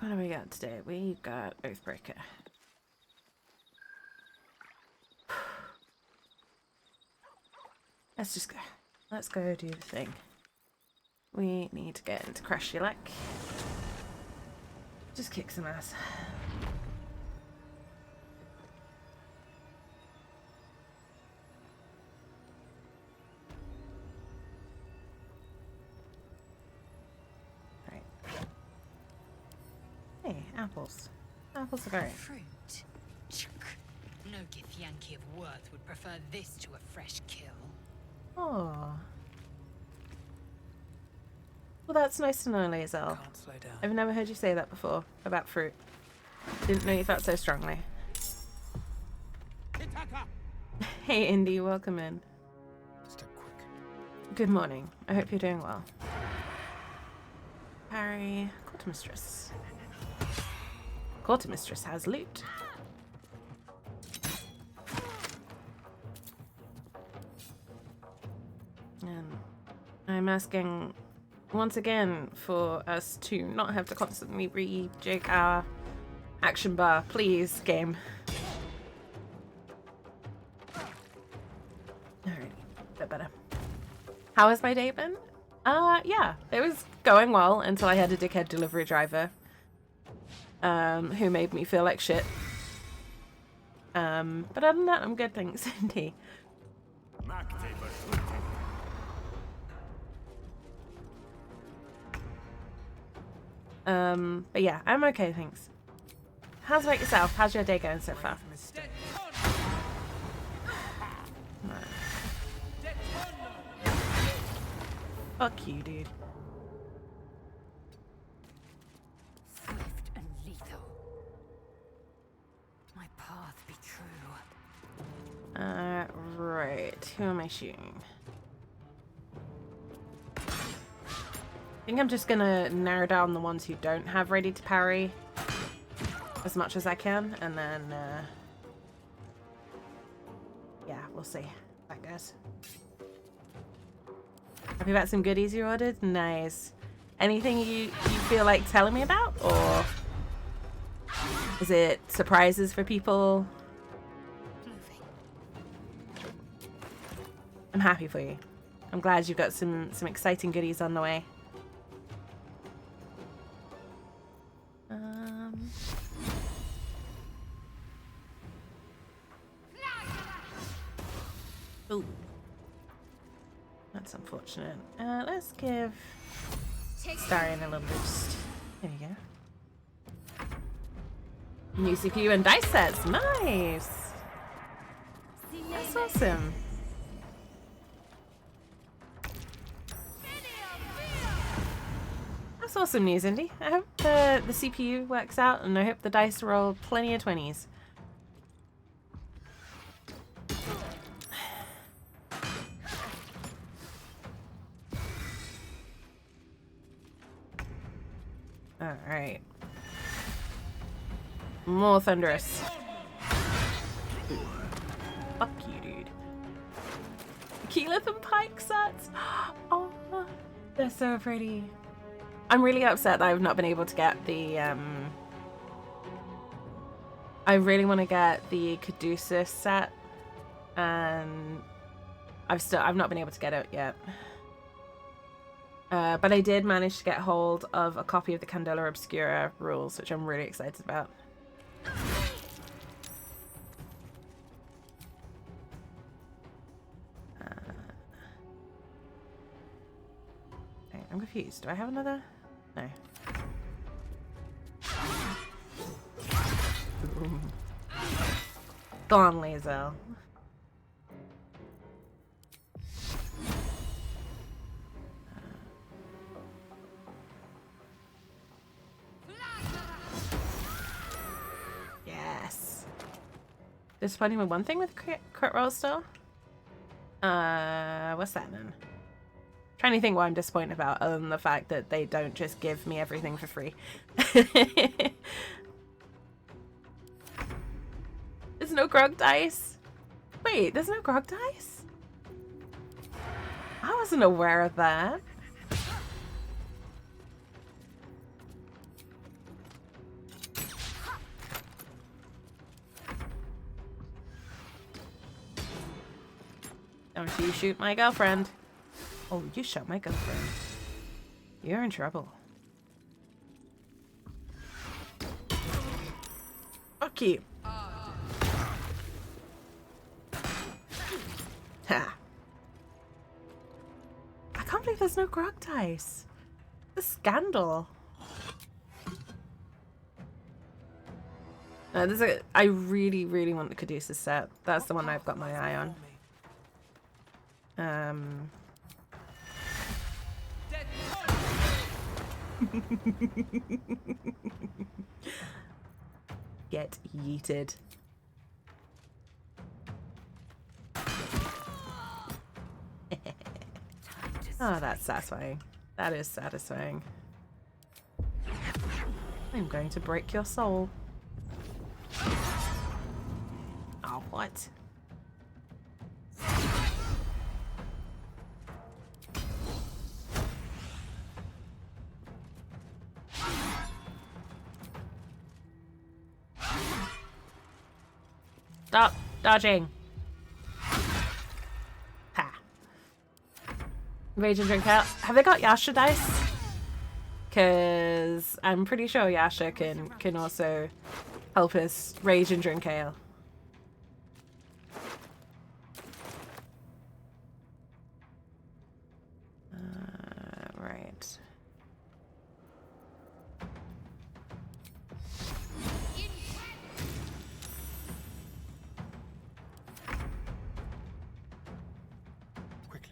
What do we got today? We got Oathbreaker. Let's just go. Let's go do the thing. We need to get into Crash Your Luck. Just kick some ass. Right. Hey, apples. Apples are great. Fruit. No Githyanki of worth would prefer this to a fresh kill. Oh. Well, that's nice to know, lae'zel. Can't slow down. I've never heard you say that before about fruit. Didn't know you felt so strongly. Hey, Indy, welcome in. Just a quick. Good morning. I hope you're doing well. Harry, Quartermistress. Quartermistress has loot. And I'm asking once again for us to not have to constantly rejig our action bar. Please, game. Alright, a bit better. How has my day been? Yeah, it was going well until I had a dickhead delivery driver who made me feel like shit. But other than that, I'm good, thanks, Indy. But yeah, I'm okay, thanks. How's about yourself? How's your day going so far? Fuck you, dude. Swift and lethal. My path be true. Right. Who am I shooting? I think I'm just gonna narrow down the ones who don't have ready to parry as much as I can, and then yeah, we'll see how that goes. Happy about some goodies you ordered? Nice. Anything you feel like telling me about, or is it surprises for people? I'm happy for you. I'm glad you've got some exciting goodies on the way. Ooh. That's unfortunate. Let's give Starion a little boost. There you go. New CPU and dice sets. Nice. That's awesome. That's awesome news, Indy. I hope the CPU works out, and I hope the dice roll plenty of 20s. Alright. More thunderous. Fuck you, dude. Keyleth and Pike sets! Oh, they're so pretty. I'm really upset that I've not been able to get the, I really want to get the Caduceus set, and I've not been able to get it yet. But I did manage to get hold of a copy of the Candela Obscura rules, which I'm really excited about. I'm confused. Do I have another? No. Go on, lae'zel. Yes. Disappointing with one thing with crit roll still? What's that then? Trying to think what I'm disappointed about, other than the fact that they don't just give me everything for free. There's no grog dice? Wait, there's no grog dice? I wasn't aware of that. Don't you shoot my girlfriend. Oh, you shot my girlfriend. You're in trouble. Fuck you. Ha. I can't believe there's no grog dice. The scandal. I really, really want the Caduceus set. That's the one I've got my eye on. Get yeeted. Oh, that's satisfying. That is satisfying. I'm going to break your soul. Oh, what? Stop dodging. Ha. Rage and drink out. Have they got Yasha dice? Because I'm pretty sure Yasha can also help us rage and drink ale. Right. Quickly.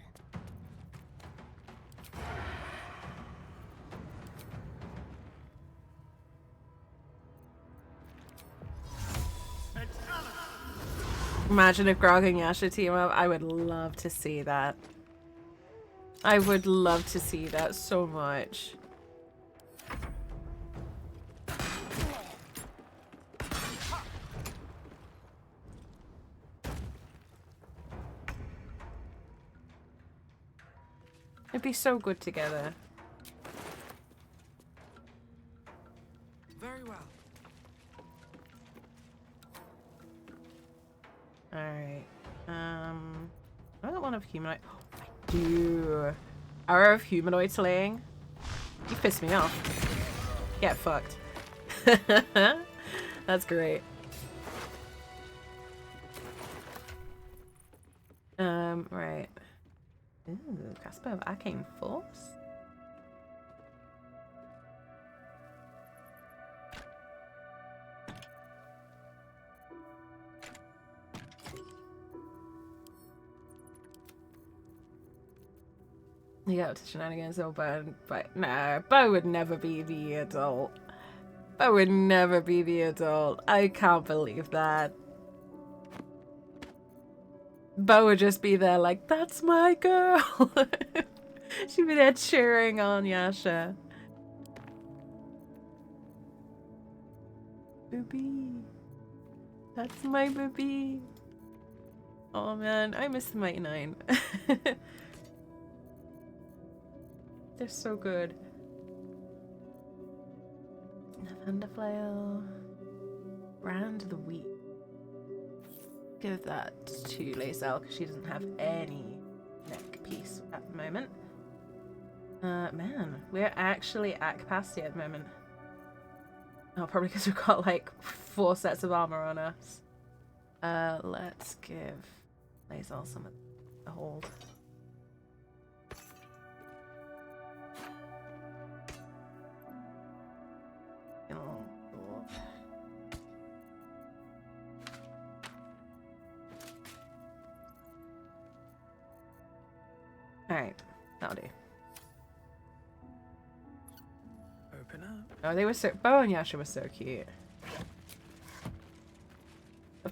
Imagine if Grog and Yasha team up. I would love to see that. I would love to see that so much. It'd be so good together. Very well. Alright. I don't want to humanoid. Oh, I do. Hour of humanoid slaying. You pissed me off. Get fucked. That's great. Right. Ooh, Casper of Arcane Force. You got up to shenanigans, oh, but no, Bo would never be the adult. Bo would never be the adult. I can't believe that. Bo would just be there like, that's my girl. She'd be there cheering on Yasha. Baby. That's my baby. Oh man, I miss the Mighty Nine. They're so good. Lavender Flail. Brand the Wheat. Give that to lae'zel because she doesn't have any neck piece at the moment. Man, we're actually at capacity at the moment. Oh, probably because we've got like 4 sets of armor on us. Let's give lae'zel some of the hold. Alright, that'll do. Open up. Oh, they were so— Bo and Yasha were so cute.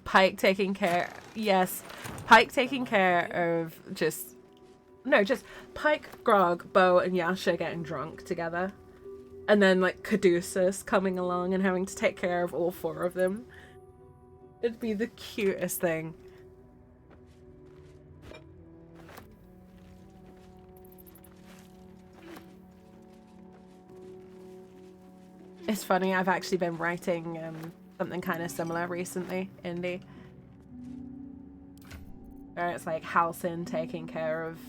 Pike taking care— yes, Pike taking care of just— no, just Pike, Grog, Bo and Yasha getting drunk together. And then like Caduceus coming along and having to take care of all 4 of them. It'd be the cutest thing. It's funny, I've actually been writing something kind of similar recently, Indy. Where it's like Halcyon taking care of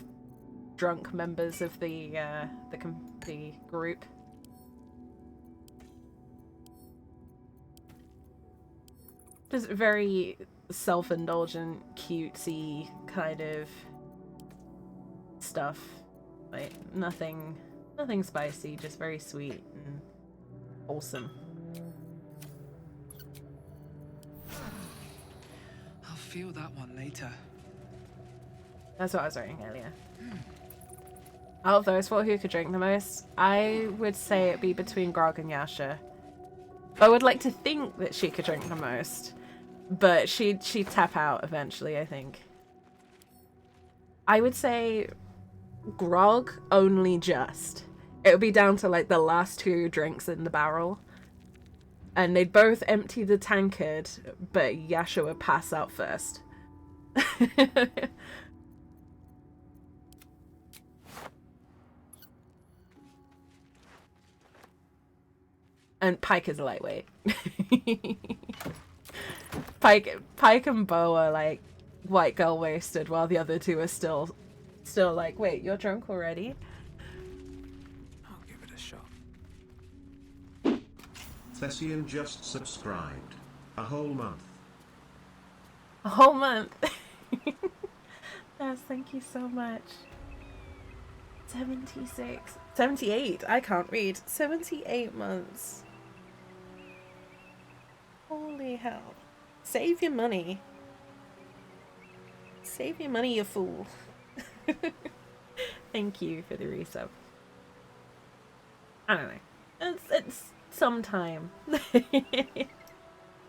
drunk members of the group. Just very self-indulgent, cutesy kind of stuff. Like nothing spicy, just very sweet and wholesome. I'll feel that one later. That's what I was writing earlier. Out of those four, who could drink the most? I would say it'd be between Grog and Yasha. I would like to think that she could drink the most, but she'd tap out eventually, I think. I would say Grog only just. It would be down to like the last 2 drinks in the barrel. And they'd both empty the tankard, but Yasha would pass out first. And Pike is a lightweight. Pike and Bo are like white girl wasted, while the other 2 are still like, wait, you're drunk already? I'll give it a shot. Thessian just subscribed. A whole month. A whole month. Yes, thank you so much. 76. 78. I can't read. 78 months. Holy hell. Save your money. Save your money, you fool. Thank you for the resub. I don't know. It's some time.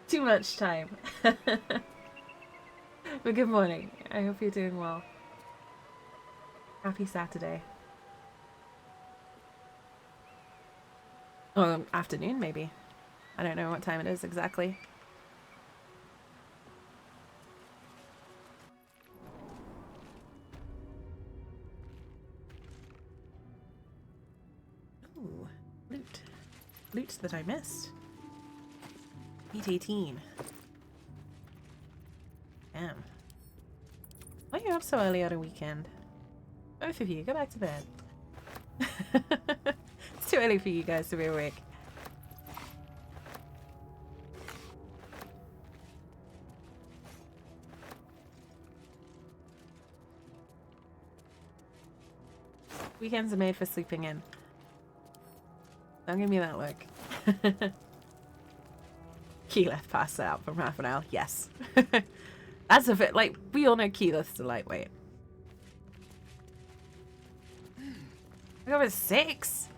Too much time. But good morning. I hope you're doing well. Happy Saturday. Afternoon, maybe. I don't know what time it is exactly. Ooh, loot. Loot that I missed. 8:18. Damn. Why are you up so early on a weekend? Both of you, go back to bed. It's too early for you guys to be awake. Weekends are made for sleeping in. Don't give me that look. Keyleth passed out from half an hour. Yes. That's a bit like, we all know Keyleth's a lightweight. I got a 6.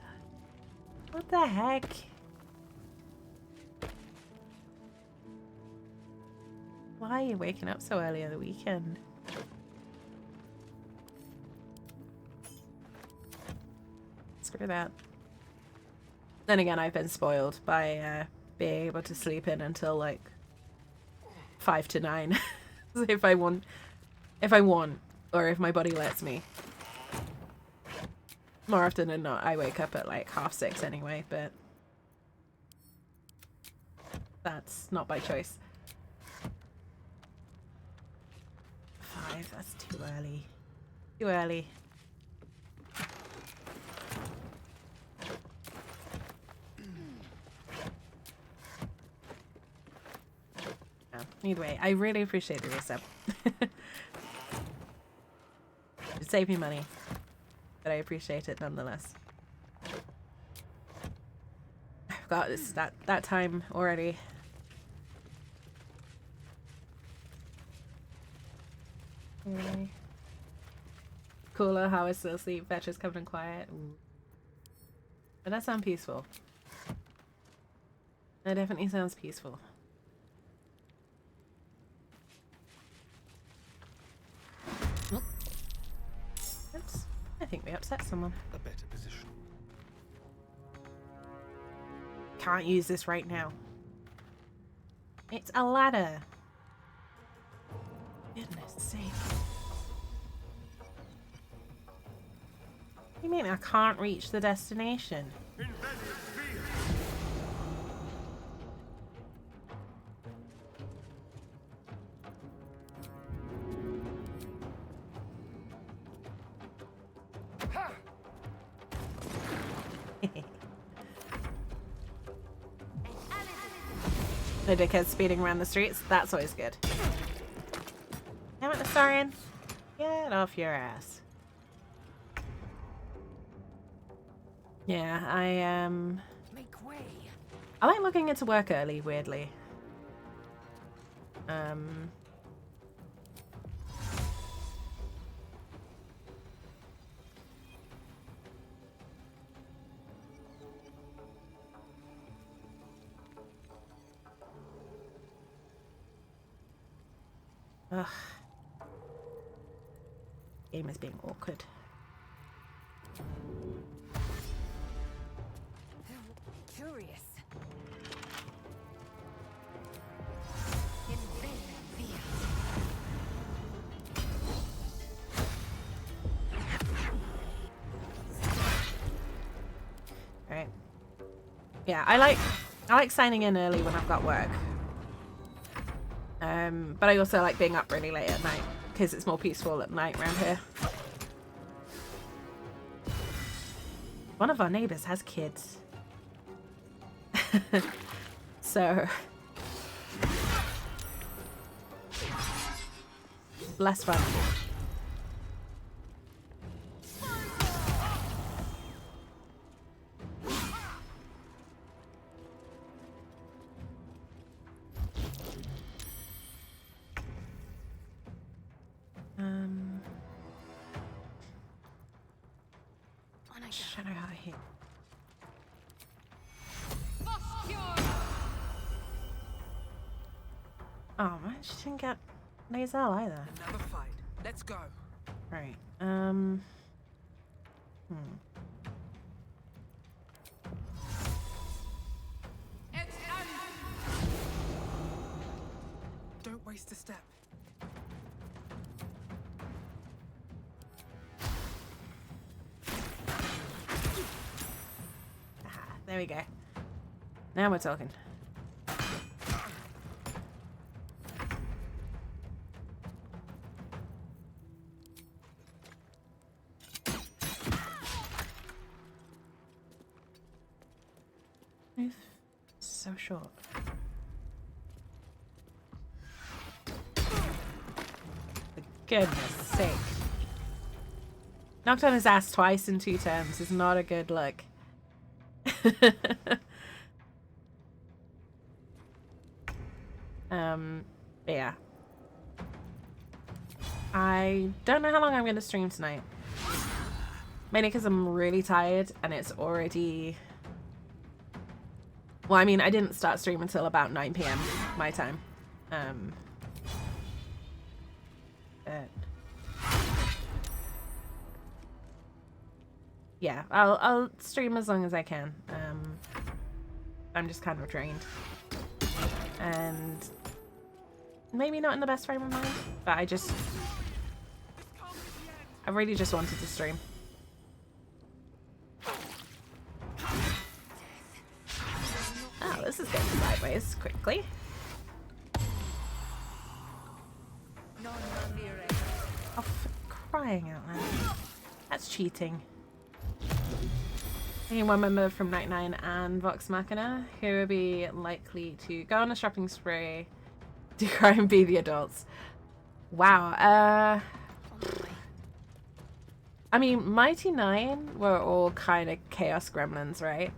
What the heck? Why are you waking up so early on the weekend? Screw that. Then again, I've been spoiled by being able to sleep in until like 5 to 9. So if I want, or if my body lets me. More often than not, I wake up at like 6:30 anyway, but that's not by choice. 5, that's too early. Too early. Either way, I really appreciate the resub. It saved me money, but I appreciate it nonetheless. I forgot it's that time already. Really? Cooler, how is still asleep? Vetcher's coming in quiet. Ooh. But that sounds peaceful. That definitely sounds peaceful. Oops. I think we upset someone. A better position. Can't use this right now. It's a ladder. Goodness sake. What do you mean I can't reach the destination? The dickhead speeding around the streets. That's always good. Damn it, Astarion. Get off your ass. Yeah, Make way. I like looking into work early, weirdly. Ugh. Game is being awkward. Curious. Right. Yeah, I like signing in early when I've got work. But I also like being up really late at night because it's more peaceful at night around here. One of our neighbors has kids. So less fun. Shadow how to hit. Oh man, she didn't get lae'zel either. Another fight. Let's go. Right. Don't waste a step. There we go. Now we're talking. Move so short. For goodness sake. Knocked on his ass twice in 2 turns is not a good look. Yeah. I don't know how long I'm going to stream tonight. Mainly because I'm really tired and it's already... Well, I mean, I didn't start stream until about 9 PM my time. But... Yeah, I'll stream as long as I can. I'm just kind of drained. And maybe not in the best frame of mind, but I really just wanted to stream. Oh, this is getting sideways quickly. Oh, for crying out loud. That's cheating. One member from Night 9 and Vox Machina who will be likely to go on a shopping spree, do crime, be the adults. Wow. I mean, Mighty 9 were all kind of chaos gremlins, right?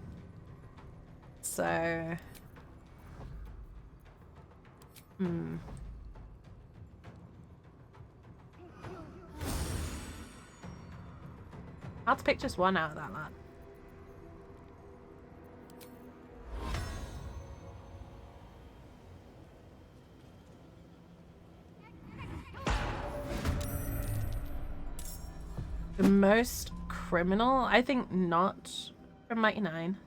So... I'll have to pick just one out of that lot. The most criminal? I think not from Mighty 9.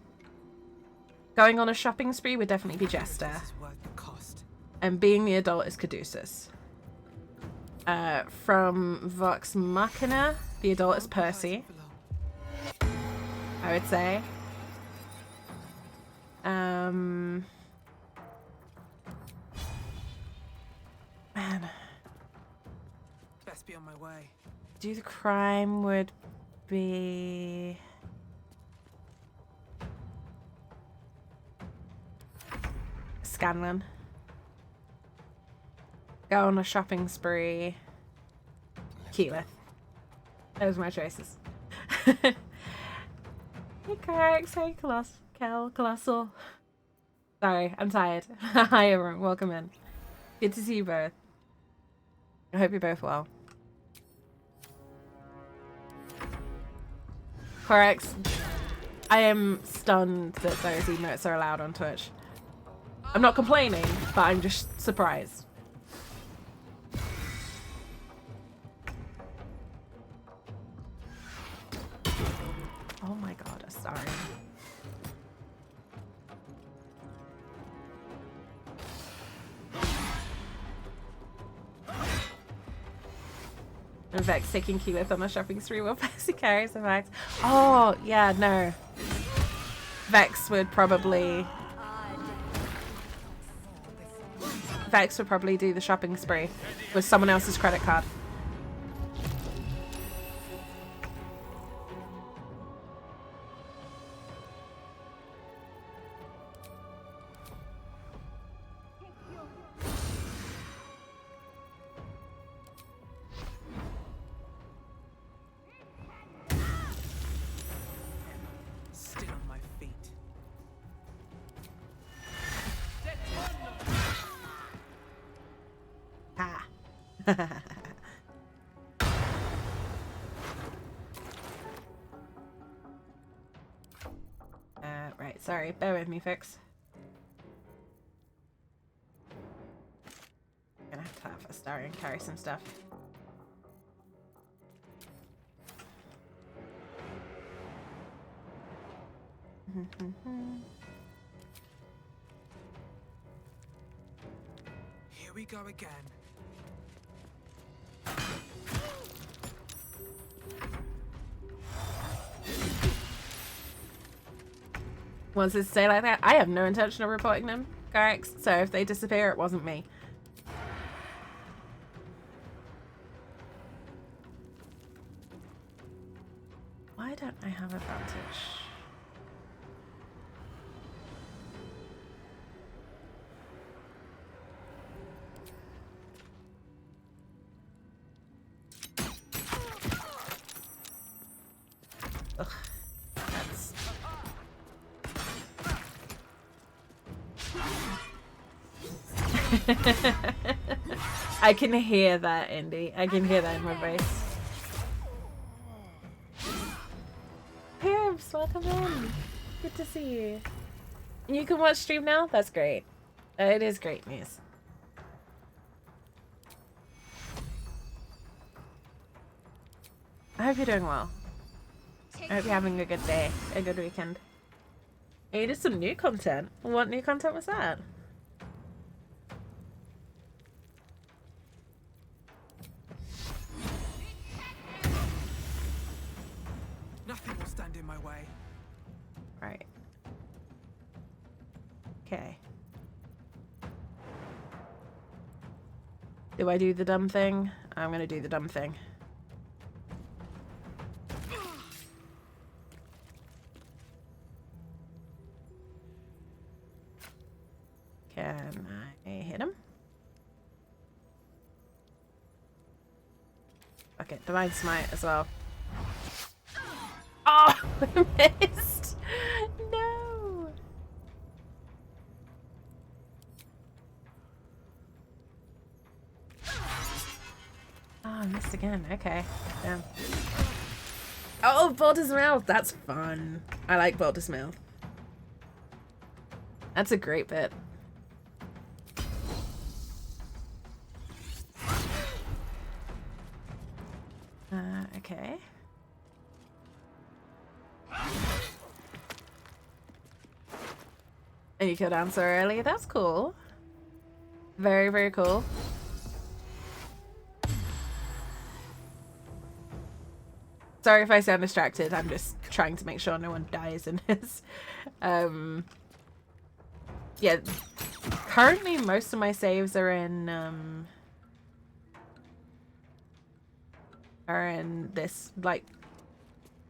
Going on a shopping spree would definitely be Jester. This is worth the cost. And being the adult is Caduceus. From Vox Machina, the adult is Percy, I would say. Man. Best be on my way. Do the crime would be... Scanlan. Go on a shopping spree. Keyleth. Those are my choices. Hey Crax, hey Colossal. Sorry, I'm tired. Hi everyone, welcome in. Good to see you both. I hope you're both well. Corax, I am stunned that those emotes are allowed on Twitch. I'm not complaining, but I'm just surprised. Oh my god, sorry. And Vex taking Keyleth on a shopping spree while Percy carries the bags. Oh, yeah, no. Vex would probably do the shopping spree with someone else's credit card. Still on my feet. Ah. Right, sorry, bear with me, Fix. Gonna have to have a star and carry some stuff. Here we go again. Once it stay like that, I have no intention of reporting them, Garrix, so if they disappear, it wasn't me. Why don't I have advantage? Ugh, that's... I can hear that, Indy. I can hear that in my voice. Pirbs, welcome in. Good to see you. You can watch stream now? That's great. It is great news. I hope you're doing well. I hope you're having a good day, a good weekend. You did some new content. What new content was that? Nothing will stand in my way. Right. Okay. Do I do the dumb thing? I'm gonna do the dumb thing. Can I hit him? Okay, Divine Smite as well. Oh, I missed! No! Oh, I missed again. Okay. Damn. Oh, Baldur's Mouth! That's fun. I like Baldur's Mouth. That's a great bit. Okay. And you could answer early. That's cool. Very, very cool. Sorry if I sound distracted. I'm just trying to make sure no one dies in this. Yeah. Currently, most of my saves are in this, like,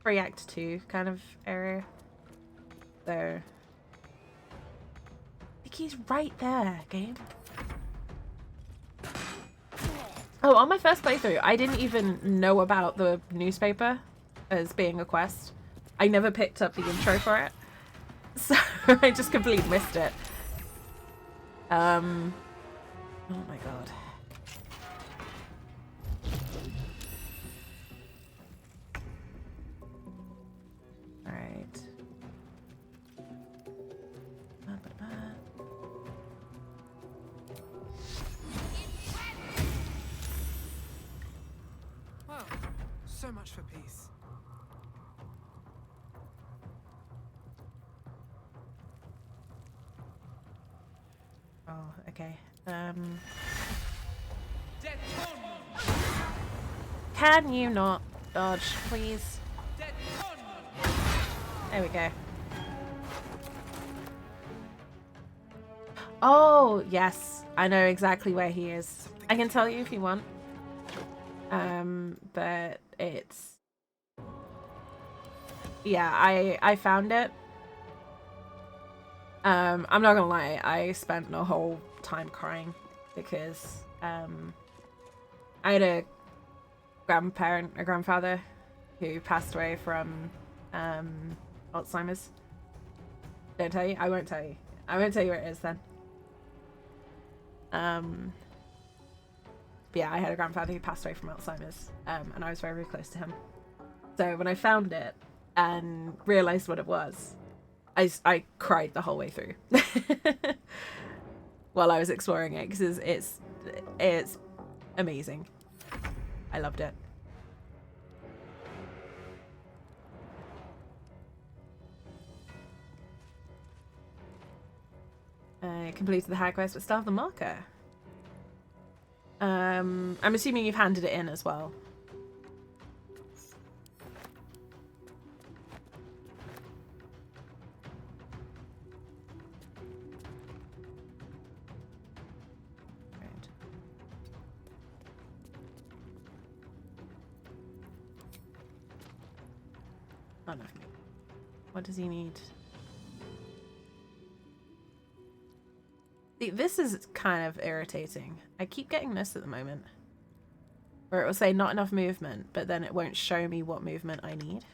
pre-Act 2 kind of area. So... Be He's right there, game. Oh, on my first playthrough, I didn't even know about the newspaper as being a quest. I never picked up the intro for it. So I just completely missed it. Oh my god. Alright. Well, so much for peace. Oh, okay. Can you not dodge, please? There we go. Oh, yes. I know exactly where he is. I can tell you if you want. But it's... Yeah, I found it. I'm not gonna lie, I spent the whole time crying because I had a grandfather who passed away from Alzheimer's. Don't tell you? I won't tell you. I won't tell you where it is then. But yeah, I had a grandfather who passed away from Alzheimer's, and I was very, very close to him. So when I found it and realized what it was, I cried the whole way through while I was exploring it because it's amazing. I loved it. I completed the high quest but still have the marker. I'm assuming you've handed it in as well. Oh no. What does he need? See, this is kind of irritating. I keep getting this at the moment. Where it will say not enough movement, but then it won't show me what movement I need.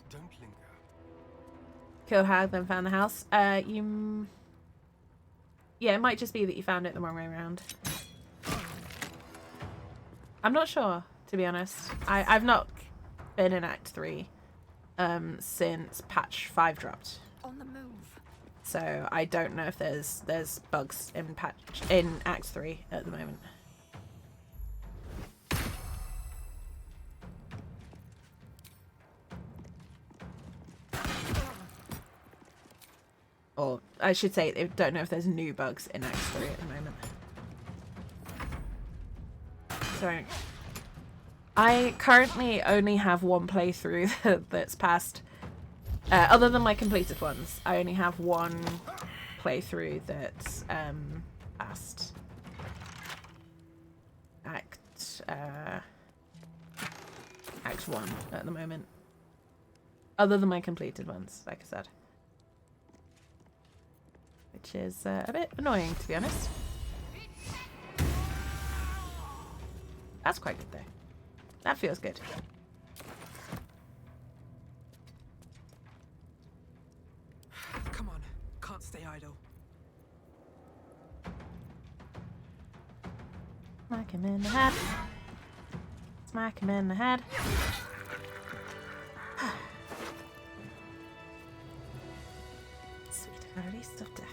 Don't linger. Killed Hag, then found the house. Yeah, it might just be that you found it the wrong way around. I'm not sure, to be honest. I've not been in Act 3 since patch 5 dropped. On the move. So I don't know if there's bugs in Act 3 at the moment. Or I should say, I don't know if there's new bugs in Act 3 at the moment. So I currently only have one playthrough that's passed. Other than my completed ones, I only have one playthrough that's past Act 1 at the moment. Other than my completed ones, like I said. Which is a bit annoying, to be honest. That's quite good, though. That feels good. Come on, can't stay idle. Smack him in the head. Smack him in the head. Sweet, release of death.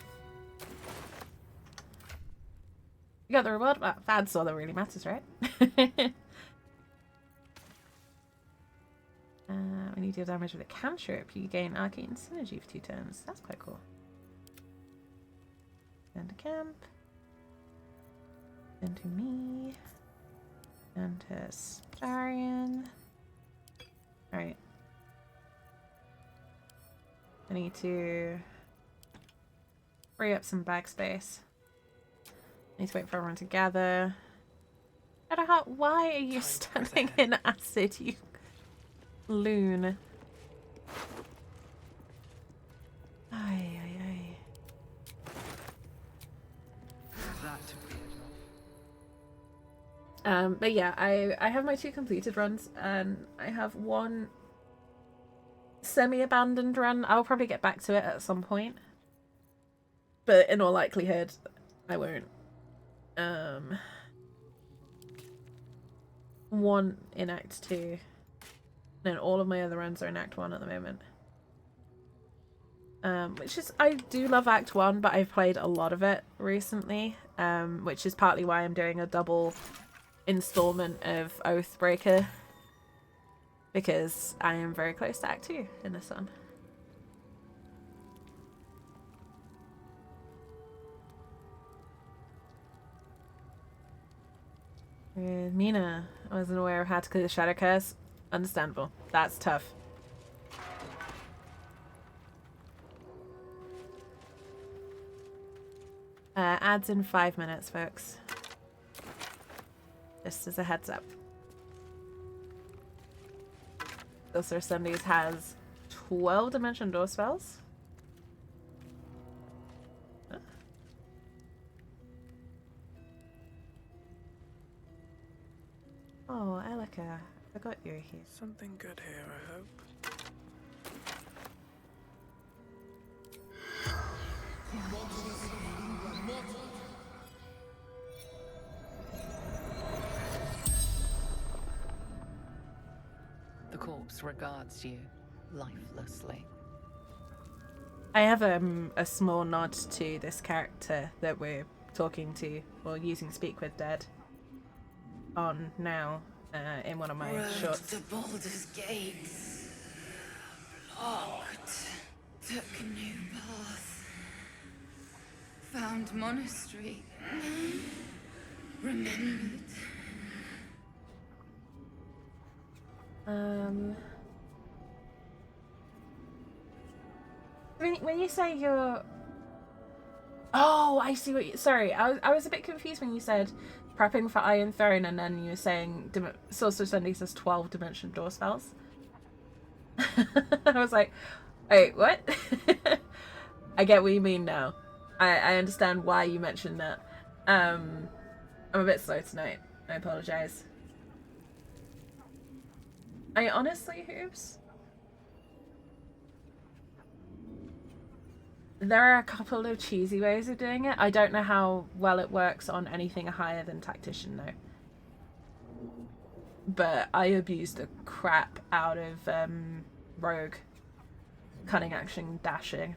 You got the reward? Well, that's all that really matters, right? When you deal damage with a cantrip, you gain arcane synergy for 2 turns. That's quite cool. Send to camp. Send to me. Send to Starion. Alright. I need to free up some bag space. I need to wait for everyone to gather. Shadowheart, why are you standing in acid, you loon? But yeah, I have my 2 completed runs, and I have 1 semi-abandoned run. I'll probably get back to it at some point, but in all likelihood, I won't. 1 in Act 2, and all of my other runs are in Act 1 at the moment. Which is, I do love Act 1, but I've played a lot of it recently, which is partly why I'm doing a double installment of Oathbreaker, because I am very close to Act 2 in this one. Mina, I wasn't aware of how to clear the Shadow Curse. Understandable. That's tough. Ads in 5 minutes, folks. Just as a heads up. Sorcerer Sundays has 12 Dimension Door spells. Huh? Oh, Elika, I forgot you were here. Something good here, I hope. The corpse regards you lifelessly. I have a small nod to this character that we're talking to, or using Speak with Dead on now, in one of my shorts. The Baldur's Gates. Blocked. Took new path. Found monastery. Remembered. When you say you're... Oh, I see what you... Sorry, I was a bit confused when you said prepping for Iron Throne, and then you were saying Sorcerer Sundays has 12 Dimension Door spells. I was like, wait, what? I get what you mean now. I understand why you mentioned that. I'm a bit slow tonight. I apologize. I honestly, Hoops, there are a couple of cheesy ways of doing it. I don't know how well it works on anything higher than Tactician, though. But I abuse the crap out of Rogue. Cunning Action Dashing.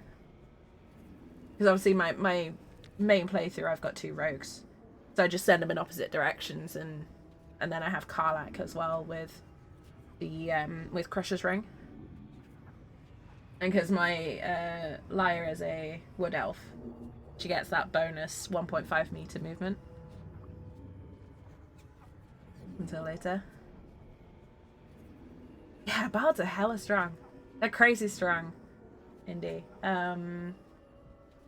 Because obviously my main playthrough, I've got 2 rogues. So I just send them in opposite directions, and then I have Karlak as well with the with Crusher's Ring. And because my Lyre is a wood elf, she gets that bonus 1.5 meter movement. Until later. Yeah, bards are hella strong. They're crazy strong. Indeed.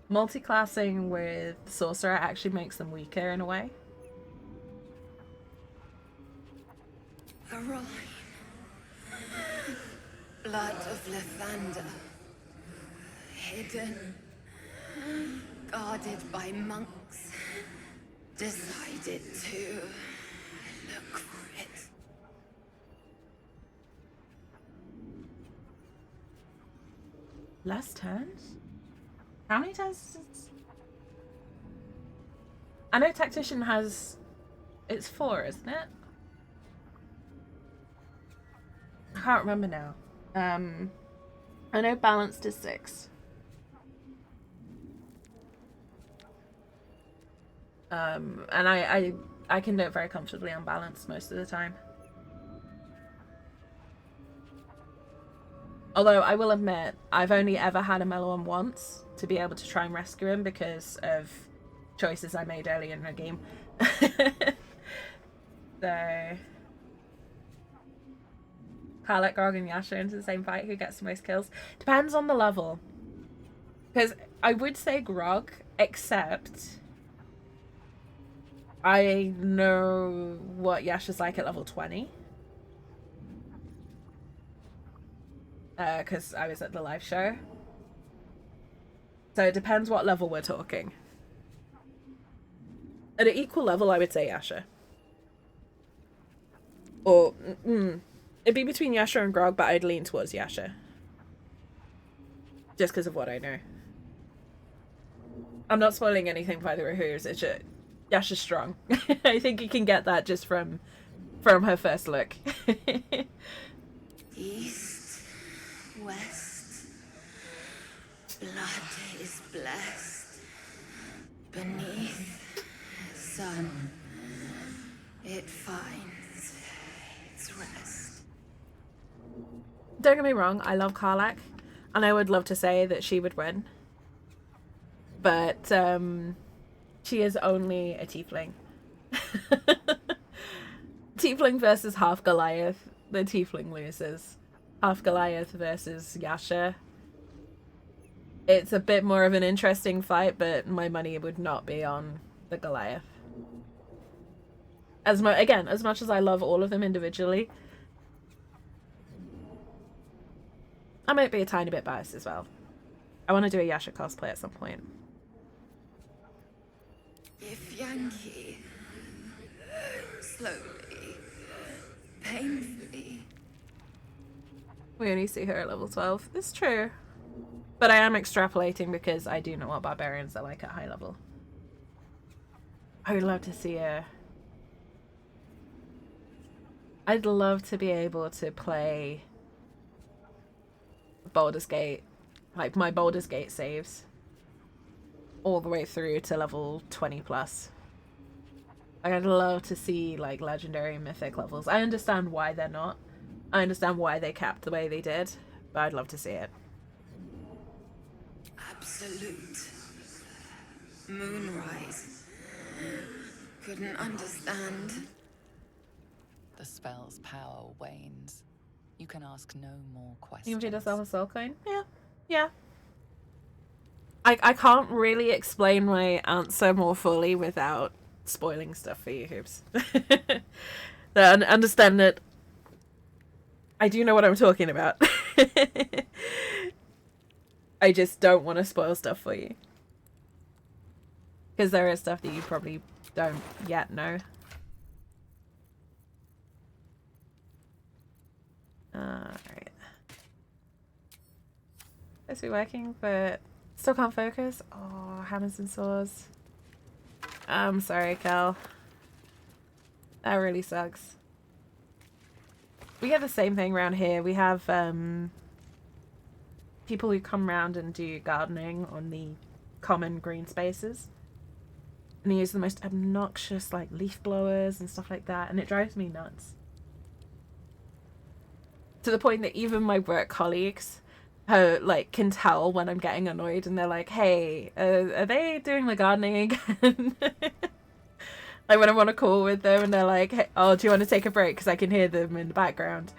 Multi-classing with Sorcerer actually makes them weaker in a way. A rhyme. Blood of Lathander. Hidden. Guarded by monks. Decided to look for it. Last turns? How many turns is it? I know Tactician has... It's 4, isn't it? I can't remember now. I know Balanced is 6. And I can do it very comfortably on Balanced most of the time. Although I will admit, I've only ever had a mellow one once to be able to try and rescue him because of choices I made earlier in the game. So... Karlak, Grog, and Yasha into the same fight. Who gets the most kills? Depends on the level. Because I would say Grog, except I know what Yasha's like at level 20. Because I was at the live show. So it depends what level we're talking. At an equal level, I would say Yasha. Or, it'd be between Yasha and Grog, but I'd lean towards Yasha. Just because of what I know. I'm not spoiling anything by the Rahus, it's just, Yasha's strong. I think you can get that just from her first look. East, west, blood is blessed. Beneath, sun, it finds its rest. Don't get me wrong, I love Karlach, and I would love to say that she would win. But, she is only a tiefling. Tiefling versus half Goliath. The tiefling loses. Half Goliath versus Yasha. It's a bit more of an interesting fight, but my money would not be on the Goliath. As much as I love all of them individually, I might be a tiny bit biased as well. I want to do a Yasha cosplay at some point. If Yankee, slowly, painfully. We only see her at level 12. It's true. But I am extrapolating because I do know what barbarians are like at high level. I would love to see her. I'd love to be able to play Baldur's Gate, like my Baldur's Gate saves, all the way through to level 20 plus. Like, I'd love to see like legendary and mythic levels. I understand why they're not. I understand why they capped the way they did, but I'd love to see it. Absolute. Moonrise. Couldn't understand. The spell's power wanes. You can ask no more questions. You made yourself a soul coin? Yeah. Yeah. I can't really explain my answer more fully without spoiling stuff for you, Hoops. Understand that I do know what I'm talking about. I just don't want to spoil stuff for you. Because there is stuff that you probably don't yet know. Alright. Supposed to be working, but still can't focus. Oh, hammers and saws. I'm sorry, Cal. That really sucks. We get the same thing around here. We have people who come around and do gardening on the common green spaces. And they use the most obnoxious like leaf blowers and stuff like that, and it drives me nuts. To the point that even my work colleagues like can tell when I'm getting annoyed, and they're like, hey, are they doing the gardening again? Like when I'm on a call with them and they're like, hey, oh, do you want to take a break? Because I can hear them in the background.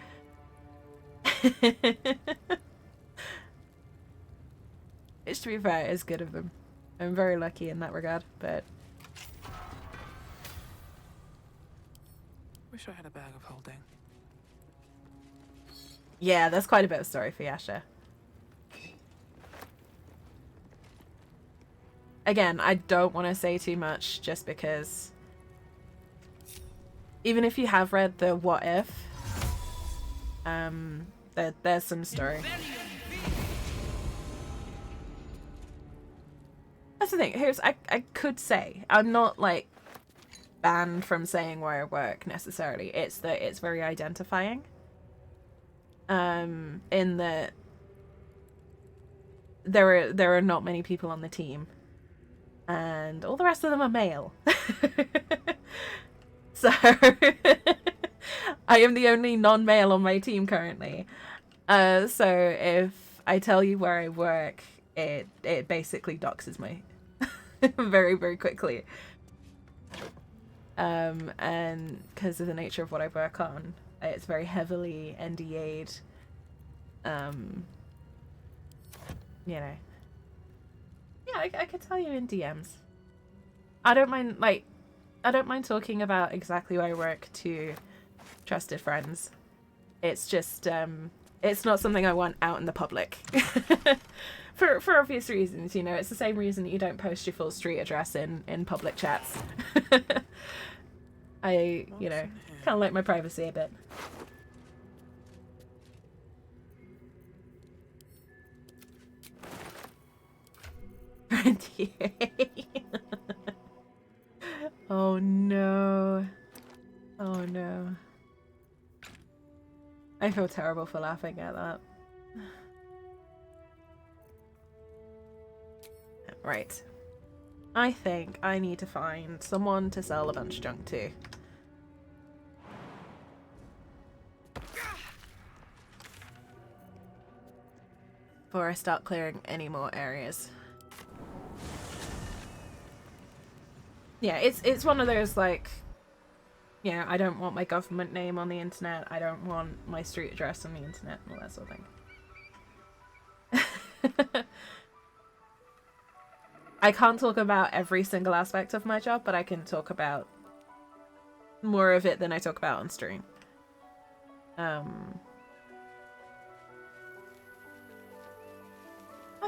Which, to be fair, is good of them. I'm very lucky in that regard, but... Wish I had a bag of holding. Yeah, that's quite a bit of story for Yasha. Again, I don't want to say too much just because... Even if you have read the What If, there's some story. That's the thing. I could say I'm not like banned from saying where I work necessarily. It's that it's very identifying. In that there are not many people on the team, and all the rest of them are male. So I am the only non-male on my team currently. So if I tell you where I work, it basically doxes me very, very quickly. And because of the nature of what I work on, it's very heavily NDA'd. You know. Yeah, I could tell you in DMs. I don't mind talking about exactly where I work to trusted friends. It's just, it's not something I want out in the public. For obvious reasons, you know. It's the same reason that you don't post your full street address in public chats. You know, kind of like my privacy a bit. Oh no. Oh no. I feel terrible for laughing at that. Right. I think I need to find someone to sell a bunch of junk to. Before I start clearing any more areas. Yeah, it's one of those, like, yeah, I don't want my government name on the internet, I don't want my street address on the internet, and all that sort of thing. I can't talk about every single aspect of my job, but I can talk about more of it than I talk about on stream. Oh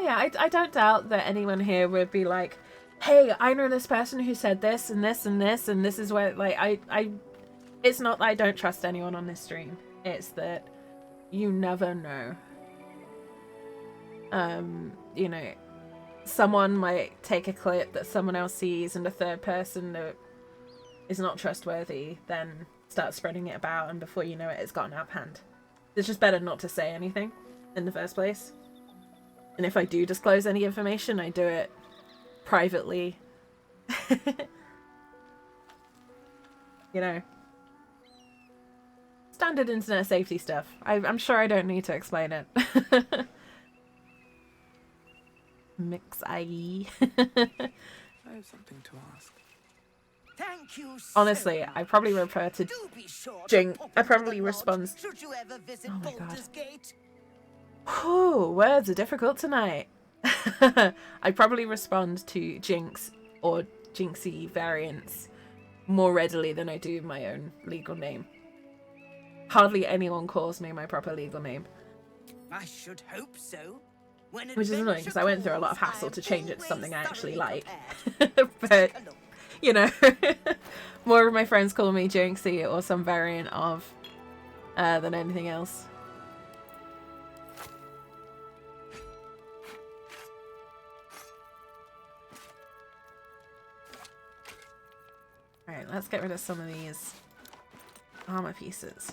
yeah, I don't doubt that anyone here would be like, hey, I know this person who said this and this and this, and this is where, like, it's not that I don't trust anyone on this stream. It's that you never know. You know, someone might take a clip that someone else sees and a third person that is not trustworthy then starts spreading it about, and before you know it, it's gotten out of hand. It's just better not to say anything in the first place. And if I do disclose any information, I do it privately. You know. Standard internet safety stuff. I'm sure I don't need to explain it. Mix IE. I have something to ask. Thank you so Honestly, much. I probably refer to Do be sure to Jing. pop I into probably the lodge respond. should you ever visit Oh my God. Baldur's Gate. Whew, words are difficult tonight. I probably respond to Jinx or Jinxie variants more readily than I do my own legal name. Hardly anyone calls me my proper legal name. I should hope so. When Which is annoying because I went through a lot of calls, hassle I to am change it to something I always actually thoroughly like. prepared. But, Take a look. you know, more of my friends call me Jinxie or some variant of than anything else. Alright, let's get rid of some of these armor pieces.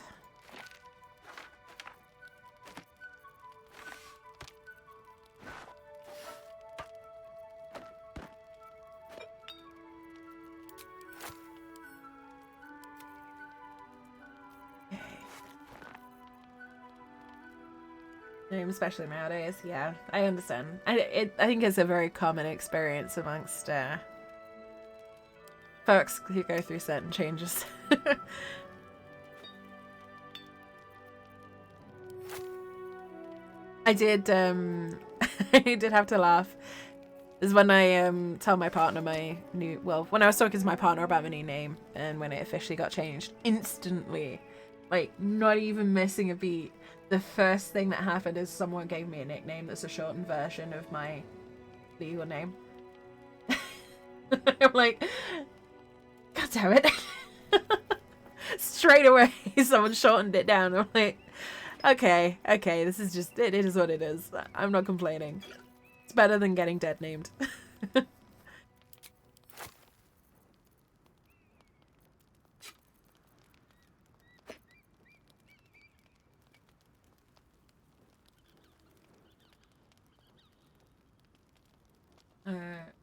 Especially nowadays, yeah, I understand. I think it's a very common experience amongst folks who go through certain changes. I did I did have to laugh. Is when I tell my partner my new, well, when I was talking to my partner about my new name and when it officially got changed, instantly, like not even missing a beat, the first thing that happened is someone gave me a nickname that's a shortened version of my legal name. I'm like, God damn it. Straight away, someone shortened it down. I'm like, okay, this is just, it is what it is. I'm not complaining. It's better than getting dead named.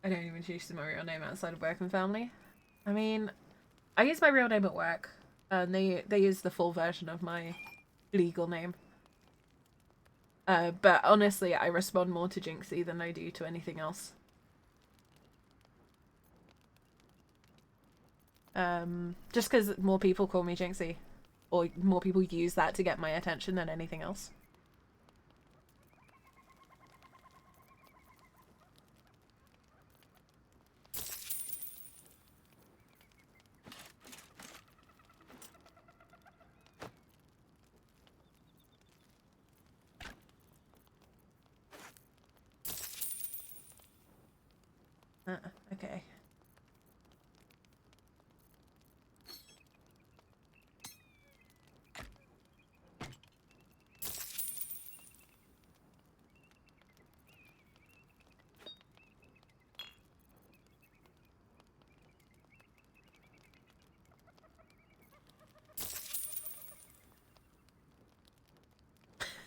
I don't even choose my real name outside of work and family. I mean, I use my real name at work, and they use the full version of my legal name. But honestly, I respond more to Jinxie than I do to anything else. Just because more people call me Jinxie, or more people use that to get my attention than anything else. Okay.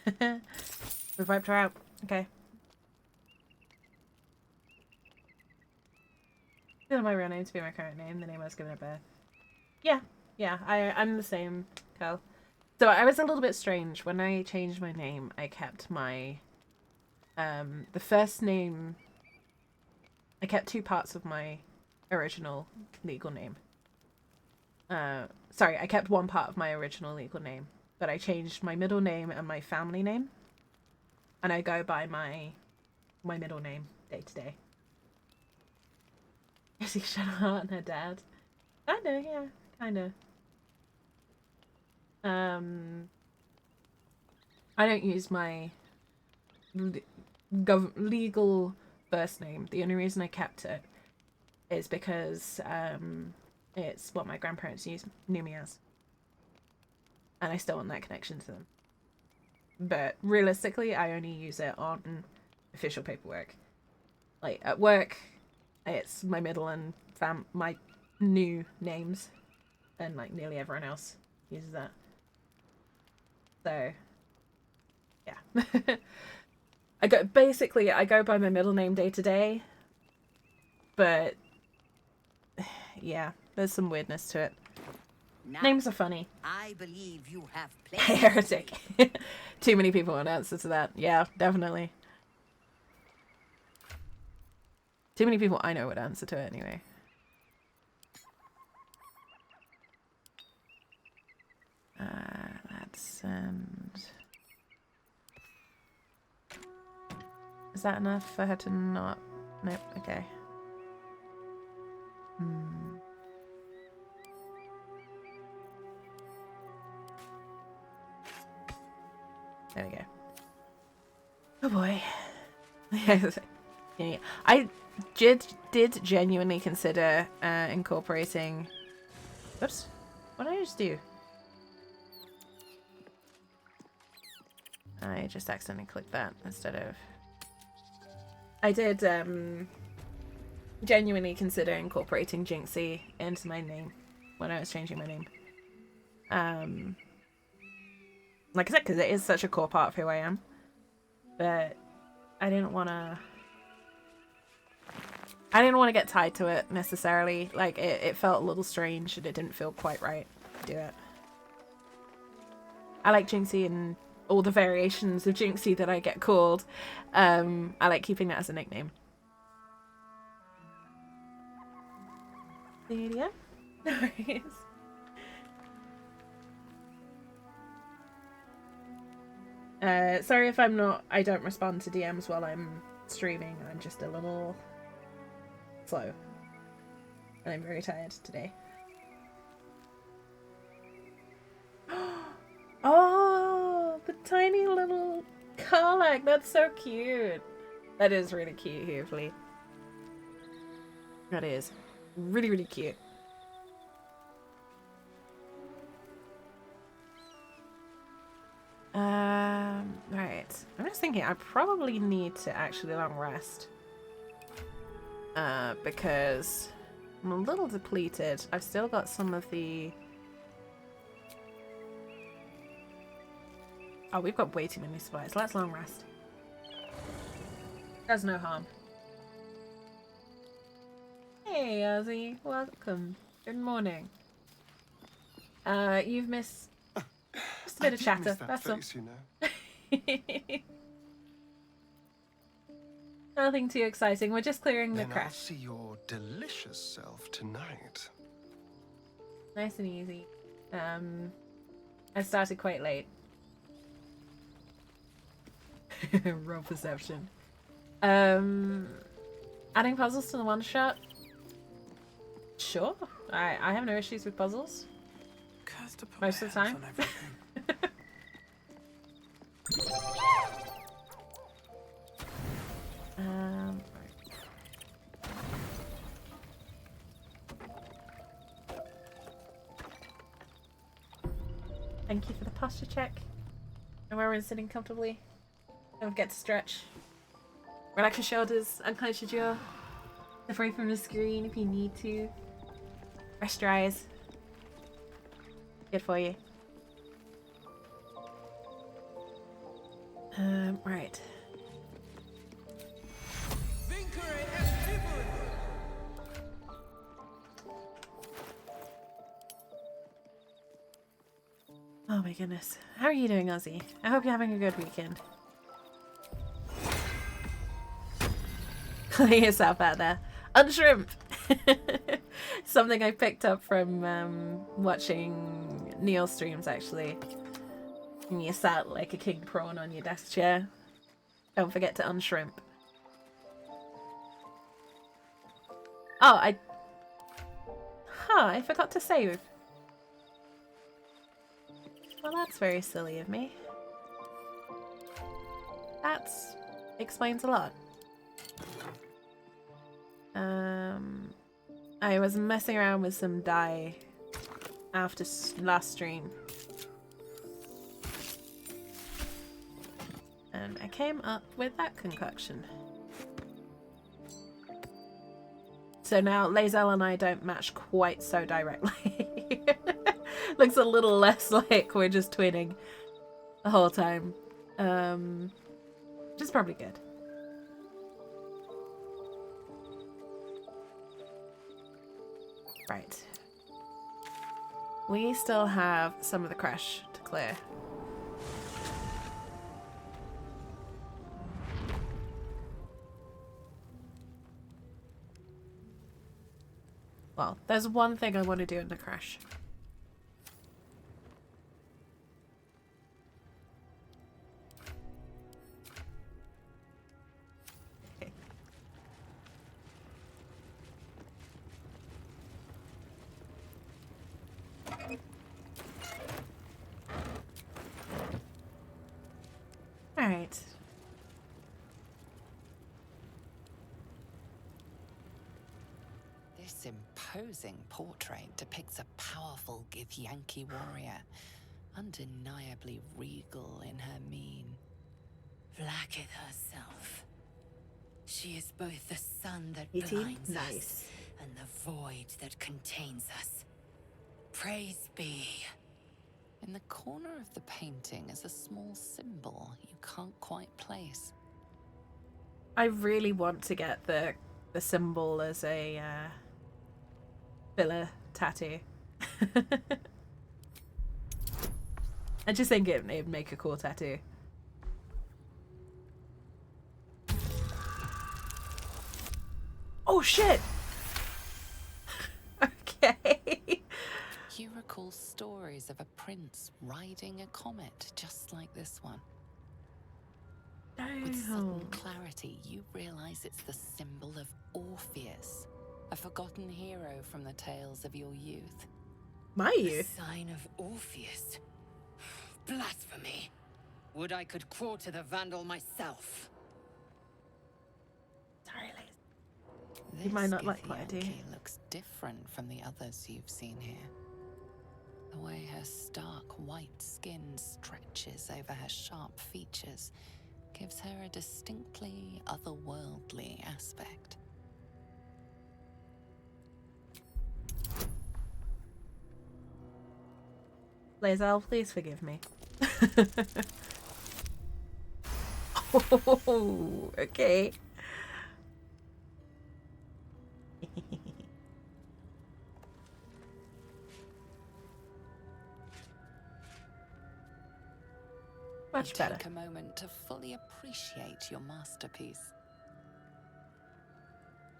We wiped her out. Okay. This is my real name to be my current name, the name I was given at birth. Yeah, I'm the same, Kel. So I was a little bit strange. When I changed my name, I kept my, the first name, I kept 2 parts of my original legal name. Sorry, I kept 1 part of my original legal name, but I changed my middle name and my family name. And I go by my middle name day to day. Is he shut out and her dad? Kinda, yeah, kinda. I don't use my legal first name. The only reason I kept it is because it's what my grandparents knew me as. And I still want that connection to them. But realistically, I only use it on official paperwork. Like, at work, it's my middle and my new names. And, like, nearly everyone else uses that. So, yeah. I go by my middle name day to day. But, yeah, there's some weirdness to it. Now, Names are funny. I believe you have plenty. Heretic. Too many people want answer to that. Yeah, definitely. Too many people I know would answer to it anyway. Let's send... Is that enough for her to not... Nope, okay. There we go. Oh boy. Yeah, I did genuinely consider incorporating... Whoops. What did I just do? I just accidentally clicked that instead of... I did genuinely consider incorporating Jinxie into my name when I was changing my name. Like I said, because it is such a core part of who I am. But I didn't want to get tied to it necessarily. Like, it felt a little strange and it didn't feel quite right to do it. I like Jinxie and all the variations of Jinxie that I get called. I like keeping that as a nickname. Yeah. No worries. Sorry if I don't respond to DMs while I'm streaming. I'm just a little slow. And I'm very tired today. Oh, the tiny little Karlach. That's so cute. That is really cute, Hughley. That is really, really cute. Right. I'm just thinking I probably need to actually long rest. Because I'm a little depleted. I've still got some of the... Oh, we've got way too many supplies. Let's long rest. There's no harm. Hey, Ozzy. Welcome. Good morning. You've missed just a bit of chatter. That's all. Face, you know. Nothing too exciting. We're just clearing the Then I'll crash. see your delicious self tonight. Nice and easy. I started quite late. Raw perception. Adding puzzles to the one shot. Sure. I have no issues with puzzles. Cursed to put Most of the my hands time. on everything. Right. Thank you for the posture check. And where we're sitting comfortably. Don't forget to stretch. Relax your shoulders, unclench your jaw. Step away from the screen if you need to. Rest your eyes. Good for you. Right. Oh my goodness. How are you doing, Ozzy? I hope you're having a good weekend. Clear yourself out there. Unshrimp! Something I picked up from watching Neil streams, actually. And you sat like a king prawn on your desk chair. Don't forget to unshrimp. Oh, I forgot to save. Well, that's very silly of me. That explains a lot. I was messing around with some dye after last stream. And I came up with that concoction. So now lae'zel and I don't match quite so directly. Looks a little less like we're just twinning the whole time. Which is probably good. Right. We still have some of the crash to clear. Well, there's one thing I want to do in the crash. Alright. This imposing portrait depicts a powerful Githyanki warrior, undeniably regal in her mien. Blacketh herself. She is both the sun that It is blinds nice. us and the void that contains us. Praise be. In the corner of the painting is a small symbol you can't quite place. I really want to get the symbol as a filler tattoo. I just think it'd make a cool tattoo. Oh shit! Okay. You recall stories of a prince riding a comet just like this one. With sudden clarity, you realize it's the symbol of Orpheus, a forgotten hero from the tales of your youth. My The youth? sign of Orpheus. Blasphemy. Would I could quarter the vandal myself. Sorry, Liz. This You might not like what I do. Githyanki looks different from the others you've seen here. The way her stark white skin stretches over her sharp features gives her a distinctly otherworldly aspect. lae'zel, please forgive me. Oh, okay. Much better. Take a moment to fully appreciate your masterpiece.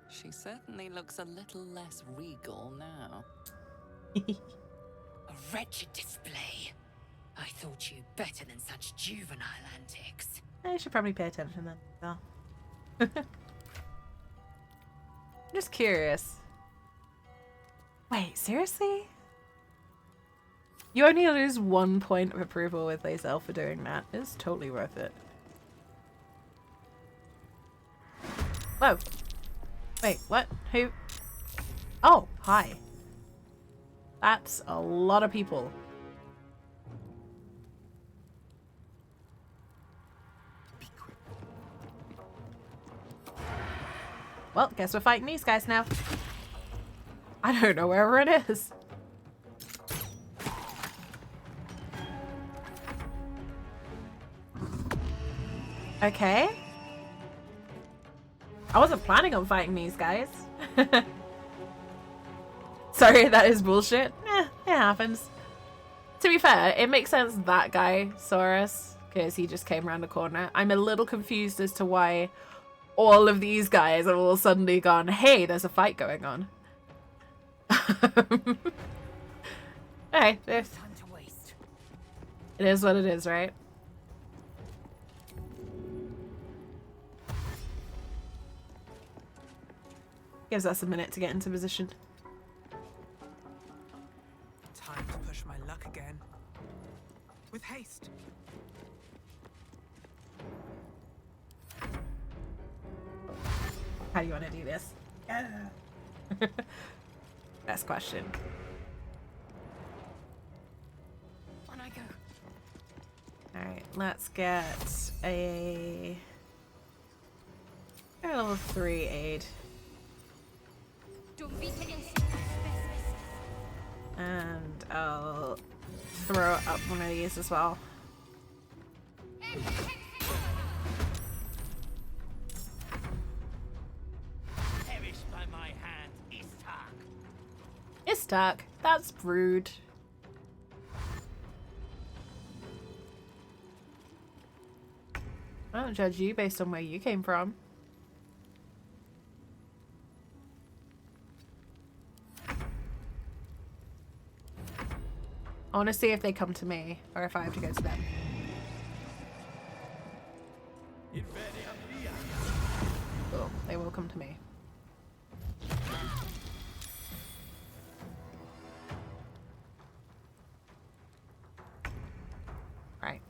She certainly looks a little less regal now. A wretched display. I thought you better than such juvenile antics. I should probably pay attention then. Well. I'm just curious. Wait, seriously? You only lose 1 point of approval with lae'zel for doing that. It's totally worth it. Whoa. Wait, what? Who? Oh, hi. That's a lot of people. Be quick. Well, guess we're fighting these guys now. I don't know wherever it is. Okay. I wasn't planning on fighting these guys. Sorry, that is bullshit. It happens. To be fair, it makes sense that guy saw us because he just came around the corner. I'm a little confused as to why all of these guys have all suddenly gone, hey, there's a fight going on. Hey, Time to waste. it is what it is, right? Gives us a minute to get into position. Time to push my luck again. With haste. How do you want to do this? Best question. On I go. Alright, let's get a level 3 aid. And I'll throw up one of these as well. Perish by my hand, Istark. Istark, that's rude. I don't judge you based on where you came from. I want to see if they come to me or if I have to go to them. Cool, they will come to me. Right.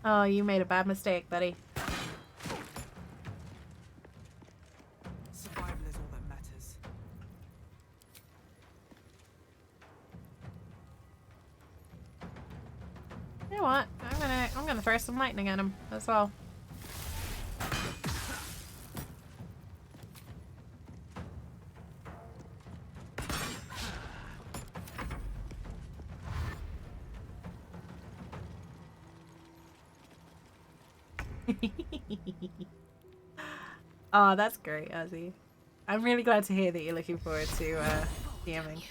Oh, you made a bad mistake, buddy. Survival is all that matters. You know what? I'm gonna throw some lightning at him as well. Oh, that's great, Ozzy. I'm really glad to hear that you're looking forward to DMing.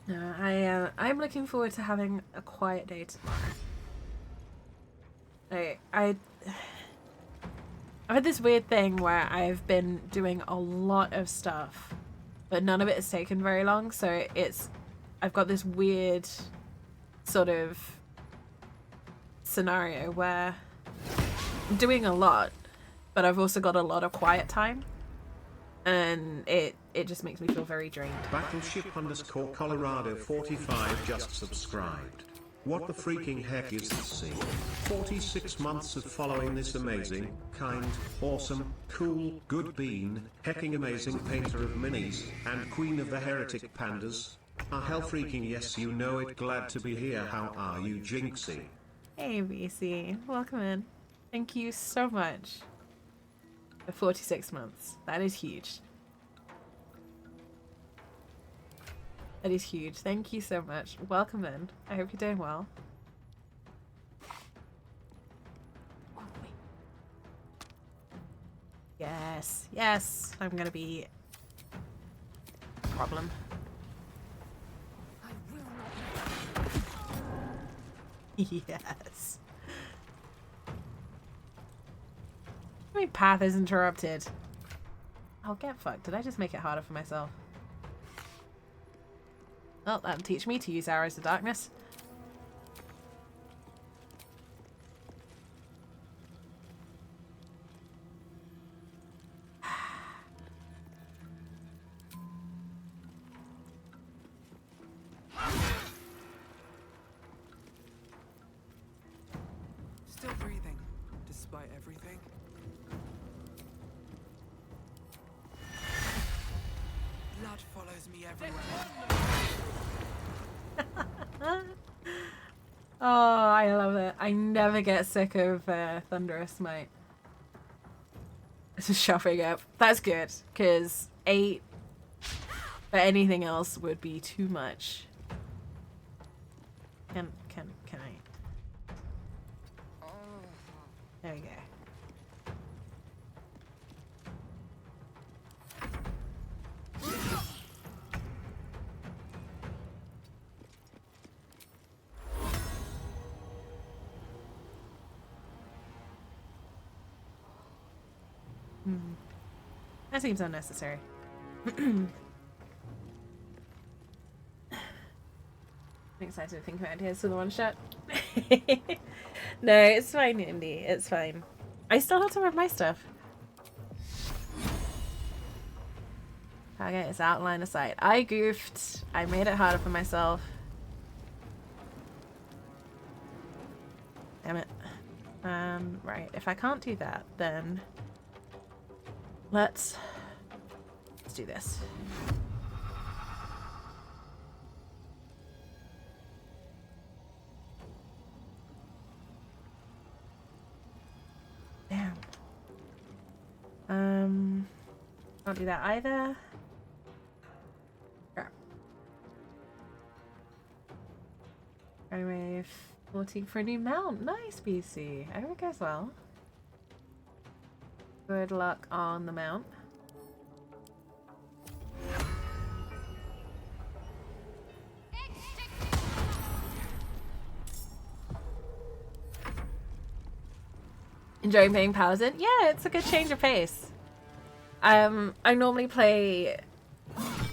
No, I'm looking forward to having a quiet day tomorrow. I've had this weird thing where I've been doing a lot of stuff, but none of it has taken very long, so I've got this weird sort of scenario where I'm doing a lot, but I've also got a lot of quiet time, and it just makes me feel very drained. Battleship_Colorado 45 just subscribed. What the freaking heck is this scene? 46 months of following this amazing, kind, awesome, cool, good bean, hecking amazing painter of minis, and queen of the heretic pandas. Hell freaking yes, you know it, glad to be here. How are you, Jinxie? Hey BC, welcome in. Thank you so much for 46 months. That is huge. That is huge. Thank you so much. Welcome in. I hope you're doing well. Oh, wait. Yes, yes. I'm gonna be a problem. I will not. Yes. My path is interrupted. Oh, get fucked. Did I just make it harder for myself? Well, that'll teach me to use arrows of darkness. Still breathing, despite everything. Blood follows me everywhere. Oh, I love it. I never get sick of Thunderous Smite. It's just shuffling up. That's good, because 8 for anything else would be too much. Can I? There we go. That seems unnecessary. I'm excited to think about ideas for the one shot. No, it's fine, Indy. It's fine. I still have some of my stuff. Target is outline of sight. I goofed. I made it harder for myself. Damn it. Right. If I can't do that, then let's do this. Damn. Can't do that either. Crap. Anyway, 14 for a new mount. Nice, BC. I hope it goes well. Good luck on the mount. Enjoying playing Paladin? Yeah, it's a good change of pace. I normally play,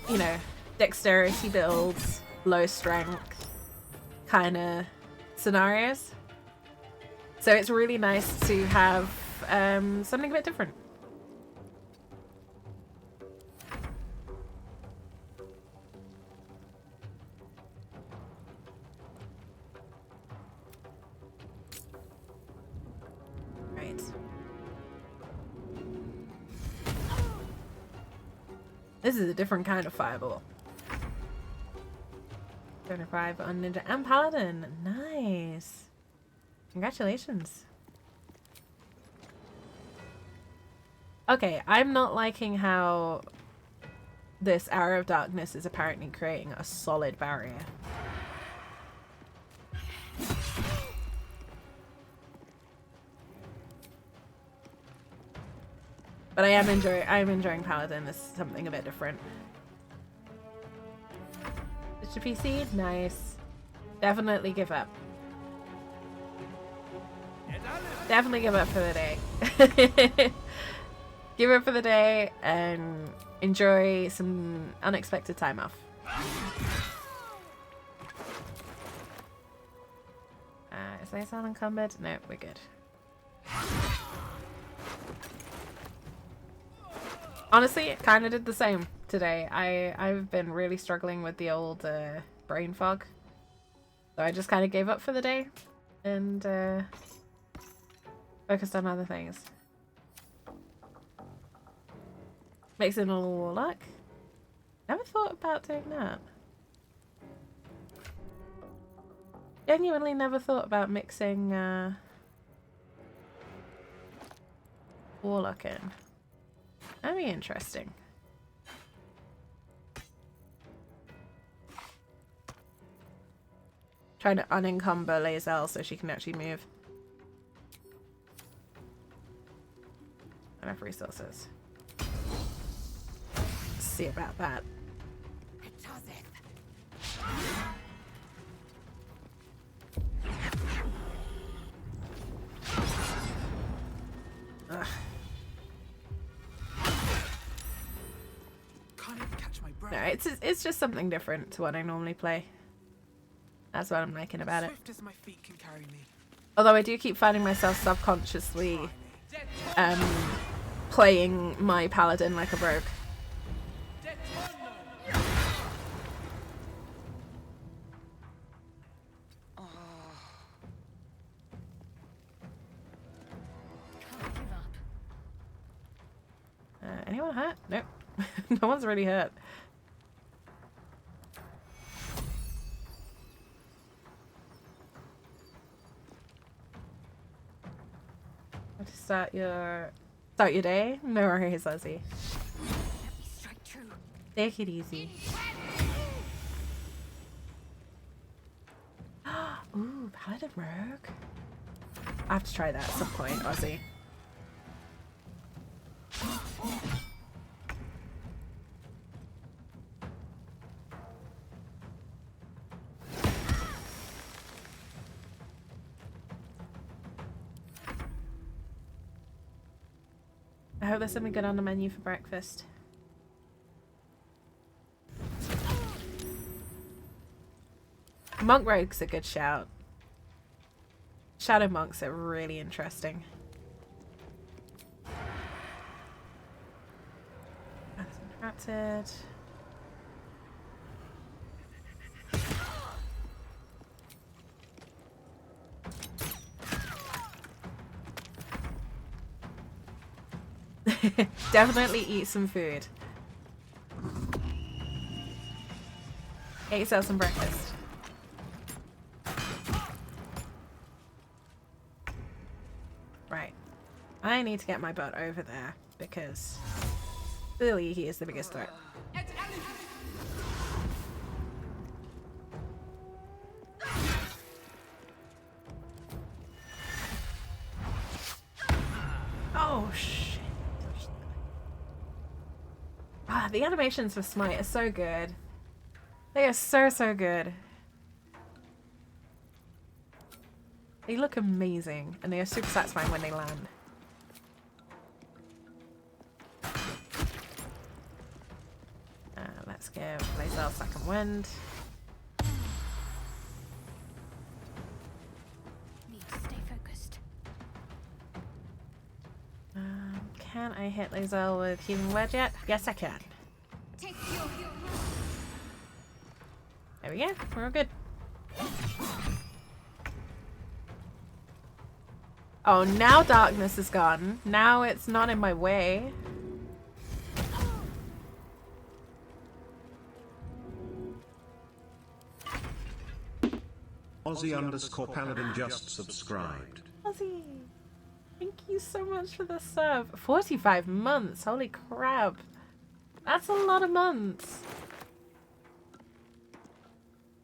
you know, dexterity builds, low strength kind of scenarios. So it's really nice to have something a bit different. Right. This is a different kind of fireball. 75 on Ninja and Paladin. Nice. Congratulations. Okay, I'm not liking how this Arrow of Darkness is apparently creating a solid barrier. But I am enjoying Paladin as something a bit different. Mr. PC, nice. Definitely give up. Definitely give up for the day. Give up for the day and enjoy some unexpected time off. Is lae'zel encumbered? No, we're good. Honestly, it kind of did the same today. I've been really struggling with the old brain fog. So I just kind of gave up for the day and focused on other things. Mixing all warlock. Never thought about doing that. Genuinely never thought about mixing warlock in. That'd be interesting. Trying to unencumber lae'zel so she can actually move. Enough resources. Let's see about that. Ugh. No, it's just something different to what I normally play. That's what I'm liking about it. As my feet can carry me. Although I do keep finding myself subconsciously playing my paladin like a rogue. Anyone hurt? Nope. No one's really hurt. to start your day? No worries, Lizzie. Let me strike true. Take it easy. Ooh, Paladin Rogue. I have to try that at some point, Ozzy. I hope there's something good on the menu for breakfast. Monk Rogue's a good shout. Shadow Monks are really interesting. That's interrupted. Definitely eat some food. Get yourself some breakfast. Right. I need to get my butt over there because clearly he is the biggest threat. Oh shit. Ah, the animations for Smite are so good. They are so good. They look amazing, and they are super satisfying when they land. Let's give lae'zel second wind. Need to stay focused. Can I hit lae'zel with healing wedge yet? Yes, I can. Take your There we go. We're all good. Oh, now darkness is gone. Now it's not in my way. Aussie_Paladin just subscribed. Ozzy, thank you so much for the sub. 45 months. Holy crap. That's a lot of months.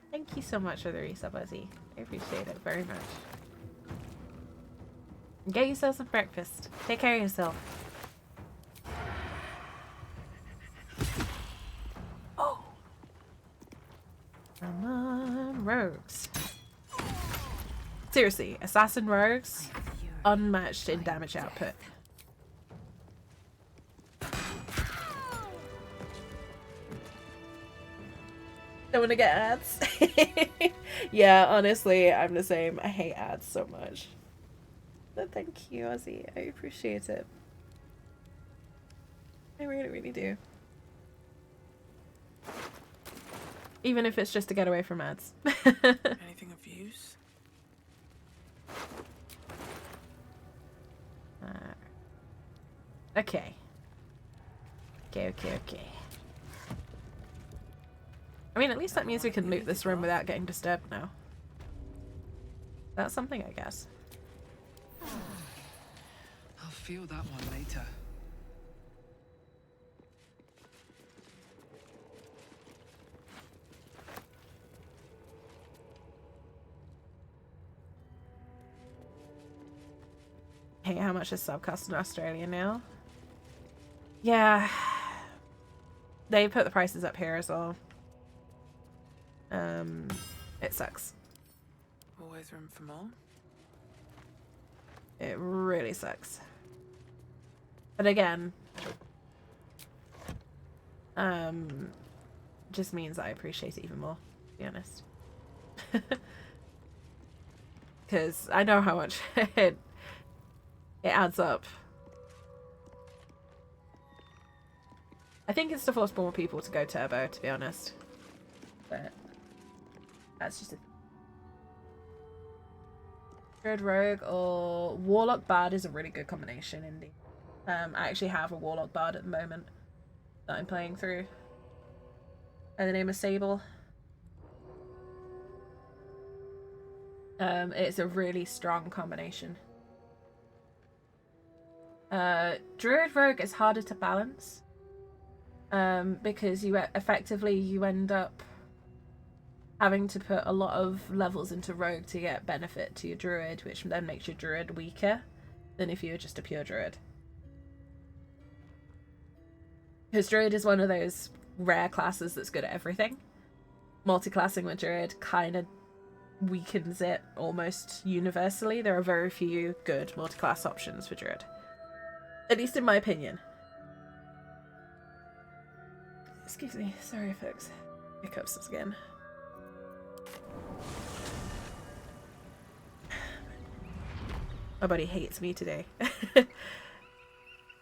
Thank you so much for the resub, Ozzy. I appreciate it very much. Get yourself some breakfast. Take care of yourself. Oh! Come on, rogues. Seriously, assassin rogues, unmatched in damage output. Don't want to get ads. Yeah, honestly, I'm the same. I hate ads so much. But thank you, Ozzy. I appreciate it. I really, really do. Even if it's just to get away from ads. Anything of use? Okay. Okay. I mean, at least that means we can loot this room without getting disturbed now. That's something, I guess. I'll feel that one later. Hey, how much is subcast in Australia now? Yeah. They put the prices up here as well. It sucks. Always room for more? It really sucks. But again, just means I appreciate it even more, to be honest. Because I know how much it adds up. I think it's to force more people to go turbo, to be honest. But that's just a Good Rogue or Warlock Bard is a really good combination indeed. I actually have a Warlock Bard at the moment that I'm playing through. And the name is Sable. It's a really strong combination. Druid Rogue is harder to balance. Because you end up having to put a lot of levels into Rogue to get benefit to your Druid, which then makes your Druid weaker than if you were just a pure Druid. Because Druid is one of those rare classes that's good at everything. Multi-classing with Druid kind of weakens it almost universally. There are very few good multi-class options for Druid. At least in my opinion. Excuse me, sorry folks. Hiccups again. My body hates me today.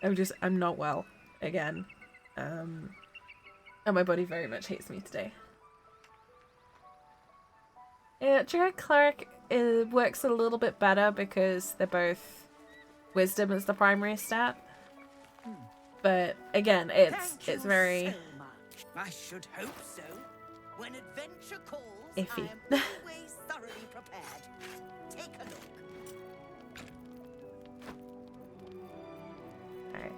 I'm not well again. And my body very much hates me today. Yeah, Druid Cleric works a little bit better because they're both Wisdom as the primary stat. But again, it's very I should hope so. When adventure calls, iffy. I am always thoroughly prepared. Take a look. Alright.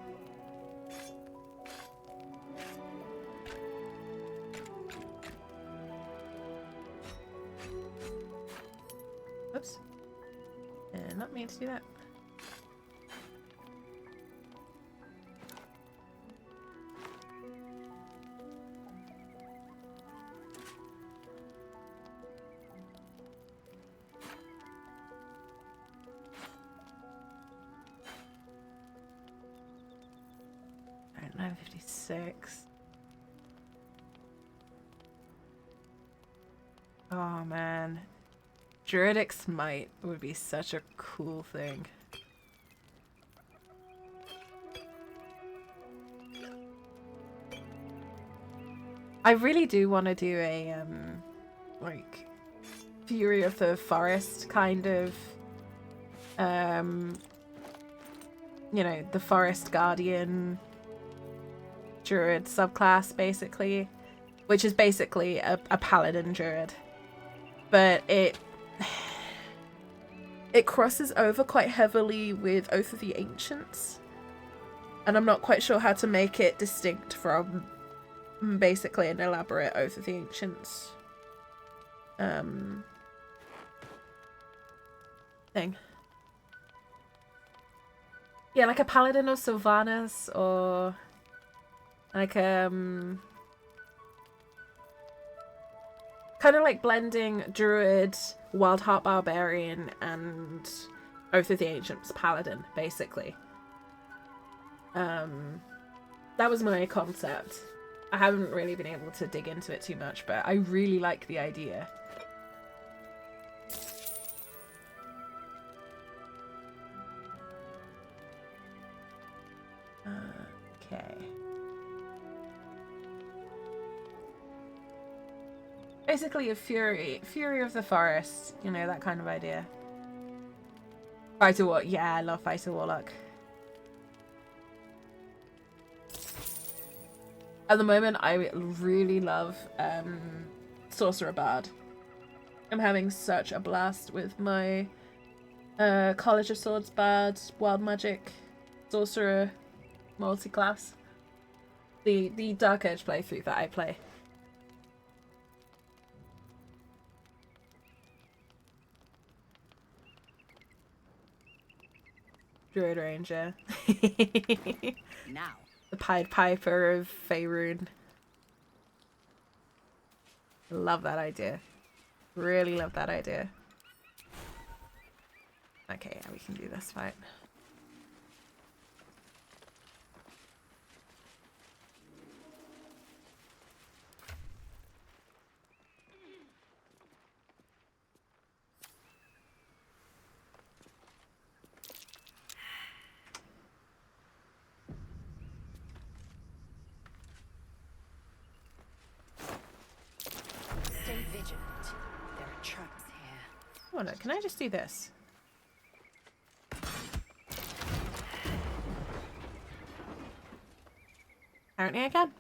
Oops. Not meant to do that. Alright, 956. Oh man. Druidic Smite would be such a cool thing. I really do want to do a like Fury of the Forest kind of you know, the Forest Guardian Druid subclass basically, which is basically a paladin druid. But it crosses over quite heavily with Oath of the Ancients, and I'm not quite sure how to make it distinct from basically an elaborate Oath of the Ancients thing. Yeah, like a Paladin of Sylvanas, or like kind of like blending Druid, Wild Heart Barbarian, and Oath of the Ancients Paladin, basically. That was my concept. I haven't really been able to dig into it too much, but I really like the idea. Okay. Basically a Fury of the Forest, you know, that kind of idea. Fighter Warlock, yeah, I love Fighter Warlock. At the moment, I really love Sorcerer Bard. I'm having such a blast with my College of Swords Bard, Wild Magic, Sorcerer multi-class. The Dark Edge playthrough that I play. Druid Ranger. Now. The Pied Piper of Faerun. Love that idea. Really love that idea. Okay, yeah, we can do this fight. Stay vigilant. There are traps here. Oh no, can I just do this? Apparently I can.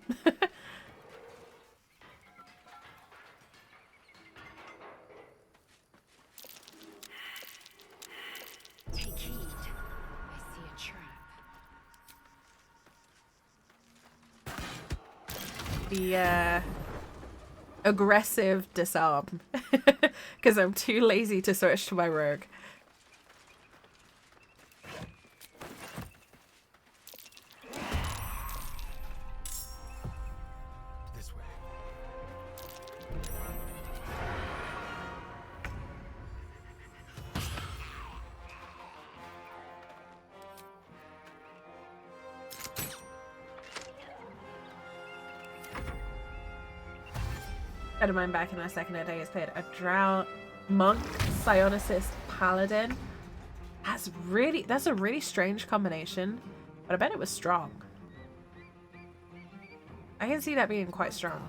Take heed. I see a trap. the aggressive disarm because I'm too lazy to switch to my rogue. This way. I don't mind back in our second day has played a drow monk, psionicist, paladin. That's a really strange combination, but I bet it was strong. I can see that being quite strong.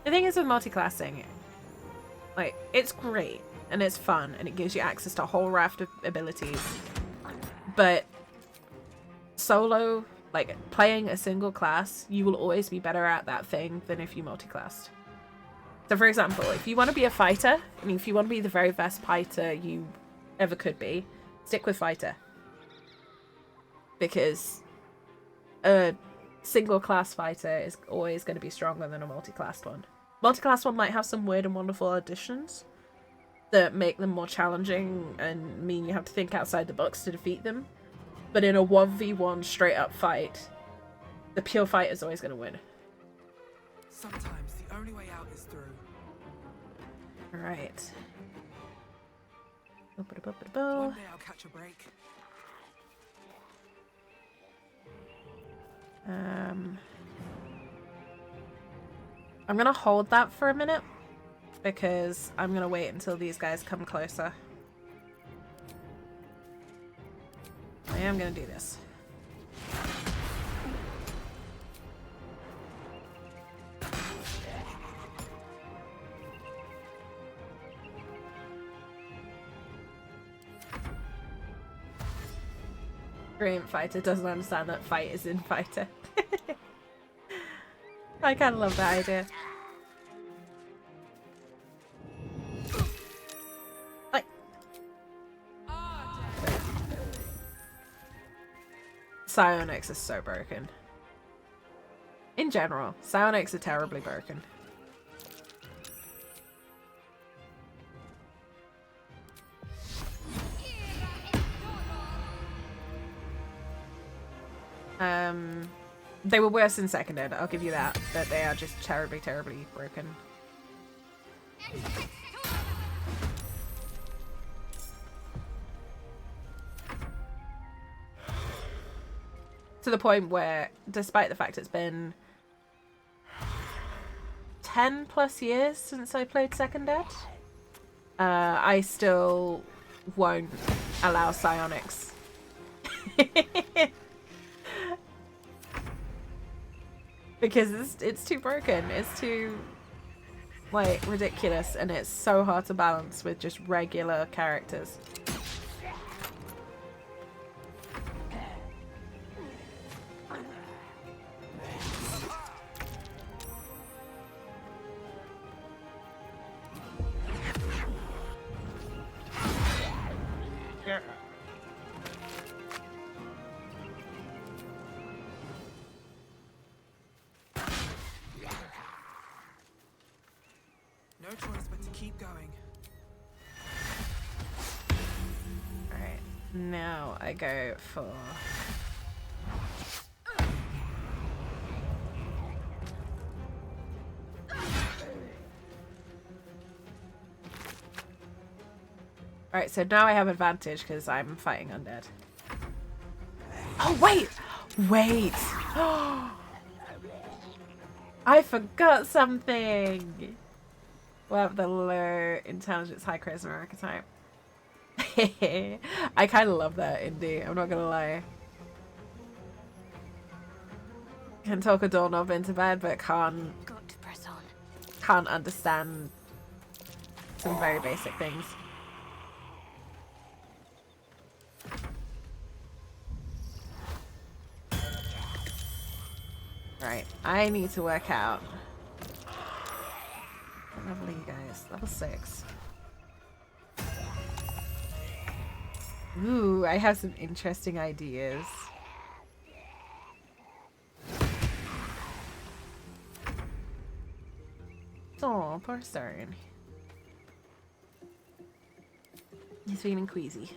The thing is with multi-classing, like, it's great and it's fun and it gives you access to a whole raft of abilities, but solo, like, playing a single class, you will always be better at that thing than if you multi-classed. So, for example, if you want to be a fighter, I mean, if you want to be the very best fighter you ever could be, stick with fighter. Because a single class fighter is always going to be stronger than a multi-classed one. Multi-classed one might have some weird and wonderful additions that make them more challenging and mean you have to think outside the box to defeat them. But in a 1v1 straight up fight, the pure fighter is always going to win. Sometimes the only way out is through. Alright. One day I'll catch a break. I'm going to hold that for a minute because I'm going to wait until these guys come closer. I am going to do this. Brilliant fighter doesn't understand that fight is in fighter. I kind of love that idea. Psionics is so broken. In general, psionics are terribly broken. They were worse in second ed, I'll give you that, but they are just terribly, terribly broken. To the point where, despite the fact it's been 10 plus years since I played second ed, I still won't allow psionics. Because it's too broken, it's too, like, ridiculous, and it's so hard to balance with just regular characters. No choice but to keep going. Alright, now I go for... Alright, so now I have advantage because I'm fighting undead. Oh, wait! Wait! I forgot something! We'll have the low intelligence, high charisma archetype. I kind of love that indie, I'm not gonna lie. Can talk a doorknob into bed, but can't understand some very basic things. Right, I need to work out. What level are you guys? Level 6. Ooh, I have some interesting ideas. Oh, poor Stern. He's feeling queasy.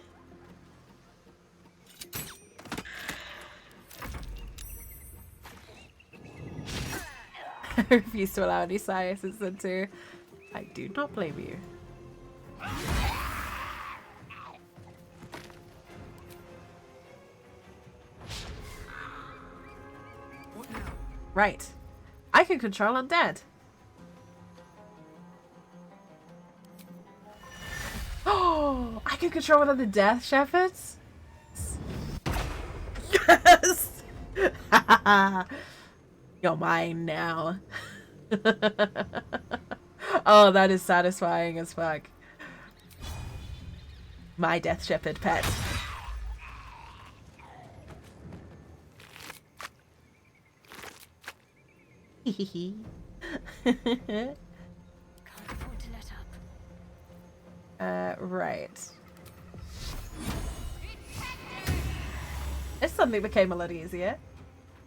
I refuse to allow any sciences into. I do not blame you. What now? Right. I can control undead. Oh, I can control one of the Death Shepherds? Yes! You're mine now. Oh, that is satisfying as fuck. My Death Shepherd pet. Can't afford to let up. Right. This suddenly became a lot easier.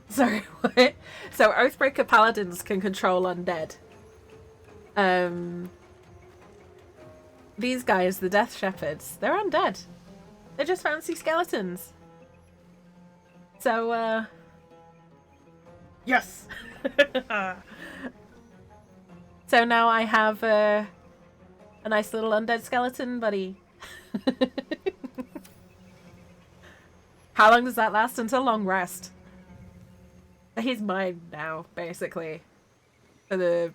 Sorry, what? So Oathbreaker paladins can control undead. These guys, the Death Shepherds, they're undead. They're just fancy skeletons. So, yes! So now I have a nice little undead skeleton buddy. How long does that last? Until long rest. He's mine now, basically. For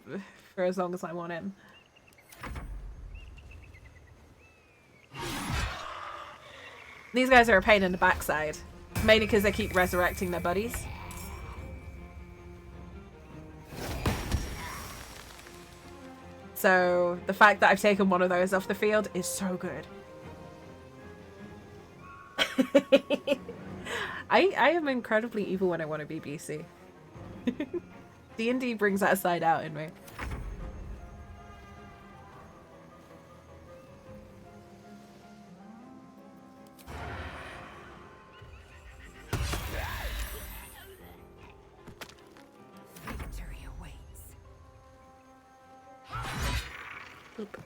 as long as I want him. These guys are a pain in the backside. Mainly because they keep resurrecting their buddies. So the fact that I've taken one of those off the field is so good. I am incredibly evil when I want to be BC. D&D brings that side out in me. Victory awaits. Oop.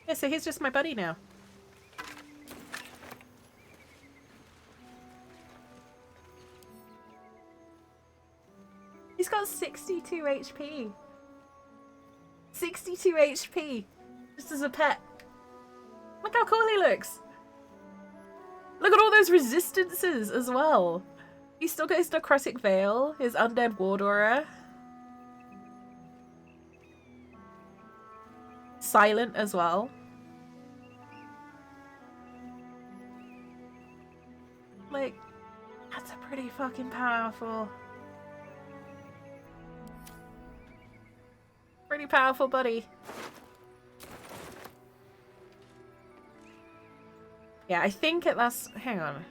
Yeah, so he's just my buddy now. He's got 62 HP. 62 HP. Just as a pet. Look how cool he looks. Look at all those resistances as well. He still got his Necrotic Veil, his Undead Ward Aura. Silent as well. Like, that's a pretty fucking powerful... Pretty powerful buddy. Yeah, I think it lasts... Hang on.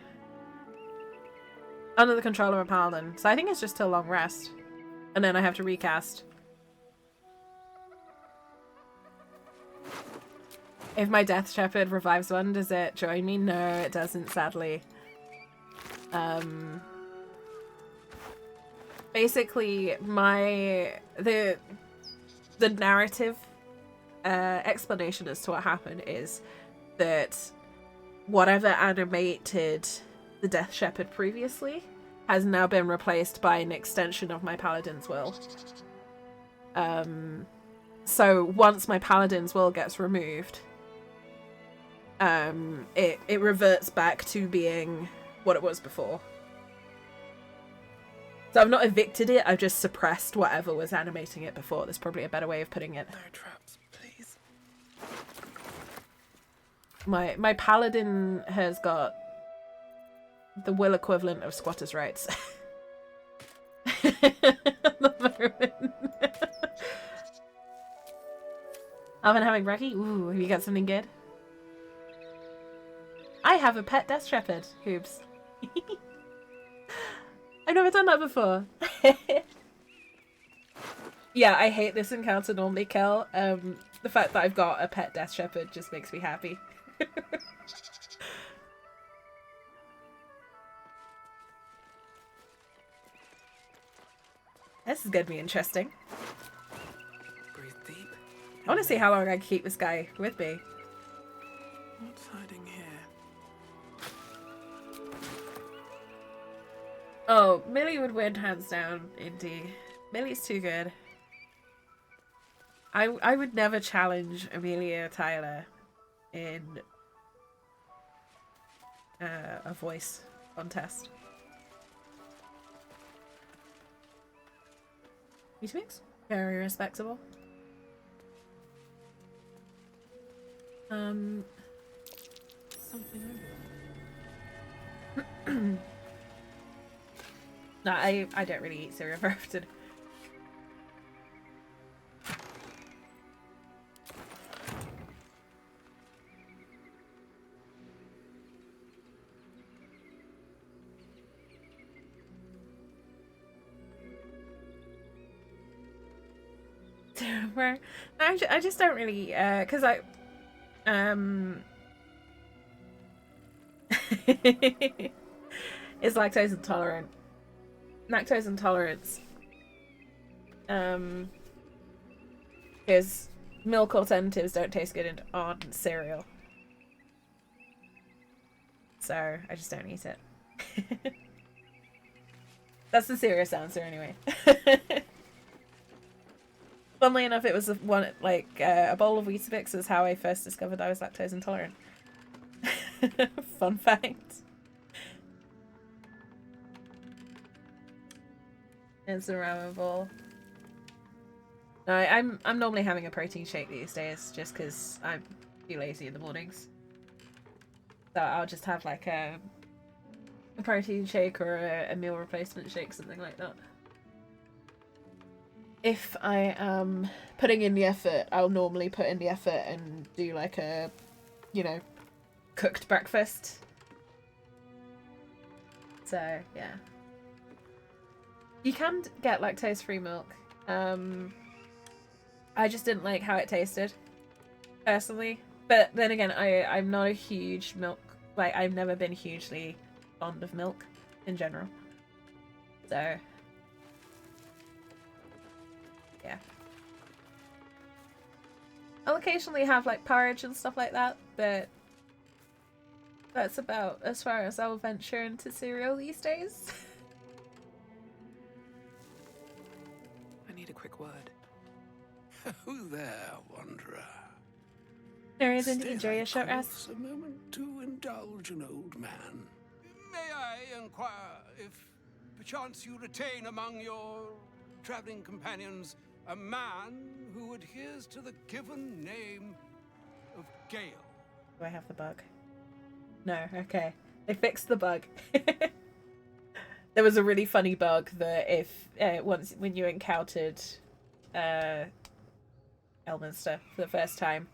Under the control of a paladin. So I think it's just till long rest. And then I have to recast. If my Death Shepherd revives one, does it join me? No, it doesn't, sadly. Basically, the narrative explanation as to what happened is that whatever animated the Death Shepherd previously has now been replaced by an extension of my Paladin's will. So once my Paladin's will gets removed, it reverts back to being what it was before. So I've not evicted it, I've just suppressed whatever was animating it before. There's probably a better way of putting it. No traps, please. My paladin has got the will equivalent of squatters' rights. At the moment. I've been having brekkie. Ooh, have you got something good? I have a pet Death Shepherd, Hoops. I've never done that before. Yeah, I hate this encounter normally, Kel. The fact that I've got a pet Death Shepherd just makes me happy. This is gonna be interesting. Breathe deep. I want to see how long I can keep this guy with me. What's hiding here? Oh, Millie would win hands down, Indy. Millie's too good. I would never challenge Amelia Tyler in a voice contest. Weetabix? Very respectable. Something No, I don't really eat cereal very often. Where I just don't really because I is lactose intolerant. Lactose intolerance because milk alternatives don't taste good on cereal, so I just don't eat it. That's the serious answer anyway. Funnily enough, it was a bowl of Weetabix was how I first discovered I was lactose intolerant. Fun fact. It's a ramen bowl. No, I'm normally having a protein shake these days just because I'm too lazy in the mornings. So I'll just have like a protein shake or a meal replacement shake, something like that. If I am putting in the effort, I'll normally put in the effort and do like a, you know, cooked breakfast. So, yeah. You can get lactose-free milk. I just didn't like how it tasted, personally. But then again, I'm not a huge milk... Like, I've never been hugely fond of milk in general. So... yeah. I'll occasionally have like porridge and stuff like that, but that's about as far as I'll venture into cereal these days. I need a quick word. Who there, wanderer? There is indeed. Enjoy your short rest. Close a moment to indulge an old man. May I inquire if perchance you retain among your traveling companions a man who adheres to the given name of Gale? Do I have the bug? No, okay. They fixed the bug. There was a really funny bug that if when you encountered Elminster for the first time,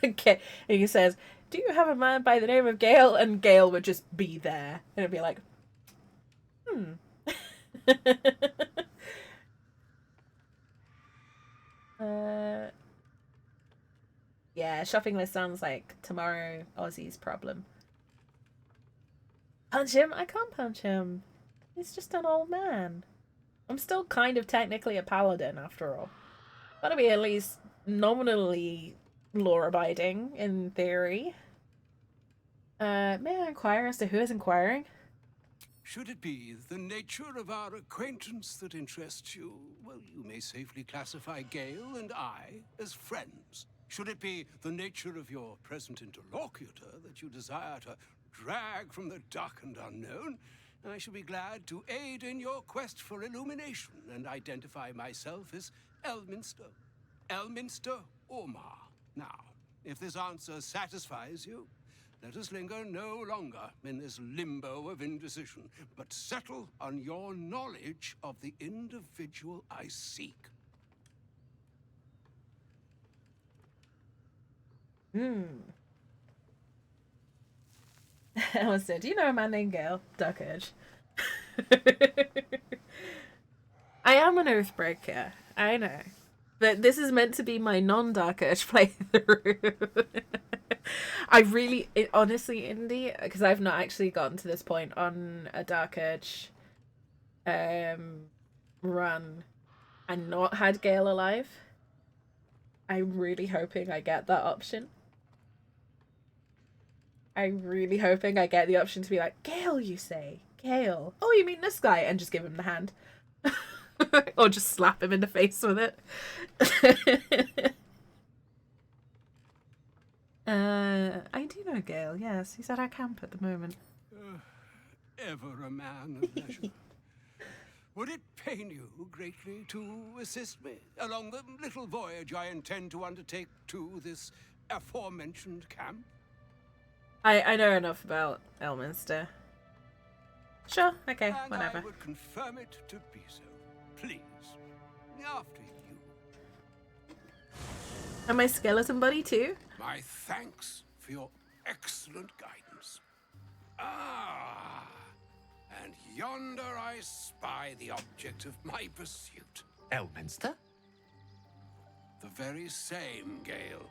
okay, and he says, "Do you have a man by the name of Gale?" And Gale would just be there, and it'd be like, yeah, shopping list sounds like tomorrow Aussie's problem. Punch him? I can't punch him. He's just an old man. I'm still kind of technically a paladin after all. Gotta be at least nominally law-abiding in theory. May I inquire as to who is inquiring? Should it be the nature of our acquaintance that interests you, well, you may safely classify Gale and I as friends. Should it be the nature of your present interlocutor that you desire to drag from the dark and unknown, I shall be glad to aid in your quest for illumination and identify myself as Elminster. Elminster Ormar. Now, if this answer satisfies you, let us linger no longer in this limbo of indecision, but settle on your knowledge of the individual I seek. Alistair, do you know a man named Gale? Dark Urge. I am an Oathbreaker. I know. But this is meant to be my non-Dark Urge playthrough. I really, honestly, Indy, because I've not actually gotten to this point on a Dark Urge run and not had Gale alive. I'm really hoping I get that option. I'm really hoping I get the option to be like, Gale, you say? Gale. Oh, you mean this guy? And just give him the hand. Or just slap him in the face with it. I do know Gale, yes. He's at our camp at the moment. Ever a man of leisure. Would it pain you greatly to assist me along the little voyage I intend to undertake to this aforementioned camp? I know enough about Elminster. Sure, okay, And whatever. I would confirm it to be so. Please. After you. And my skeleton buddy too? My thanks for your excellent guidance. Ah, and yonder I spy the object of my pursuit. Elminster? The very same, Gale.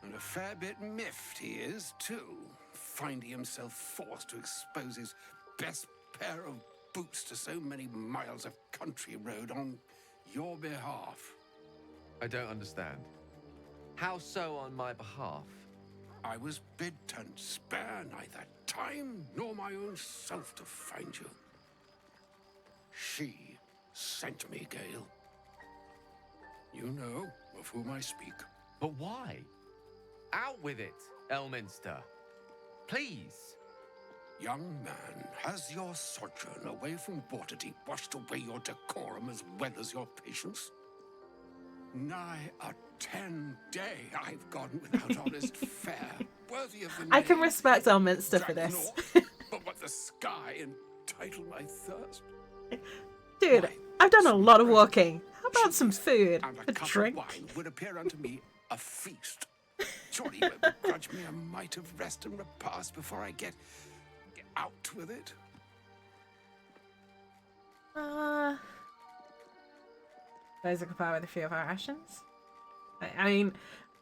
And a fair bit miffed he is, too, finding himself forced to expose his best pair of boots to so many miles of country road on your behalf. I don't understand. How so on my behalf? I was bid to spare neither time nor my own self to find you. She sent me, Gale. You know of whom I speak. But why? Out with it, Elminster. Please. Young man, has your sojourn away from Waterdeep washed away your decorum as well as your patience? Nigh a 10-day I've gone without honest fare, worthy of the I can name respect Elminster for Dragon this. but what the sky entitle my thirst. Dude, Why, I've done a lot of walking. How about some food? and A a cup drink? of wine would appear unto me a feast. Surely you won't begrudge me a mite of rest and repast before I get out with it. Those are compare with a few of our rations. I mean,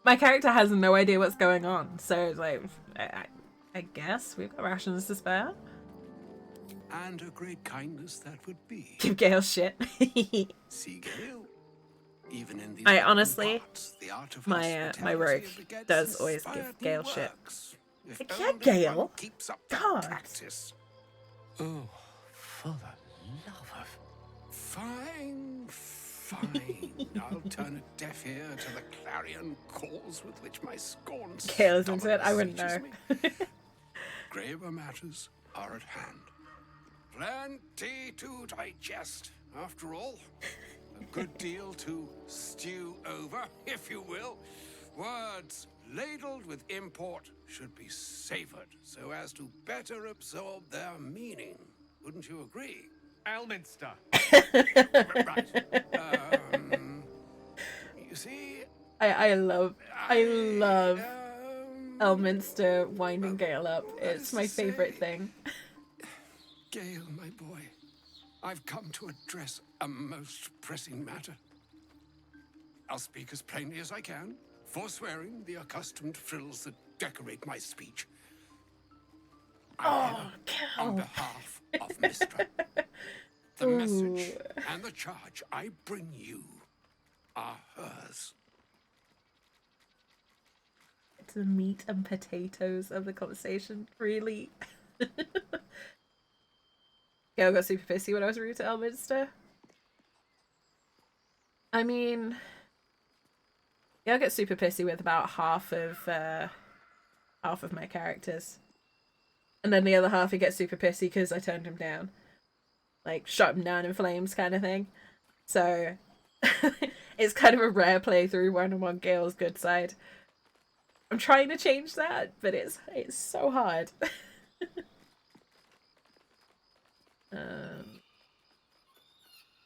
my character has no idea what's going on, so it's like, I guess we've got rations to spare. And a great kindness that would be. Give Gale shit. See, Gale, even in these I honestly, parts, the art of my rogue begets does always inspired give Gale new shit. works. If Like, yeah, only Gale. one keeps up that God. practice. Oh, for the love of... Fine, fine. I'll turn a deaf ear to the clarion calls with which my scorn Gale's into it, I wouldn't know. beseeches me. Graver matters are at hand. Plenty to digest, after all. A good deal to stew over, if you will. Words ladled with import should be savored so as to better absorb their meaning. Wouldn't you agree? Elminster! Right. You see... I love Elminster winding Gale up. It's my favourite thing. Gale, my boy, I've come to address a most pressing matter. I'll speak as plainly as I can, forswearing the accustomed frills that decorate my speech. I'm here on behalf of Mystra. The message and the charge I bring you are hers. It's the meat and potatoes of the conversation, really. Gale got super pissy when I was rude to Elminster. I mean, Gale gets super pissy with about half of my characters, and then the other half he gets super pissy because I turned him down, like shot him down in flames, kind of thing. So it's kind of a rare playthrough when I'm on Gale's good side. I'm trying to change that, but it's so hard.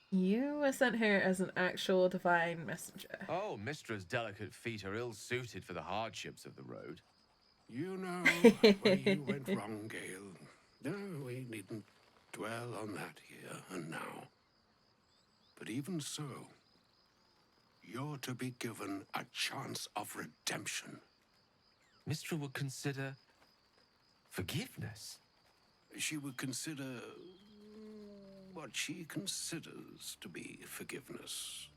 You were sent here as an actual divine messenger. Oh, Mistra's delicate feet are ill-suited for the hardships of the road. You know where you went wrong, Gale. No, we needn't dwell on that here and now. But even so, you're to be given a chance of redemption. Mistra would consider forgiveness. She would consider what she considers to be forgiveness.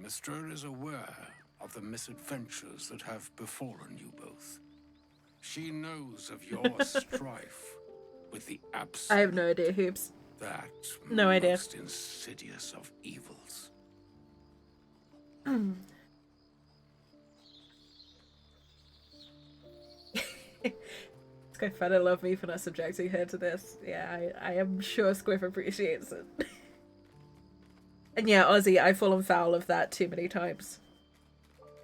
Mystra is aware of the misadventures that have befallen you both. She knows of your strife with the absolute. I have no idea, Hoops. That No idea. most insidious of evils. Squiff, love me for not subjecting her to this. Yeah, I am sure Squiff appreciates it. And yeah, Ozzy, I've fallen foul of that too many times.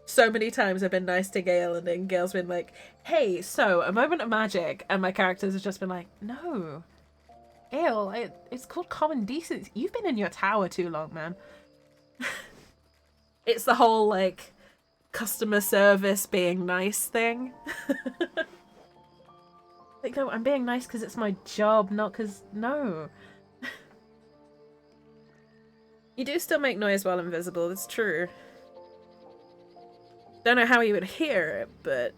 So many times I've been nice to Gale, and then Gale's been like, hey, so, a moment of magic, and my characters have just been like, no. Gale, it's called common decency. You've been in your tower too long, man. It's the whole, like, customer service being nice thing. Like, no, I'm being nice because it's my job, not because... No. You do still make noise while invisible, that's true. Don't know how you would hear it, but...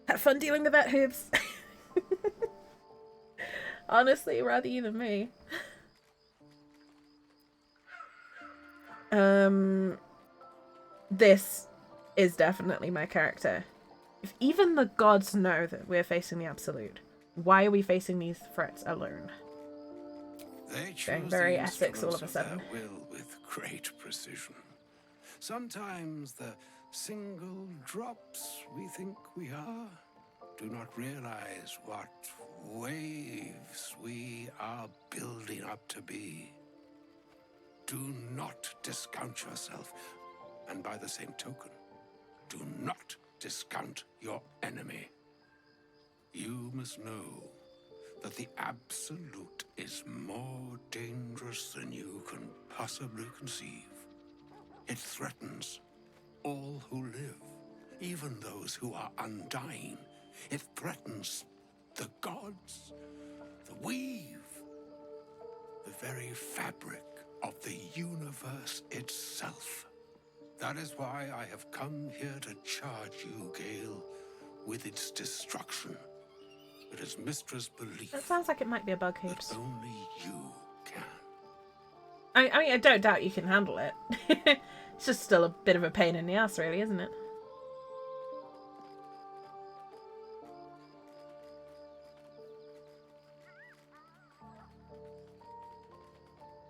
Have fun dealing with that, Hoops. Honestly, rather you than me. This is definitely my character. If even the gods know that we're facing the Absolute, why are we facing these threats alone? They Going choose very the Essex all of a instruments sudden. their will with great precision. Sometimes the single drops we think we are do not realize what waves we are building up to be. Do not discount yourself, and by the same token, do not discount your enemy. You must know that the Absolute is more dangerous than you can possibly conceive. It threatens all who live, even those who are undying. It threatens the gods, the weave, the very fabric of the universe itself. That is why I have come here to charge you, Gale, with its destruction. It is Mistress' belief That sounds like it might be a bug, that Hoops. only you can. I mean, I don't doubt you can handle it. It's just still a bit of a pain in the ass, really, isn't it?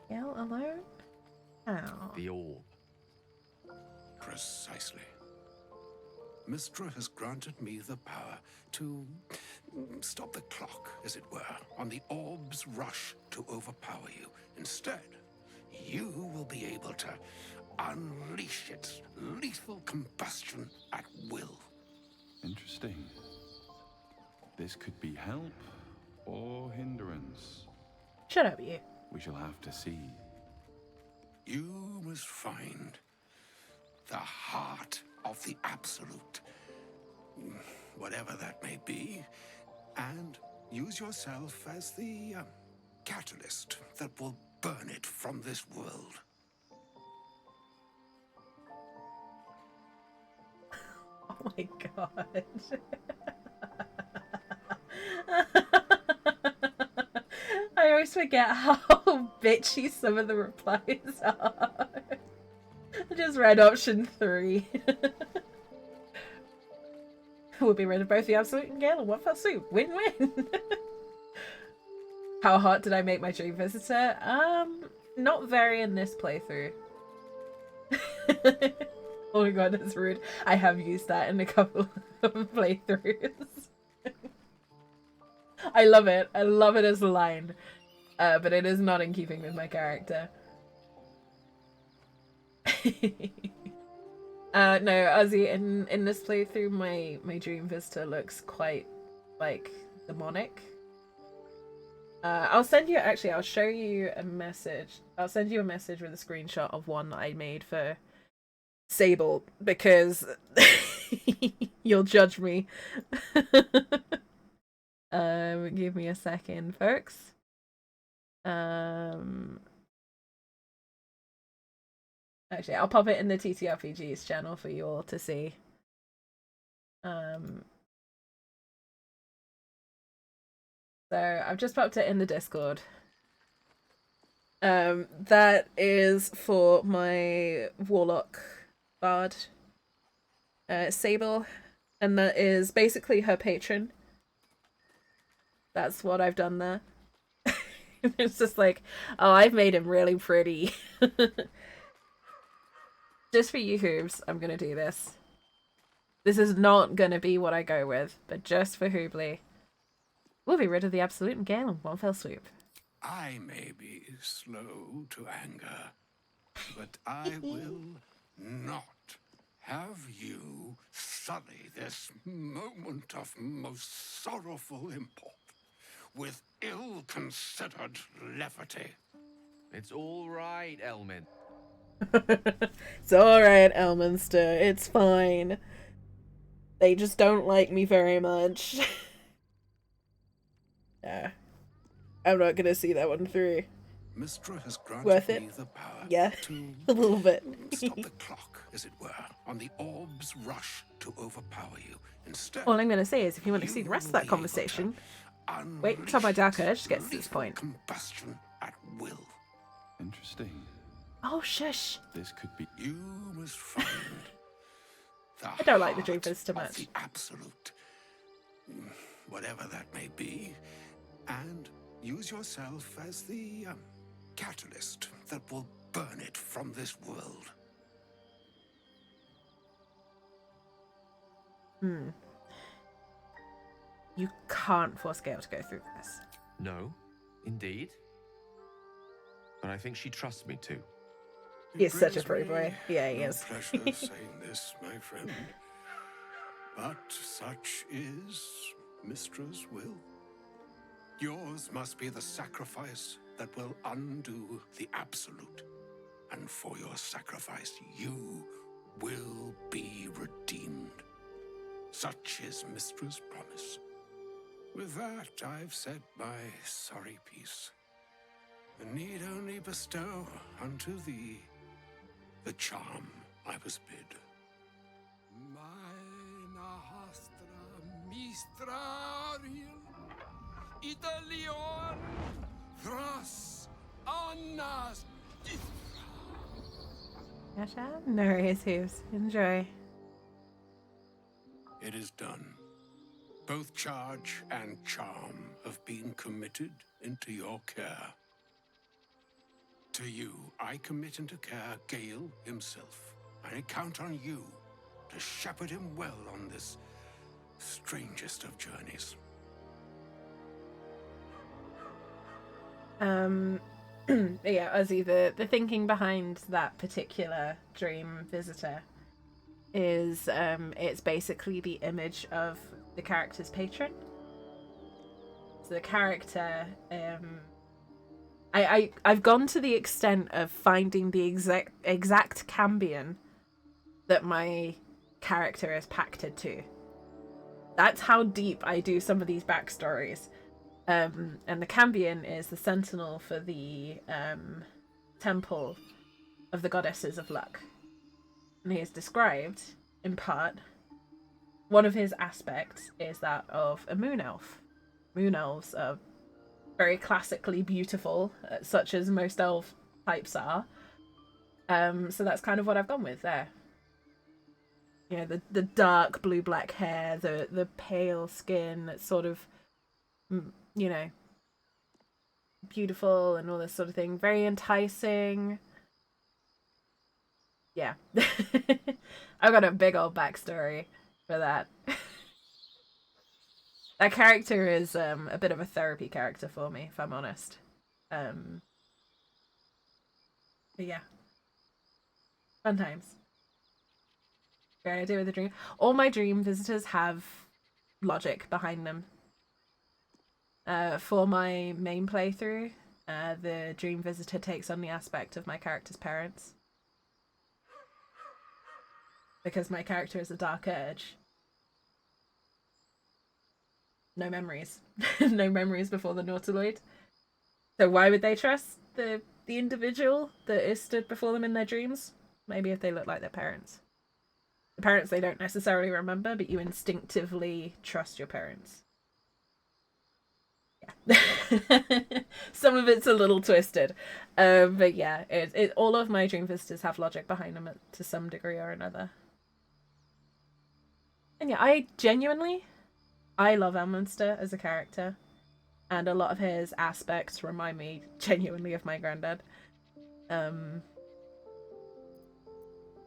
Gale alone? How? The orb. Precisely. Mistra has granted me the power to stop the clock, as it were, on the orb's rush to overpower you. Instead, you will be able to unleash its lethal combustion at will. Interesting. This could be help or hindrance. Shut up, you. We shall have to see. You must find the heart of the Absolute, whatever that may be, and use yourself as the catalyst that will burn it from this world. Oh my god. I always forget how bitchy some of the replies are. I just read option 3. We'll be rid of both the Absolute and Gale in one fell swoop. Win-win. How hot did I make my dream visitor? Not very in this playthrough. Oh my god, that's rude. I have used that in a couple of playthroughs. I love it. I love it as a line. But it is not in keeping with my character. No, Ozzy, in this playthrough, my dream visitor looks quite, like, demonic. I'll send you, actually, I'll show you a message. I'll send you a message with a screenshot of one that I made for Sable, because you'll judge me. Give me a second, folks. Actually, I'll pop it in the TTRPG's channel for you all to see. So I've just popped it in the Discord. That is for my warlock bard, Sable, and that is basically her patron. That's what I've done there. It's just like, oh, I've made him really pretty. Just for you, Hoobs, I'm gonna do this. This is not gonna be what I go with, but just for Hoobly. We'll be rid of the Absolute and Gale in one fell swoop. I may be slow to anger, but I will not have you sully this moment of most sorrowful import with ill-considered levity. It's all right, Elmin. It's alright, Elminster. It's fine. They just don't like me very much. Yeah. I'm not gonna see that one through. Mystra has granted Worth it? me the power Yeah, to a little bit. stop the clock, as it were, on the orb's rush to overpower you. Instead, All I'm gonna say is, if you want to see the rest of that conversation, wait until my Dark Urge gets to this point. Combustion at will. Interesting. Oh, shush. This could be. You must find the I don't like the heart Dreamers too of much. the absolute, whatever that may be, and use yourself as the catalyst that will burn it from this world. You can't force Gale to go through this. No, indeed. But I think she trusts me too. He's such a pretty boy. Yeah, he is. Pleasure saying this, my friend. But such is Mystra's will. Yours must be the sacrifice that will undo the absolute. And for your sacrifice, you will be redeemed. Such is Mystra's promise. With that, I've said my sorry piece. And need only bestow unto thee the charm I was bid. Mina hastra mistrariel Italion thras annas. Yasha? No, his hooves. Enjoy. It is done. Both charge and charm have been committed into your care. To you, I commit into care Gale himself. I count on you to shepherd him well on this strangest of journeys. Yeah, Ozzy, the thinking behind that particular dream visitor is it's basically the image of the character's patron. So the character, I've gone to the extent of finding the exact cambion that my character is pacted to. That's how deep I do some of these backstories. And the cambion is the sentinel for the temple of the goddesses of luck. And he is described, in part, one of his aspects is that of a moon elf. Moon elves are very classically beautiful, such as most elf types are. So that's kind of what I've gone with there. You know, the dark blue-black hair, the pale skin, that's sort of, you know, beautiful and all this sort of thing. Very enticing. Yeah. I've got a big old backstory for that. That character is a bit of a therapy character for me, if I'm honest. But yeah. Fun times. Great idea with the dream. All my dream visitors have logic behind them. For my main playthrough, the dream visitor takes on the aspect of my character's parents. Because my character is a Dark Urge. No memories. No memories before the Nautiloid. So why would they trust the individual that is stood before them in their dreams? Maybe if they look like their parents. The parents they don't necessarily remember, but you instinctively trust your parents. Some of it's a little twisted, but yeah, all of my Dream Visitors have logic behind them to some degree or another. And yeah, I love Elminster as a character, and a lot of his aspects remind me genuinely of my granddad.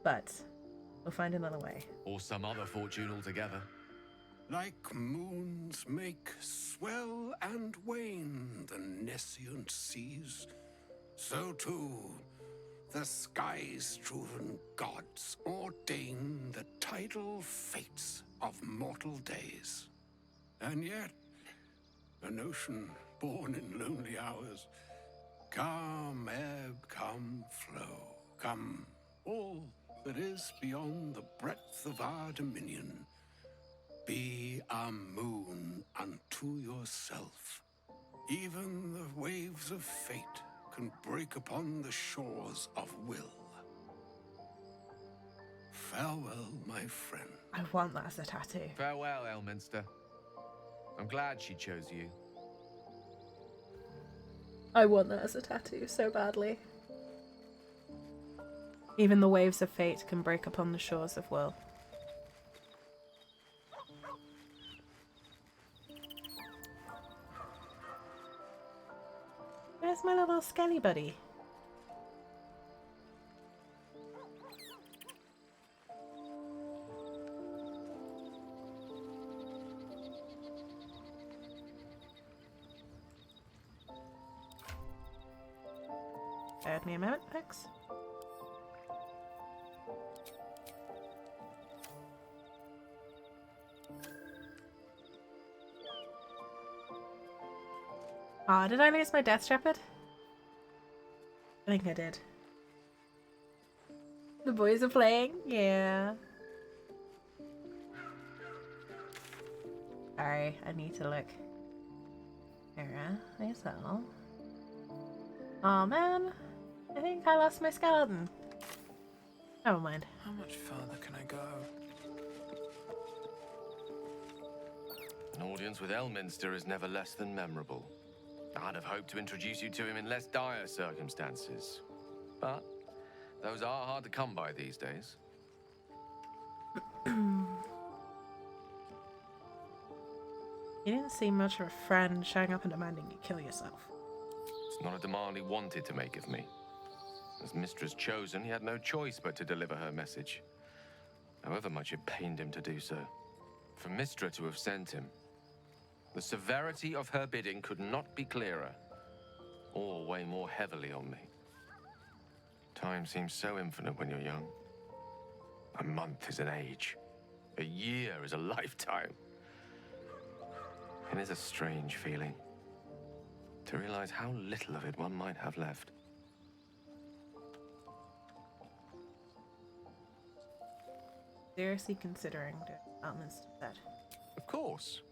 But we'll find another way. Or some other fortune altogether. Like moons make swell and wane the nescient seas, so too the skies-struven gods ordain the tidal fates of mortal days. And yet, an ocean born in lonely hours, come ebb, come flow, come all that is beyond the breadth of our dominion. Be a moon unto yourself. Even the waves of fate can break upon the shores of will. Farewell, my friend. I want that as a tattoo. Farewell, Elminster. I'm glad she chose you. I want that as a tattoo so badly. Even the waves of fate can break upon the shores of will. Where's my little skelly buddy? Bear with me a moment, folks. Ah, did I lose my Death Shepherd? I think I did. The boys are playing? Yeah. Sorry, I need to look. Here, lae'zel. Oh man, I think I lost my skeleton. Never mind. How much further can I go? An audience with Elminster is never less than memorable. I'd have hoped to introduce you to him in less dire circumstances. But those are hard to come by these days. You didn't seem much of a friend, showing up and demanding you kill yourself. It's not a demand he wanted to make of me. As Mistress chosen, he had no choice but to deliver her message, however much it pained him to do so. For Mistra to have sent him, the severity of her bidding could not be clearer, or weigh more heavily on me. Time seems so infinite when you're young. A month is an age. A year is a lifetime. It is a strange feeling to realize how little of it one might have left. Seriously considering doing Elminster dead. Of course.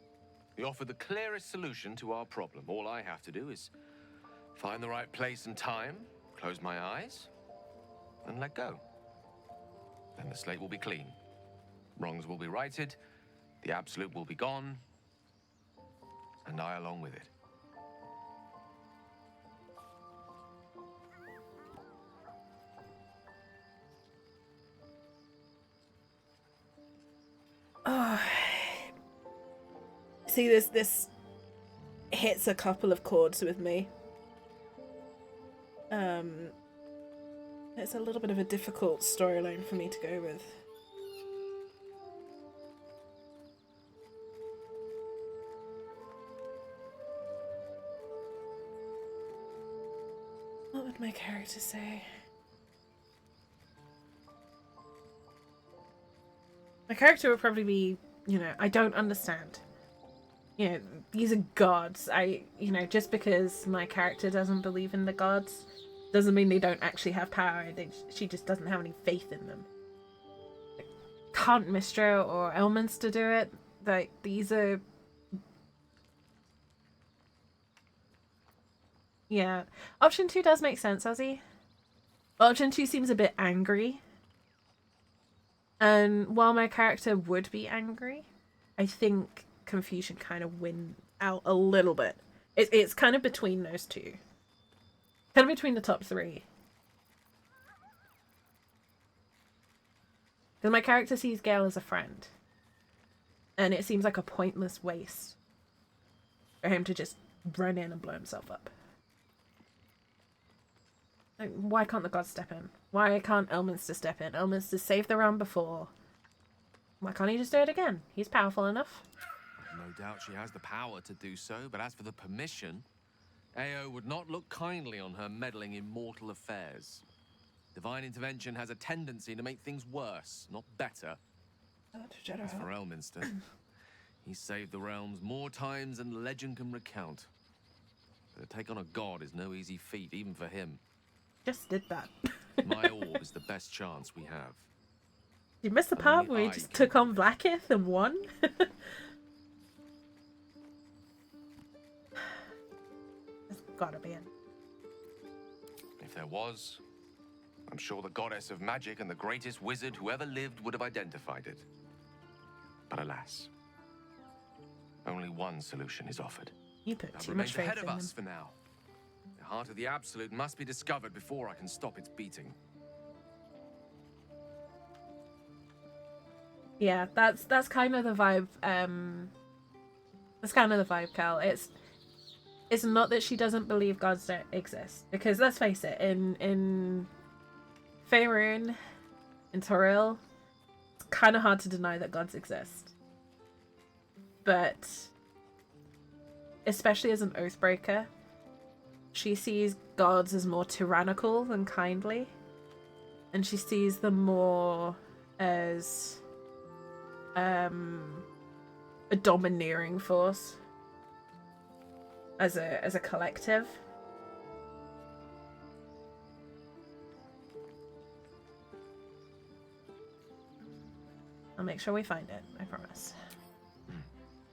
You offer the clearest solution to our problem. All I have to do is find the right place and time, close my eyes, and let go. Then the slate will be clean. Wrongs will be righted, the absolute will be gone, and I along with it. Oh. See, this hits a couple of chords with me. It's a little bit of a difficult storyline for me to go with. What would my character say? My character would probably be, I don't understand. These are gods. Just because my character doesn't believe in the gods doesn't mean they don't actually have power. She just doesn't have any faith in them. Can't Mistra or Elminster do it? These are... Yeah. Option 2 does make sense, Ozzy. Option 2 seems a bit angry. And while my character would be angry, I think confusion kind of win out a little bit. It's kind of between those two. Kind of between the top three. Because my character sees Gale as a friend. And it seems like a pointless waste for him to just run in and blow himself up. Like, why can't the gods step in? Why can't Elminster step in? Elminster saved the realm before. Why can't he just do it again? He's powerful enough. No doubt she has the power to do so, but as for the permission, Ao would not look kindly on her meddling in mortal affairs. Divine intervention has a tendency to make things worse, not better. As for Elminster, he's saved the realms more times than legend can recount. But to take on a god is no easy feat, even for him. Just did that. My orb is the best chance we have. You missed the part where he just took on Blackith and won? There's gotta be an. If there was, I'm sure the goddess of magic and the greatest wizard who ever lived would have identified it. But alas, only one solution is offered. You put That too much remains faith ahead in of us them. for now. The heart of the Absolute must be discovered before I can stop its beating. Yeah, that's kind of the vibe. That's kind of the vibe, Cal. It's not that she doesn't believe gods don't exist, because let's face it, in Faerun, in Toril, it's kind of hard to deny that gods exist. But especially as an Oathbreaker, she sees gods as more tyrannical than kindly, and she sees them more as a domineering force, as a collective. I'll make sure we find it, I promise.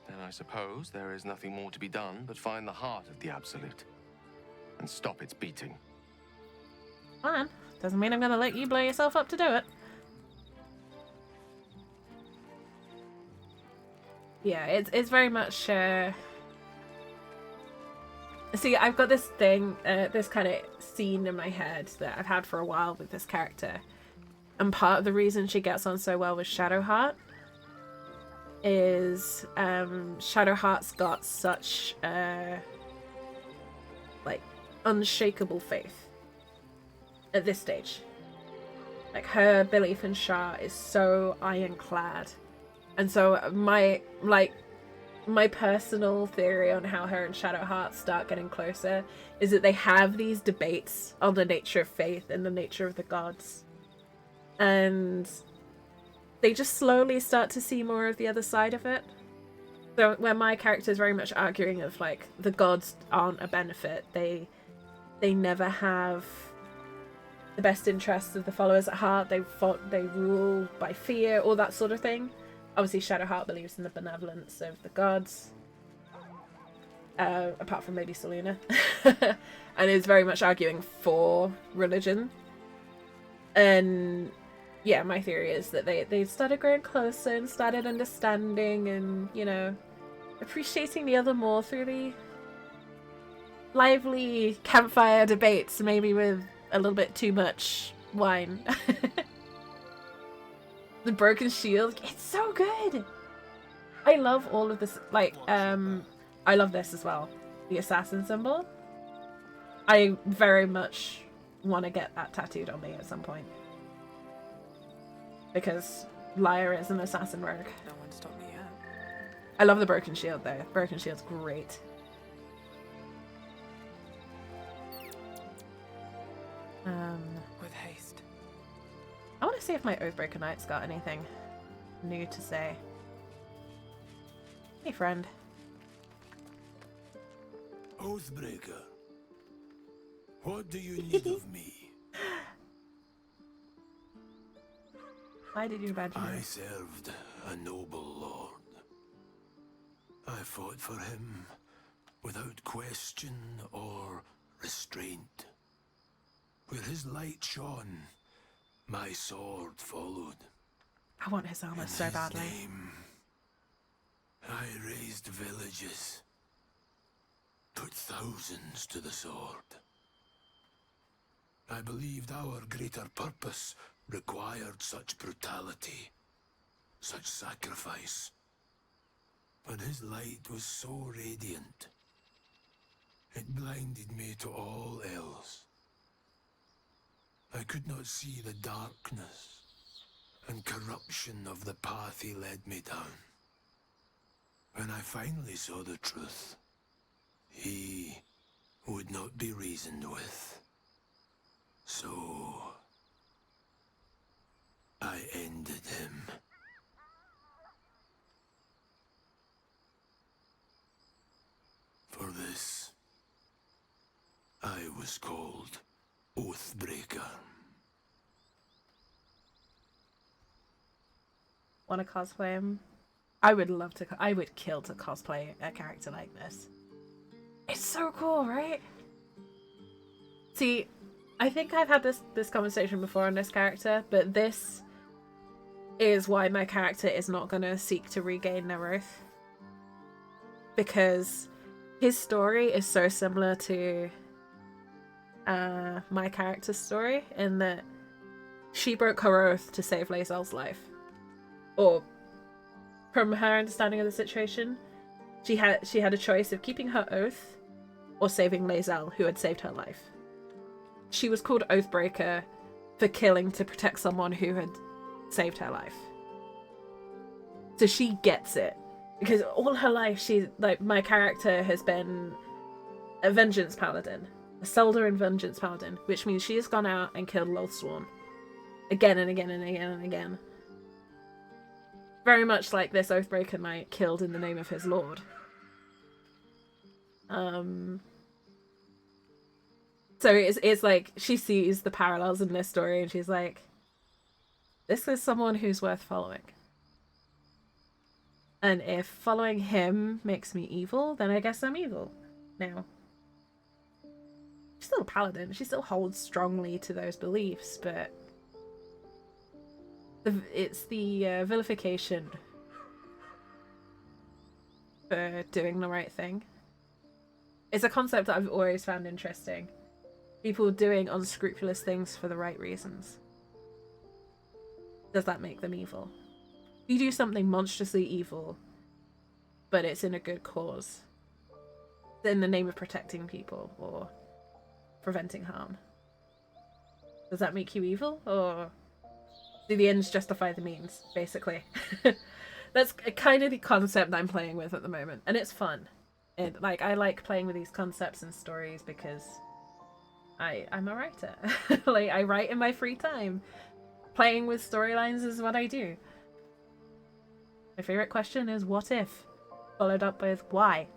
Then I suppose there is nothing more to be done but find the heart of the Absolute and stop its beating. Fine. Doesn't mean I'm gonna let you blow yourself up to do it. Yeah, it's very much. See, I've got this thing, this kind of scene in my head that I've had for a while with this character, and part of the reason she gets on so well with Shadowheart is Shadowheart's got such like unshakable faith at this stage. Like, her belief in Shah is so ironclad. And so my personal theory on how her and Shadowheart start getting closer is that they have these debates on the nature of faith and the nature of the gods. And they just slowly start to see more of the other side of it. So where my character is very much arguing of, like, the gods aren't a benefit. They never have the best interests of the followers at heart. They rule by fear, all that sort of thing. Obviously, Shadowheart believes in the benevolence of the gods, apart from maybe Selena, and is very much arguing for religion. And yeah, my theory is that they started growing closer and started understanding and, you know, appreciating the other more through the lively campfire debates, maybe with a little bit too much wine. The broken shield, it's so good. I love all of this. Like, I love this as well. The assassin symbol. I very much want to get that tattooed on me at some point, because Lyra is an assassin rogue. No one stopped me yet. I love the broken shield though. Broken shield's great. With haste. I want to see if my Oathbreaker Knight's got anything new to say. Hey, friend. Oathbreaker, what do you need of me? Why did you abandon me? I served a noble lord. I fought for him without question or restraint. Where his light shone, my sword followed. I want his armor so badly. Name, I raised villages, put thousands to the sword. I believed our greater purpose required such brutality, such sacrifice. But his light was so radiant, it blinded me to all else. I could not see the darkness and corruption of the path he led me down. When I finally saw the truth, he would not be reasoned with. So I ended him. For this, I was called Oathbreaker. Want to cosplay him? I would love to. I would kill to cosplay a character like this. It's so cool, right? See, I think I've had this conversation before on this character, but this is why my character is not gonna seek to regain their oath, because his story is so similar to my character's story in that she broke her oath to save lae'zel's life, or from her understanding of the situation, she had a choice of keeping her oath or saving lae'zel, who had saved her life. She was called Oathbreaker for killing to protect someone who had saved her life. So she gets it. Because all her life, she, like, my character has been a vengeance paladin. A Seldarin vengeance paladin. Which means she has gone out and killed Loathsworn. Again and again and again and again. Very much like this Oathbreaker knight killed in the name of his lord. So it's like, she sees the parallels in this story and she's like, this is someone who's worth following. And if following him makes me evil, then I guess I'm evil now. She's still a paladin. She still holds strongly to those beliefs, but it's the vilification for doing the right thing. It's a concept that I've always found interesting. People doing unscrupulous things for the right reasons. Does that make them evil? You do something monstrously evil, but it's in a good cause. In the name of protecting people or preventing harm. Does that make you evil? Or do the ends justify the means, basically? That's kind of the concept that I'm playing with at the moment. And it's fun. I like playing with these concepts and stories because I'm a writer. Like, I write in my free time. Playing with storylines is what I do. My favorite question is what if? Followed up with why?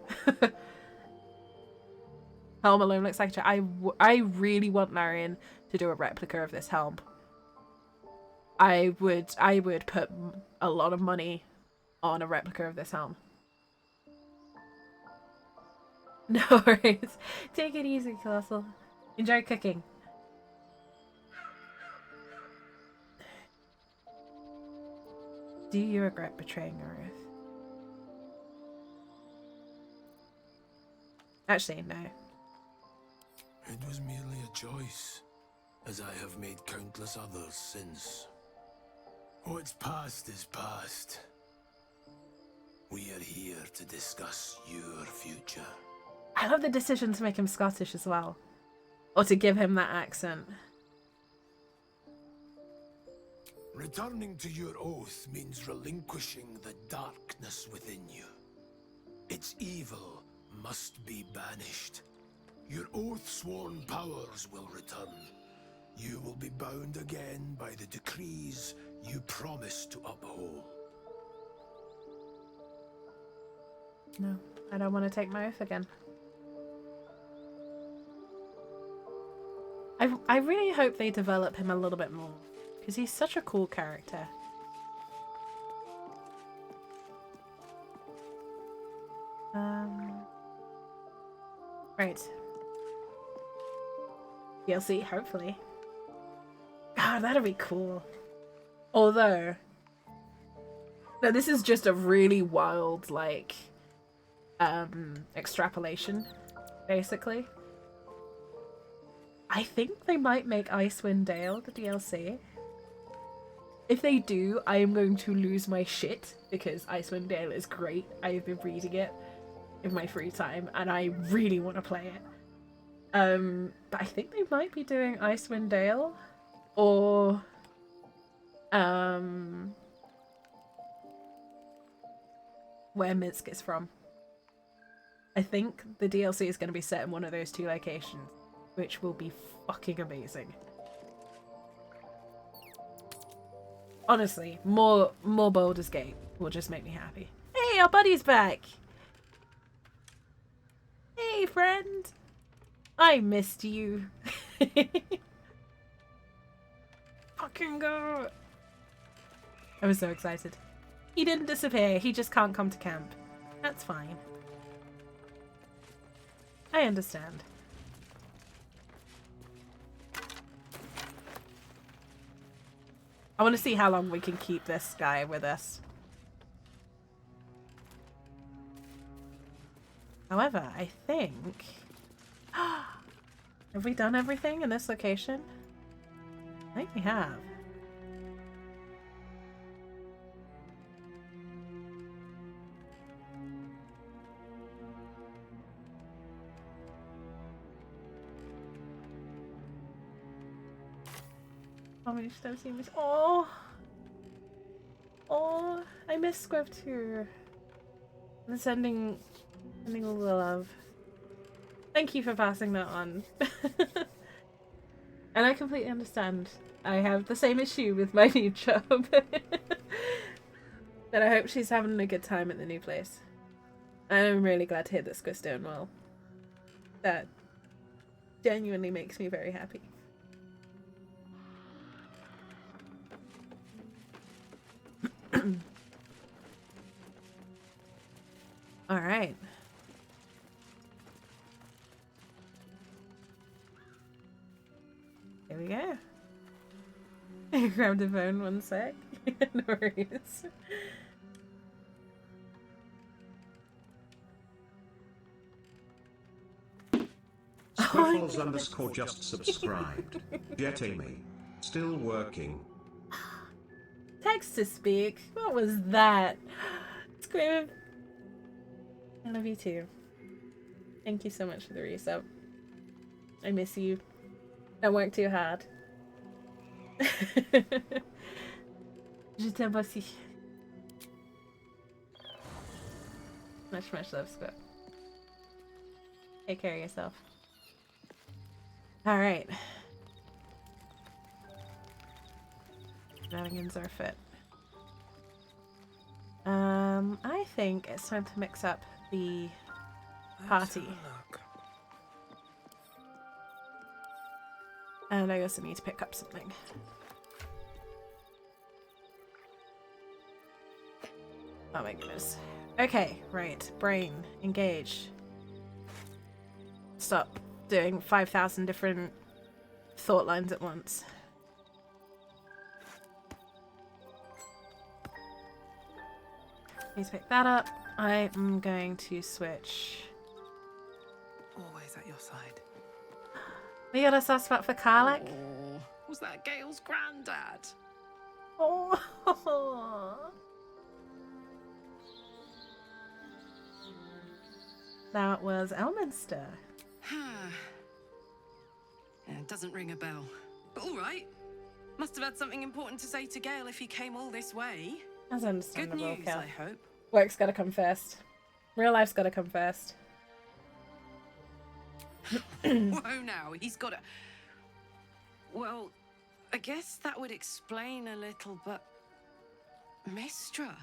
Helm alone looks like I really want Marion to do a replica of this helm. I would put a lot of money on a replica of this helm. No worries. Take it easy, Colossal. Enjoy cooking. Do you regret betraying your oath? Actually, no. It was merely a choice, as I have made countless others since. What's past is past. We are here to discuss your future. I love the decision to make him Scottish as well. Or to give him that accent. Returning to your oath means relinquishing the darkness within you. Its evil must be banished. Your oath-sworn powers will return. You will be bound again by the decrees you promised to uphold. No, I don't want to take my oath again. I really hope they develop him a little bit more, because he's such a cool character. Right. DLC, hopefully. God, that'd be cool. Although, no, this is just a really wild, like, extrapolation. basically. I think they might make Icewind Dale the DLC. If they do, I am going to lose my shit because Icewind Dale is great. I have been reading it in my free time and I really want to play it. But I think they might be doing Icewind Dale or where Minsk is from. I think the DLC is going to be set in one of those two locations, which will be fucking amazing. Honestly, more Baldur's Gate will just make me happy. Hey, our buddy's back! Hey, friend! I missed you. Fucking go! I was so excited. He didn't disappear, he just can't come to camp. That's fine. I understand. I want to see how long we can keep this guy with us. However, I think... Have we done everything in this location? I think we have. How many steps you miss? Oh, I miss Squiv too. I'm sending all the love. Thank you for passing that on. And I completely understand. I have the same issue with my new job. But I hope she's having a good time at the new place. I'm really glad to hear that Squiv's doing well. That genuinely makes me very happy. All right. Here we go. I grabbed the phone 1 sec. No worries. Squiffles underscore just subscribed. Jet Amy. Still working. Text to speak. What was that? Squiv. I love you too. Thank you so much for the resub. I miss you. Don't work too hard. Je t'aime aussi. Much love, Squiv. Take care of yourself. Alright. Shenanigans are fit. I think it's time to mix up the party. And I also need to pick up something. Oh my goodness. Okay, right. Brain, engage. Stop doing 5,000 different thought lines at once. Please pick that up. I am going to switch. Always at your side. We got a suspect for Karlach. Oh, was that Gale's granddad? Oh. That was Elminster. Yeah, it doesn't ring a bell. But all right. Must have had something important to say to Gale if he came all this way. That's understandable. Good news, Cal. I hope. Work's gotta come first. Real life's gotta come first. Whoa now, he's got a... Well, I guess that would explain a little, but... Mistra?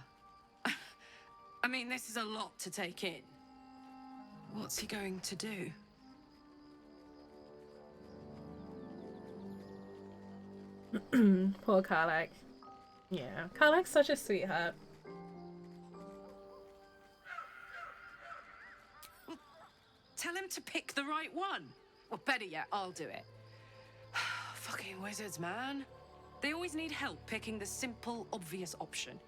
I mean, this is a lot to take in. What's he going to do? Poor Karlach. Yeah, Karlach's such a sweetheart. Well, tell him to pick the right one. Or better yet, I'll do it. Fucking wizards, man. They always need help picking the simple, obvious option.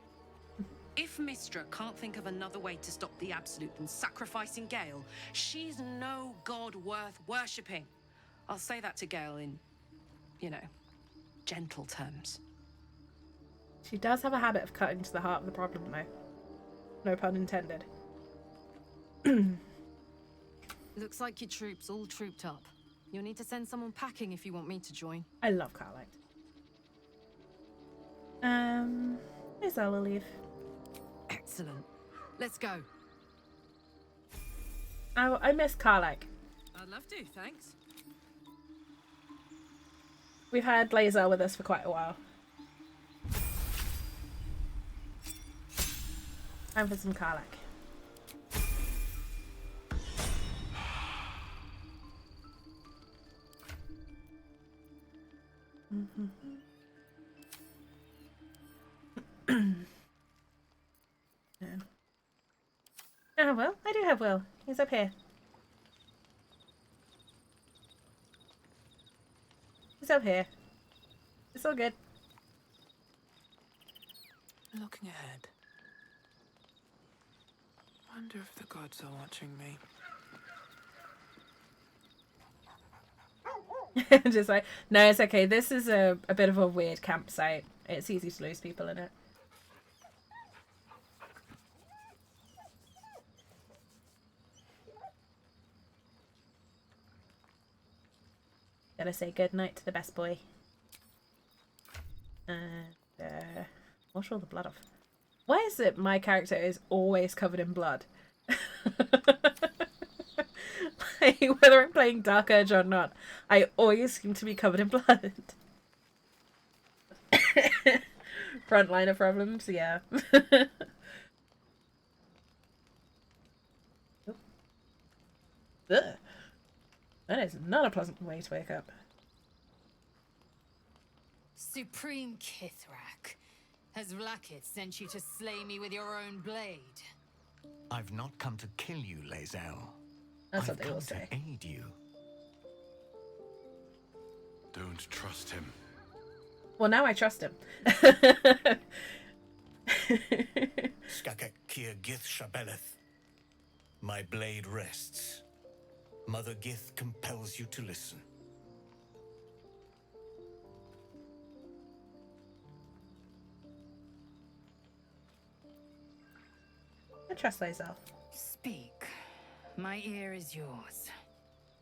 If Mystra can't think of another way to stop the Absolute than sacrificing Gale, she's no god worth worshipping. I'll say that to Gale in, you know, gentle terms. She does have a habit of cutting to the heart of the problem, though. No pun intended. Looks like your troops all trooped up. You'll need to send someone packing if you want me to join. I love Carlight. Lae'zel will leave. Excellent. Let's go. I miss Carlight. I'd love to, thanks. We've had Lae'zel with us for quite a while. Time for some Carlight. Oh, well, I do have Will. He's up here. He's up here. It's all good. Looking ahead. Wonder if the gods are watching me. Just like, no, it's okay. This is a bit of a weird campsite. It's easy to lose people in it. Gotta say good night to the best boy. And wash all the blood off. Why is it my character is always covered in blood? Like, whether I'm playing Dark Urge or not, I always seem to be covered in blood. Frontliner problems, yeah. Ugh. That is not a pleasant way to wake up. Supreme Kithrak, has Vlaakith sent you to slay me with your own blade? I've not come to kill you, lae'zel. That's what I've they come will to say. aid you. Don't trust him. Well, now I trust him. Skakek Kir Gith Shabeleth. My blade rests. Mother Gith compels you to listen. I trust Lae'zel. Speak. My ear is yours.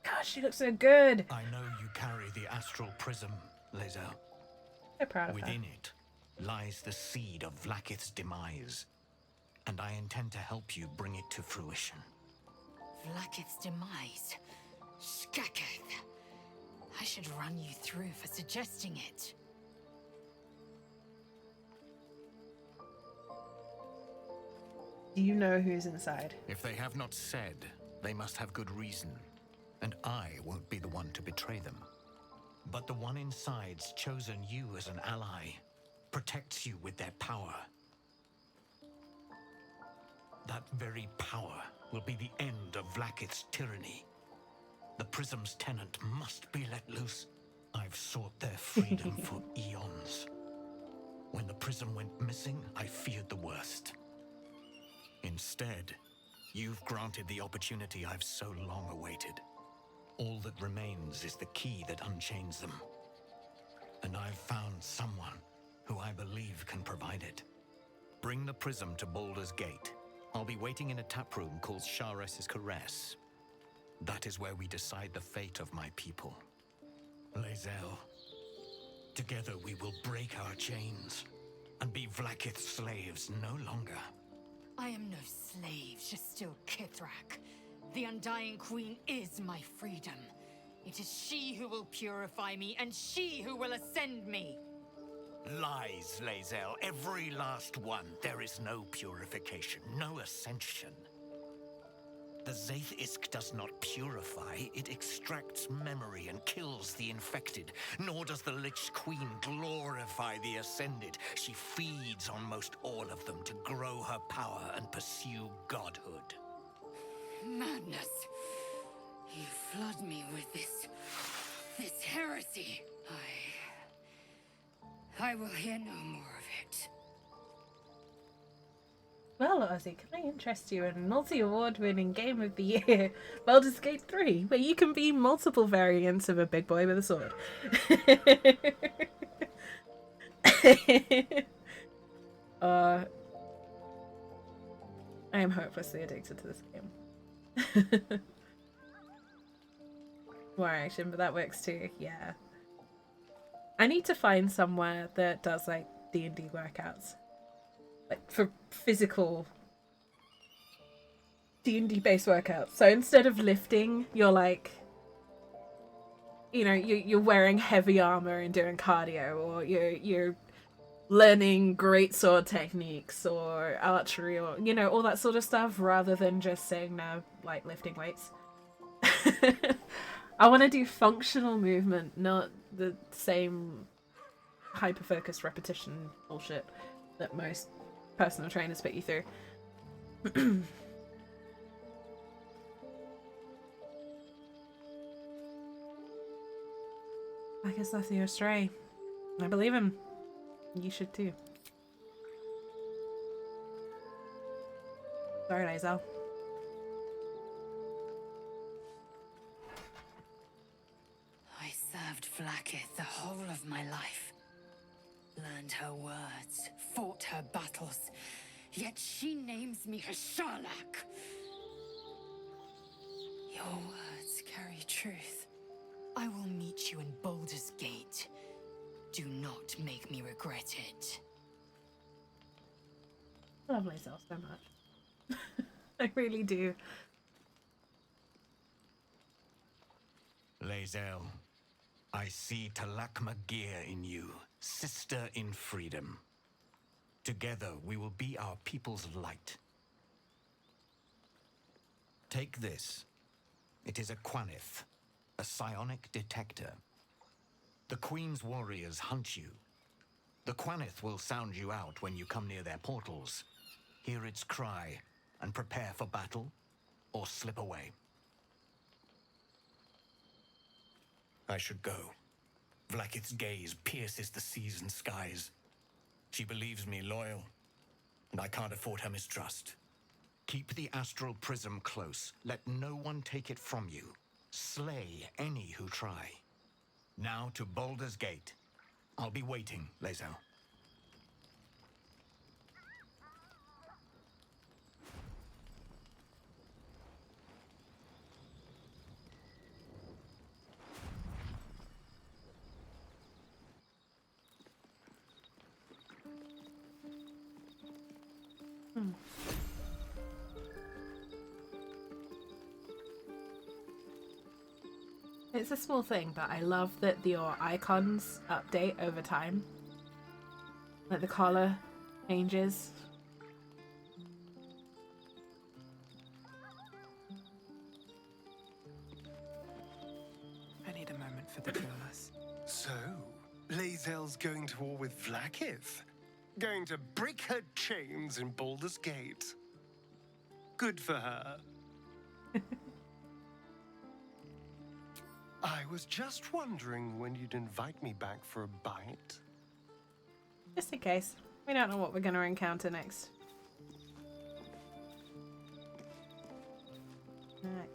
Gosh, she looks so good. I know you carry the astral prism, lae'zel. So proud of her. Within it lies the seed of Vlaakith's demise, and I intend to help you bring it to fruition. Vlaakith's demise. Skaketh. I should run you through for suggesting it. Do you know who's inside? If they have not said, they must have good reason, and I won't be the one to betray them. But the one inside's chosen you as an ally, protects you with their power. That very power will be the end of Vlaakith's tyranny. The Prism's tenant must be let loose. I've sought their freedom for eons. When the Prism went missing, I feared the worst. Instead, you've granted the opportunity I've so long awaited. All that remains is the key that unchains them. And I've found someone who I believe can provide it. Bring the Prism to Baldur's Gate. I'll be waiting in a taproom called Shares's Caress. That is where we decide the fate of my people. lae'zel, together we will break our chains and be Vlaakith's slaves no longer. I am no slave, just still Kithrak. The Undying Queen is my freedom. It is she who will purify me, and she who will ascend me. Lies, lae'zel, every last one. There is no purification, no ascension. The Zaith Isk does not purify, it extracts memory and kills the infected. Nor does the Lich Queen glorify the ascended. She feeds on most all of them to grow her power and pursue godhood. Madness. You flood me with this heresy. I will hear no more of it. Well, Ozzy, can I interest you in a multi-award-winning game of the year, Baldur's Gate 3, where you can be multiple variants of a big boy with a sword? I am hopelessly addicted to this game. More action, but that works too, yeah. I need to find somewhere that does, like, D&D workouts. Like, for physical D&D based workouts. So instead of lifting, you're like, you know, you're wearing heavy armor and doing cardio, or you're learning great sword techniques or archery, or, you know, all that sort of stuff, rather than just saying no, like lifting weights. I want to do functional movement, not the same hyper-focused repetition bullshit that most personal trainers put you through. I guess that's your stray. I believe him. You should too. Sorry, lae'zel. I served Vlaakith the whole of my life. Learned her words, fought her battles, yet she names me a Sharlak. Your words carry truth. I will meet you in Baldur's Gate. Do not make me regret it. I love myself so much. I really do. lae'zel, I see Talak Magir in you, sister in freedom. Together we will be our people's light. Take this. It is a Quanith, a psionic detector. The Queen's warriors hunt you. The Quanith will sound you out when you come near their portals. Hear its cry and prepare for battle, or slip away. I should go. Vlaakith's gaze pierces the seas and skies. She believes me loyal, and I can't afford her mistrust. Keep the astral prism close. Let no one take it from you. Slay any who try. Now to Baldur's Gate. I'll be waiting, lae'zel. It's a small thing, but I love that your icons update over time. Like the color changes. I need a moment for the two of us. So, lae'zel's going to war with Vlaakith? Going to break her chains in Baldur's Gate? Good for her. I was just wondering when you'd invite me back for a bite. Just in case. We don't know what we're going to encounter next.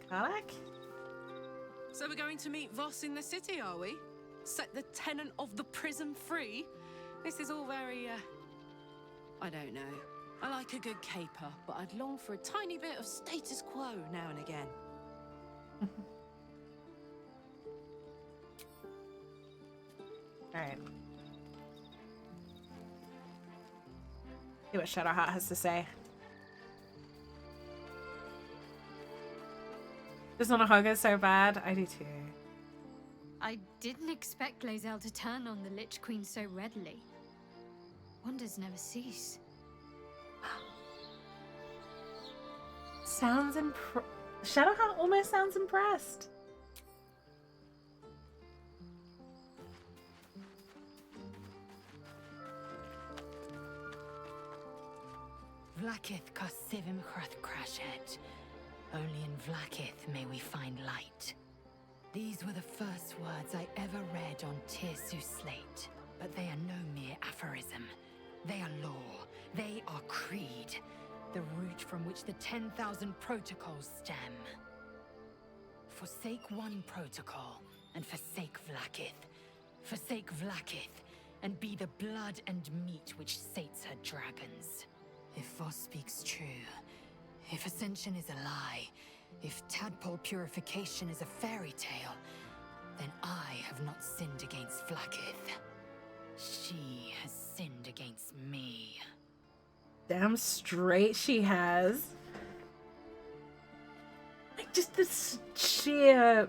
Karlach? So we're going to meet Voss in the city, are we? Set the tenant of the prison free? This is all very, I don't know. I like a good caper, but I'd long for a tiny bit of status quo now and again. Alright. See what Shadowheart has to say. Just want to hug her so bad. I do too. I didn't expect lae'zel to turn on the Lich Queen so readily. Wonders never cease. Sounds Shadowheart almost sounds impressed. Vlaakith Kosivim Chrath Crashet. Only in Vlaakith may we find light. These were the first words I ever read on Tirsu's slate, but they are no mere aphorism. They are law. They are creed. the root from which the 10,000 protocols stem. Forsake one protocol, and forsake Vlaakith. Forsake Vlaakith, and be the blood and meat which sates her dragons. If Voss speaks true, if Ascension is a lie, if tadpole purification is a fairy tale, then I have not sinned against Vlaakith. She has sinned against me. Damn straight she has. Like, just the sheer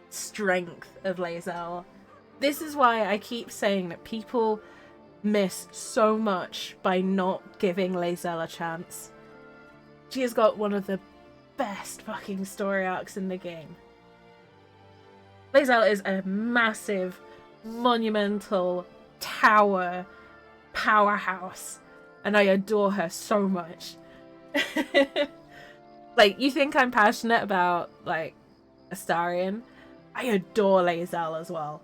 strength of lae'zel. This is why I keep saying that people miss so much by not giving lae'zel a chance. She has got one of the best fucking story arcs in the game. lae'zel is a massive, monumental tower powerhouse, and I adore her so much. Like, you think I'm passionate about, like, Astarion? I adore lae'zel as well.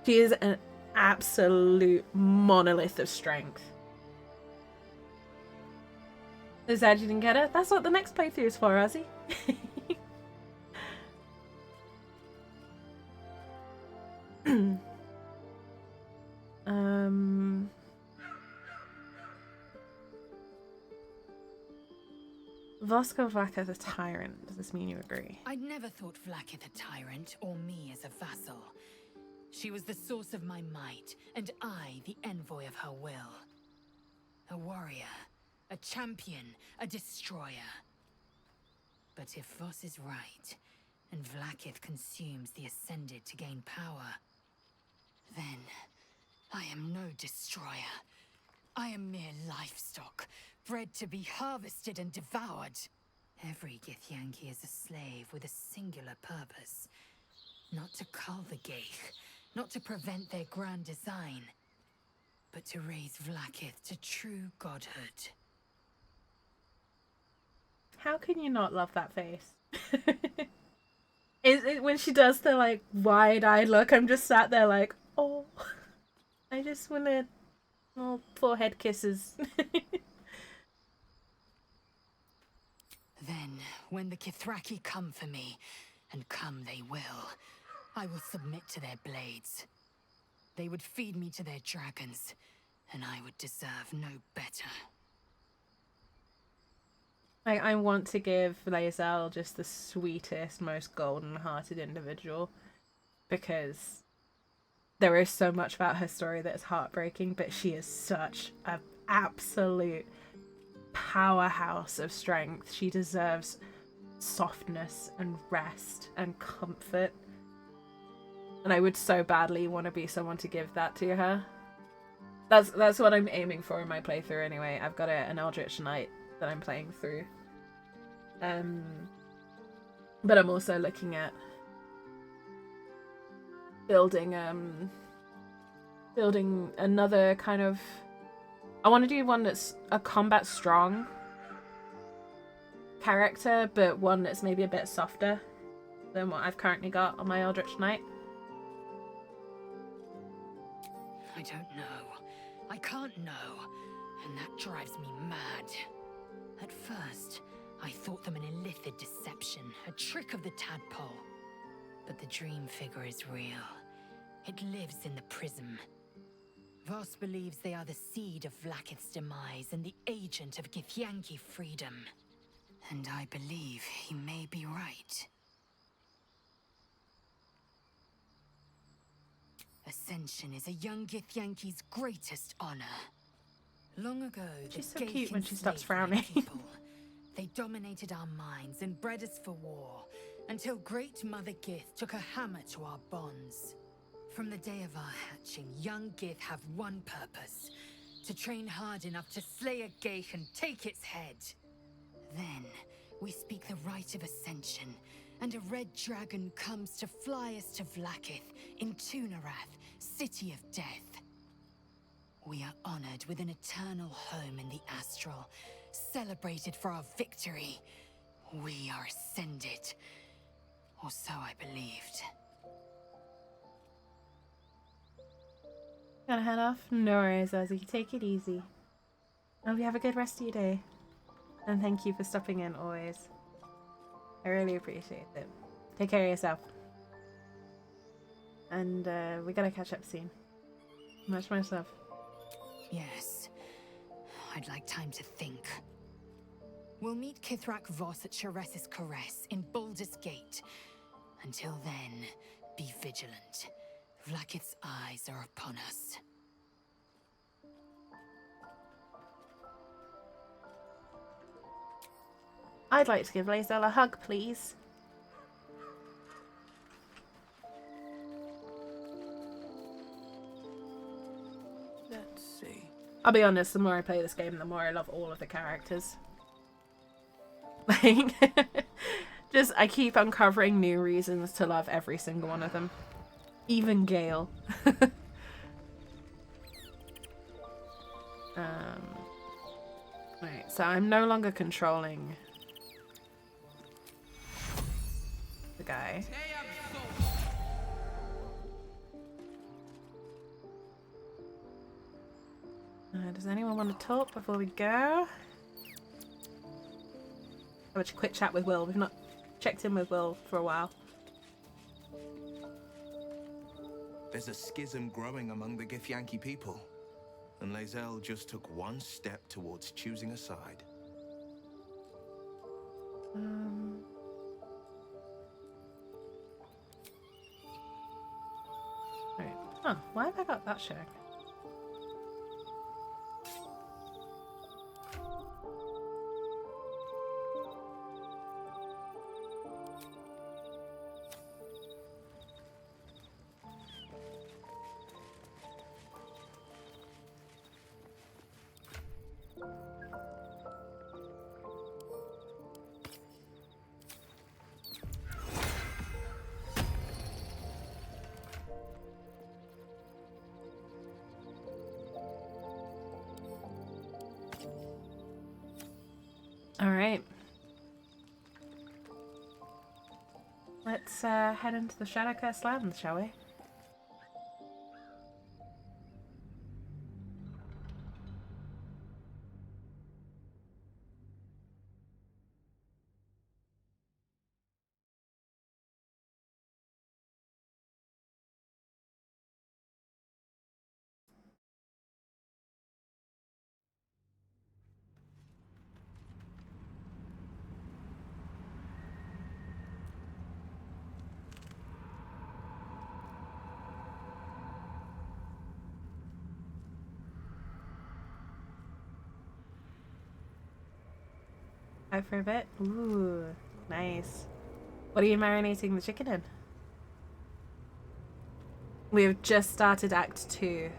She is an absolute monolith of strength. Is that you didn't get it? That's what the next playthrough is for, Ozzy. Voska Vlaakith a tyrant. Does this mean you agree? I'd never thought Vlaakith a tyrant, or me as a vassal. She was the source of my might, and I the envoy of her will. A warrior, a champion, a destroyer. But if Voss is right, and Vlaakith consumes the Ascended to gain power, then I am no destroyer. I am mere livestock, bred to be harvested and devoured. Every Githyanki is a slave with a singular purpose. Not to cull the Geich, not to prevent their grand design, but to raise Vlaakith to true godhood. How can you not love that face? Is it when she does the, like, wide-eyed look, I'm just sat there like, oh, I just want to, oh, forehead kisses. Then, when the Kithraki come for me, and come they will, I will submit to their blades. They would feed me to their dragons, and I would deserve no better. I want to give lae'zel just the sweetest, most golden-hearted individual, because there is so much about her story that is heartbreaking, but she is such an absolute powerhouse of strength. She deserves softness and rest and comfort, and I would so badly want to be someone to give that to her. That's what I'm aiming for in my playthrough anyway. I've got an Eldritch Knight that I'm playing through, but I'm also looking at building another kind of, I want to do one that's a combat strong character, but one that's maybe a bit softer than what I've currently got on my Eldritch Knight. I don't know. I can't know, and that drives me mad. At first, I thought them an illithid deception, a trick of the tadpole. But the dream figure is real. It lives in the prism. Voss believes they are the seed of Vlaakith's demise and the agent of Githyanki freedom. And I believe he may be right. Ascension is a young Githyanki's greatest honor. Long ago, She's the so cute when Geich she stops enslaved frowning. my people. They dominated our minds and bred us for war, until Great Mother Gith took a hammer to our bonds. From the day of our hatching, young Gith have one purpose: to train hard enough to slay a Geich and take its head. Then, we speak the rite of ascension, and a red dragon comes to fly us to Vlaakith in Tunarath, City of Death. We are honored with an eternal home in the astral, celebrated for our victory. We are ascended. Or so I believed. Gotta head off? No worries, Ozzy. Take it easy. Hope you have a good rest of your day. And thank you for stopping in always. I really appreciate it. Take care of yourself. And we gotta catch up soon. Much love. Yes. I'd like time to think. We'll meet Kithrak Voss at Sharess's Caress in Baldur's Gate. Until then, be vigilant. Vlaakith's eyes are upon us. I'd like to give lae'zel a hug, please. Let's see. I'll be honest, the more I play this game, the more I love all of the characters. Like, just, I keep uncovering new reasons to love every single one of them. Even Gale. Right, so I'm no longer controlling the guy. Does anyone want to talk before we go? Have a quick chat with Will. We've not checked in with Will for a while. There's a schism growing among the Githyanki people, and lae'zel just took one step towards choosing a side. Right. Huh, why have I got that showing? Alright. Let's head into the Shadowcurse lands, shall we? Out for a bit? Ooh, nice. What are you marinating the chicken in? We have just started Act 2.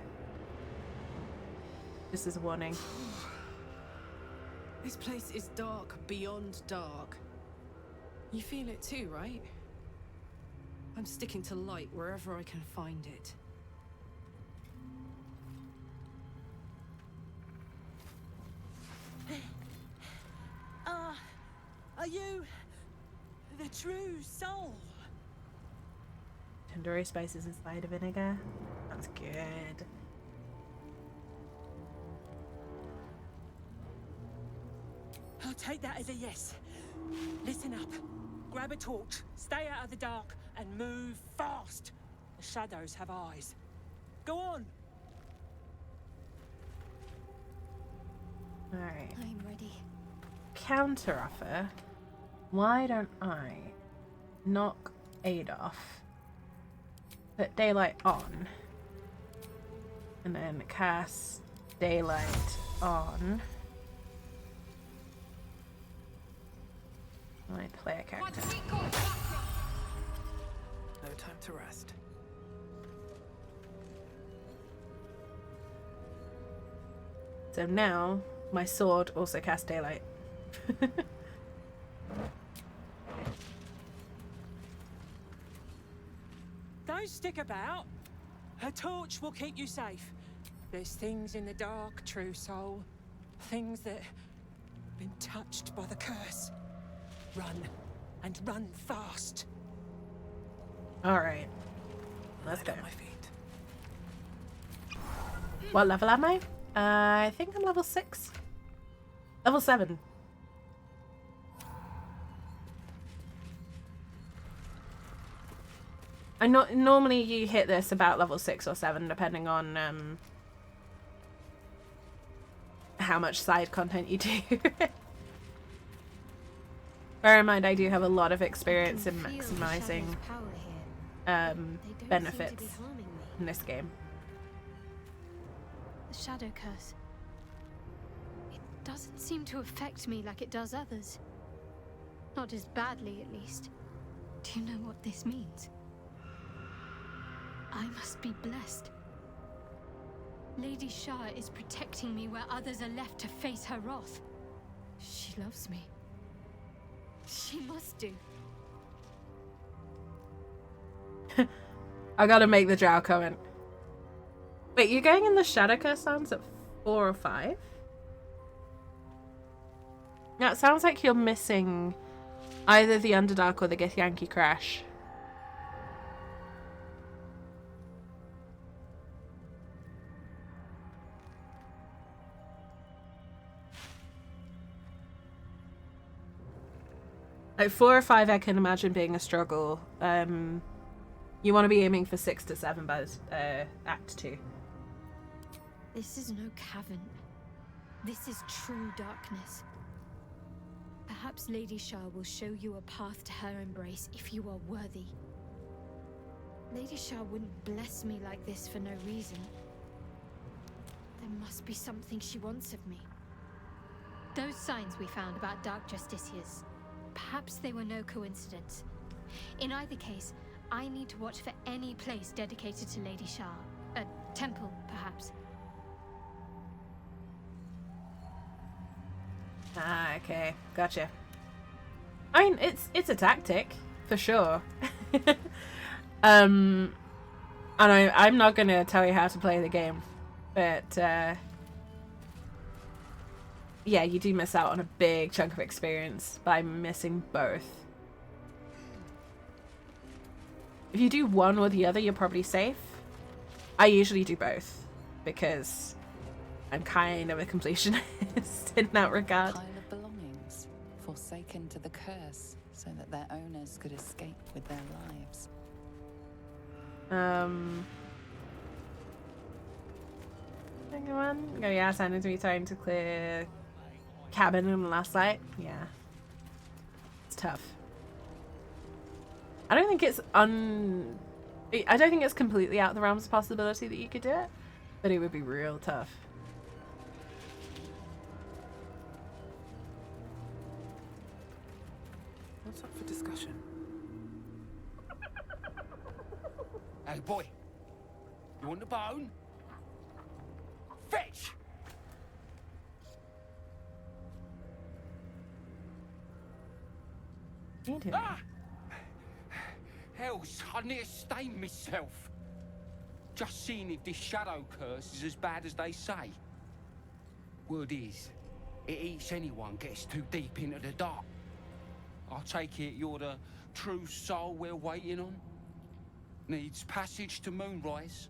Just as a warning. This place is dark beyond dark. You feel it too, right? I'm sticking to light wherever I can find it. Are you the true soul? Tandoori spices inside of vinegar. That's good. I'll take that as a yes. Listen up. Grab a torch, stay out of the dark, and move fast. The shadows have eyes. Go on. Alright. I'm ready. Counter offer. Why don't I knock Aid off, put daylight on, and then cast daylight on my player character? No time to rest. So now my sword also casts daylight. Don't stick about. Her torch will keep you safe. There's things in the dark, true soul. Things that have been touched by the curse. Run, and run fast. Alright. Let's go. On my feet. What level am I? I think I'm level 6. Level 7. I not normally you hit this about level 6 or 7, depending on how much side content you do. Bear in mind, I do have a lot of experience in maximizing benefits in this game. The shadow curse. It doesn't seem to affect me like it does others. Not as badly, at least. Do you know what this means? I must be blessed. Lady Shah is protecting me where others are left to face her wrath. She loves me. She must do. I gotta make the drow comment. Wait, you're going in the Shadow Curse sounds at 4 or 5? Now it sounds like you're missing either the Underdark or the Githyanki Crash. Like 4 or 5 I can imagine being a struggle. You want to be aiming for 6 to 7 by Act 2. This is no cavern. This is true darkness. Perhaps Lady Shah will show you a path to her embrace if you are worthy. Lady Shah wouldn't bless me like this for no reason. There must be something she wants of me. Those signs we found about Dark Justiciars, perhaps they were no coincidence. In either case, I need to watch for any place dedicated to Lady Shah. A temple, perhaps. Ah, okay. Gotcha. I mean, it's a tactic, for sure. And I'm not gonna tell you how to play the game, but yeah, you do miss out on a big chunk of experience by missing both. If you do one or the other, you're probably safe. I usually do both because I'm kind of a completionist in that regard. Pile of belongings, forsaken to the curse, so that their owners could escape with their lives. Come on. Oh yeah, sounded to me time to clear cabin in the last light. Yeah. It's tough. I don't think it's I don't think it's completely out of the realms of possibility that you could do it, but it would be real tough. What's up for discussion? Hey, boy. You want the bone? Fetch! Ah! Hells, I near stained myself. Just seeing if this shadow curse is as bad as they say. Word is, it eats anyone gets too deep into the dark. I take it you're the true soul we're waiting on? Needs passage to Moonrise?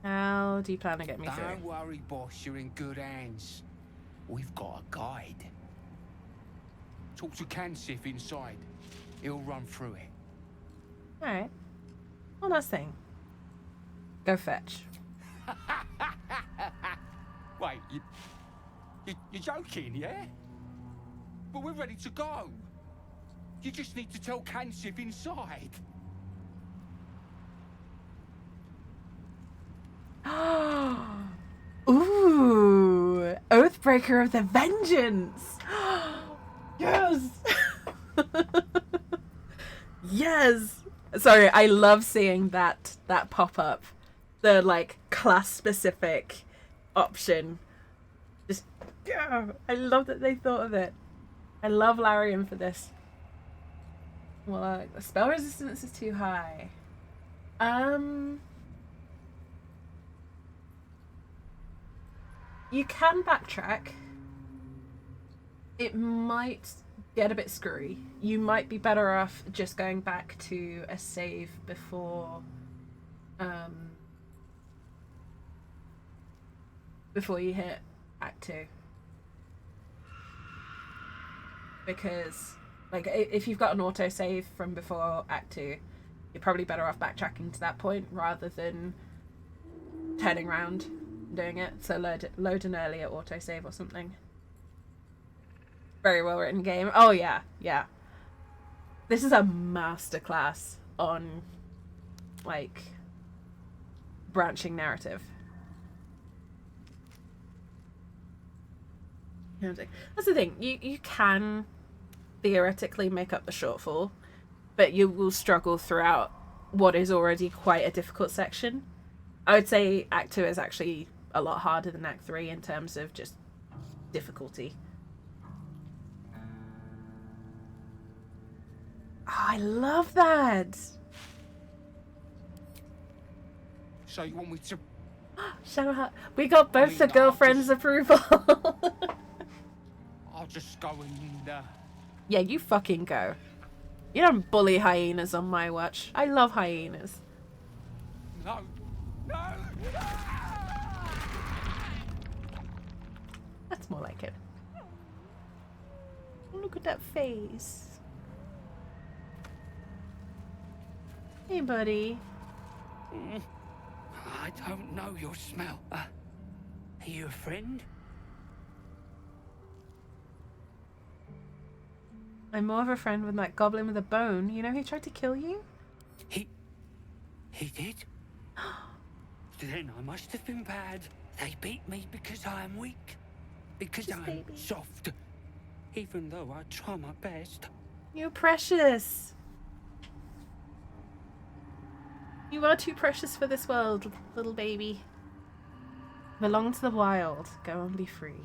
How do you plan to get me through? Don't worry, boss, you're in good hands. We've got a guide. Talk to Kansif inside. He'll run through it. Alright. One last thing. Go fetch. Wait, you're joking, yeah? But we're ready to go. You just need to tell Kansif inside. Ooh! Oathbreaker of the Vengeance! Yes! Yes! Sorry, I love seeing that pop up. The, like, class-specific option. Just, yeah! I love that they thought of it. I love Larian for this. Well, the spell resistance is too high. You can backtrack. It might get a bit screwy. You might be better off just going back to a save before before you hit Act 2. Because, like, if you've got an autosave from before Act 2, you're probably better off backtracking to that point rather than turning around and doing it. So load an earlier autosave or something. Very well written game. Oh yeah, yeah. This is a masterclass on, like, branching narrative. That's the thing. You can theoretically make up the shortfall, but you will struggle throughout what is already quite a difficult section. I would say Act 2 is actually a lot harder than Act 3 in terms of just difficulty. Oh, I love that! So you want me to... Shadowheart. We got both the girlfriend's approval. I'll just go and, Yeah, you fucking go. You don't bully hyenas on my watch. I love hyenas. No. No! That's more like it. Look at that face. Hey, buddy. I don't know your smell. Are you a friend? I'm more of a friend with that goblin with a bone. You know who tried to kill you? He did? Then I must have been bad. They beat me because I am weak. Because I'm soft. Even though I try my best. You're precious. You are too precious for this world, little baby. Belong to the wild. Go and be free.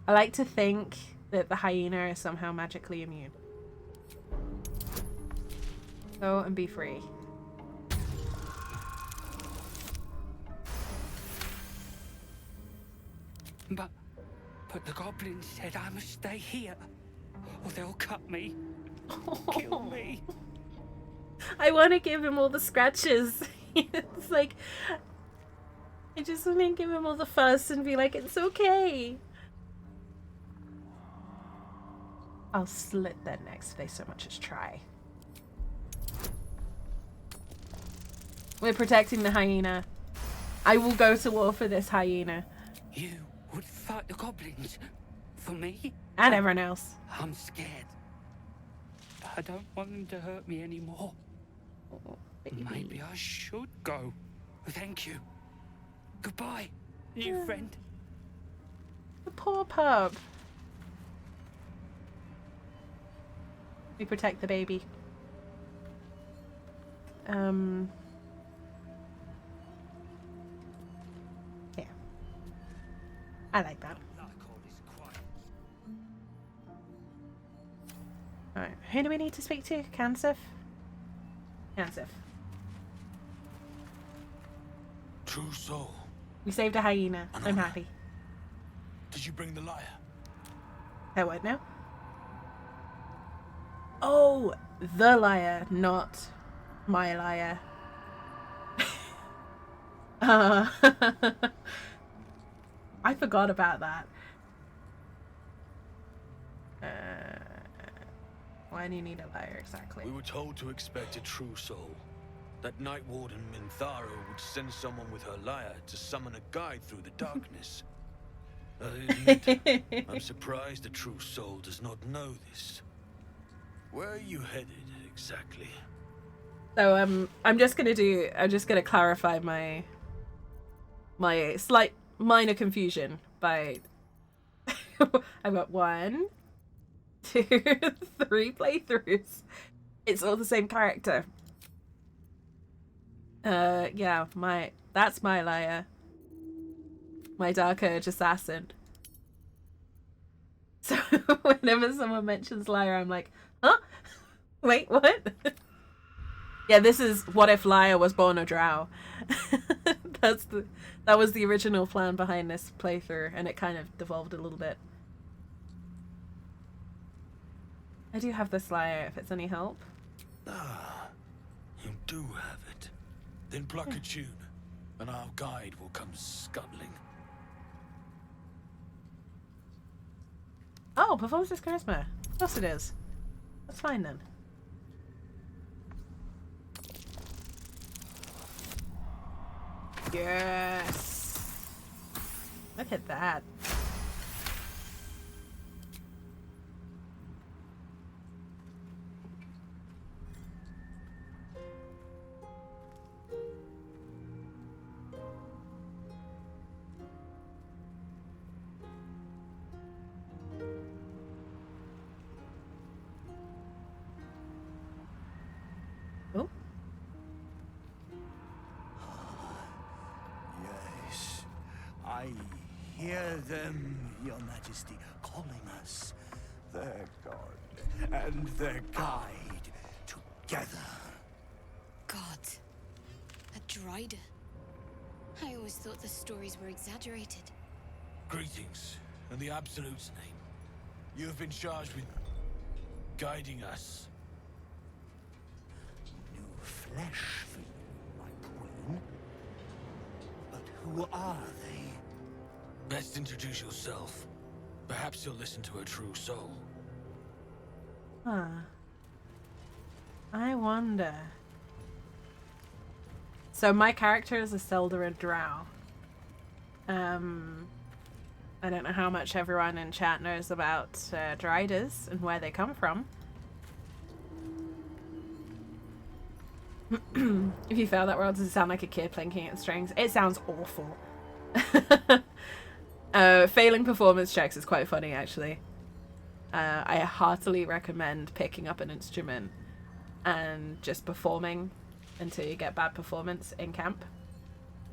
I like to think that the hyena is somehow magically immune. Go and be free. But the goblin said I must stay here, or they'll cut me, kill me. I want to give him all the scratches. It's like, I just want to give him all the fuss and be like, it's okay. I'll slit their necks if they so much as try. We're protecting the hyena. I will go to war for this hyena. You would fight the goblins for me? And everyone else. I'm scared. I don't want them to hurt me anymore. Maybe I should go. Thank you. Goodbye, new friend. The poor pup. We protect the baby. Yeah. I like that. Alright, who do we need to speak to? Kansif? Kansif. True soul. We saved a hyena. I'm happy. Did you bring the lyre? I what now? Oh, the liar, not my liar. I forgot about that. Why do you need a liar exactly? We were told to expect a true soul. That Night Warden Minthara would send someone with her lyre to summon a guide through the darkness. I admit, I'm surprised the true soul does not know this. Where are you headed exactly? So I'm just gonna clarify my slight minor confusion by I've got 1, 2, 3 playthroughs. It's all the same character. Yeah, that's my liar. My Dark Urge assassin. So whenever someone mentions liar, I'm like, huh? Wait, what? Yeah, this is what if Lyre was born a drow. That was the original plan behind this playthrough, and it kind of devolved a little bit. I do have this lyre, if it's any help. Ah, you do have it. Then pluck a tune, and our guide will come scuttling. Oh, performance is charisma. Of course it is. That's fine then. Yes. Look at that. Oh. Yes, I hear them, Your Majesty, calling us their god and their guide together. God. A Drider. I always thought the stories were exaggerated. Greetings, in the Absolute's name. You have been charged with guiding us. New flesh for you, my queen. But who are they? Best introduce yourself. Perhaps you'll listen to a true soul. Huh. I wonder. So my character is a Seldarin Drow. I don't know how much everyone in chat knows about Driders and where they come from. If you fail that roll, does it sound like a kid plinking at strings? It sounds awful. Failing performance checks is quite funny, actually. I heartily recommend picking up an instrument and just performing until you get bad performance in camp.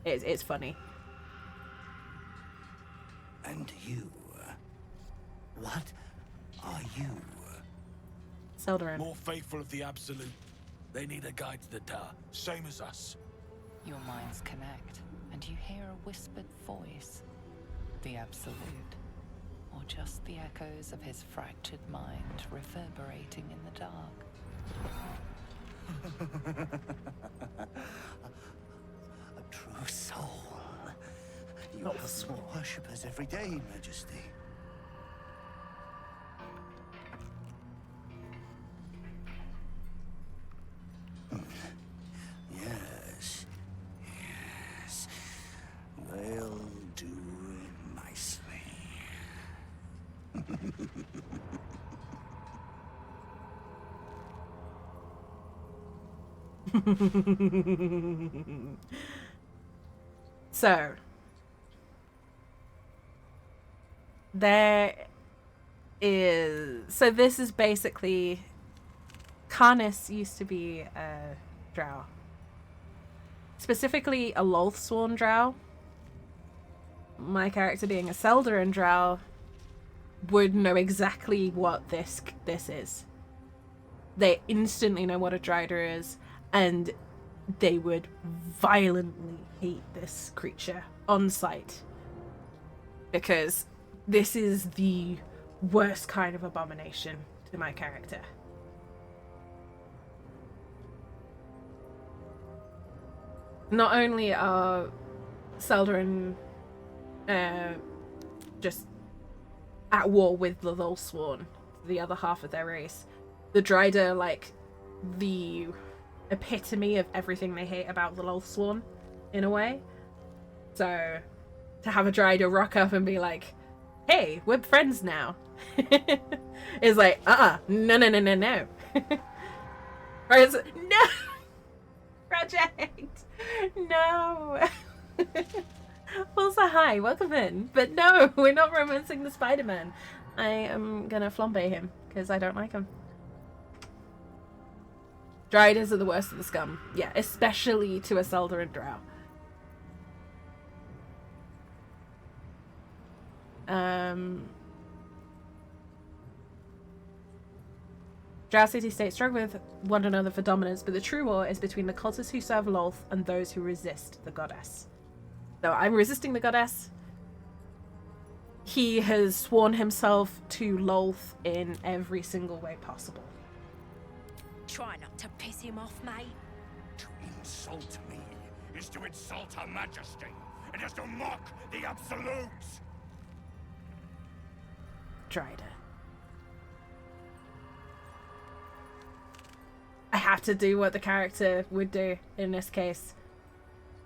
It's funny. And you? What are you? Seldarin. More faithful of the Absolute. They need a guide to the tower, same as us. Your minds connect, and you hear a whispered voice. The Absolute. Or just the echoes of his fractured mind reverberating in the dark. A true soul. You have more worshippers every day, Majesty. Yes. Yes. They'll do nicely. So this is basically Karnis used to be a drow. Specifically a Loathsworn drow. My character being a Seldarin drow would know exactly what this is. They instantly know what a Drider is, and they would violently hate this creature on sight. Because this is the worst kind of abomination to my character. Not only are Seldarin just at war with the Loathsworn, the other half of their race, the Drider, like, the epitome of everything they hate about the Loathsworn, in a way. So, to have a Drider rock up and be like, hey, we're friends now, is like, no. Right, no! Project! No! Also, hi, welcome in. But no, we're not romancing the Spider-Man. I am gonna flambe him, because I don't like him. Driders are the worst of the scum. Yeah, especially to a Seldarin drow. Drow city-states struggle with one another for dominance, but the true war is between the cultists who serve Lolth and those who resist the goddess. So I'm resisting the goddess. He has sworn himself to Lolth in every single way possible. Try not to piss him off, mate. To insult me is to insult Her Majesty. It is to mock the Absolute. Drider. I have to do what the character would do in this case.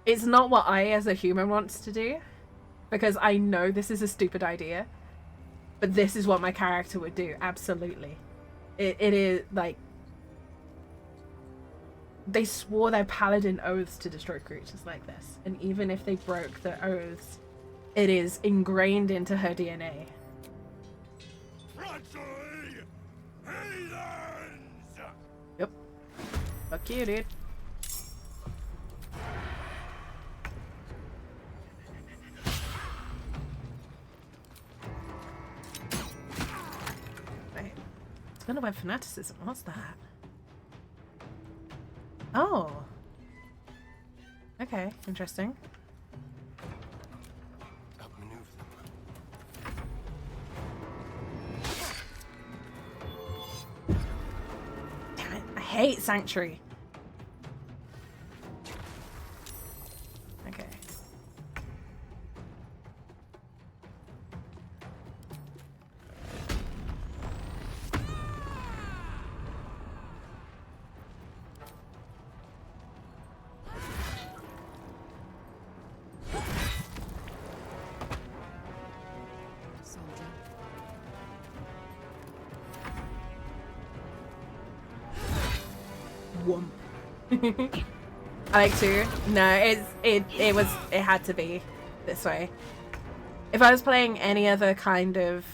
It's not what I as a human wants to do, because I know this is a stupid idea, but this is what my character would do. Absolutely. It is like, they swore their paladin oaths to destroy creatures like this, and even if they broke their oaths, it is ingrained into her DNA. Yep. Fuck you, dude. Wait. Spinnerweb fanaticism. What's that? Oh. Okay, interesting. Damn it, I hate Sanctuary. Okay. I like to. No, it had to be this way. If I was playing any other kind of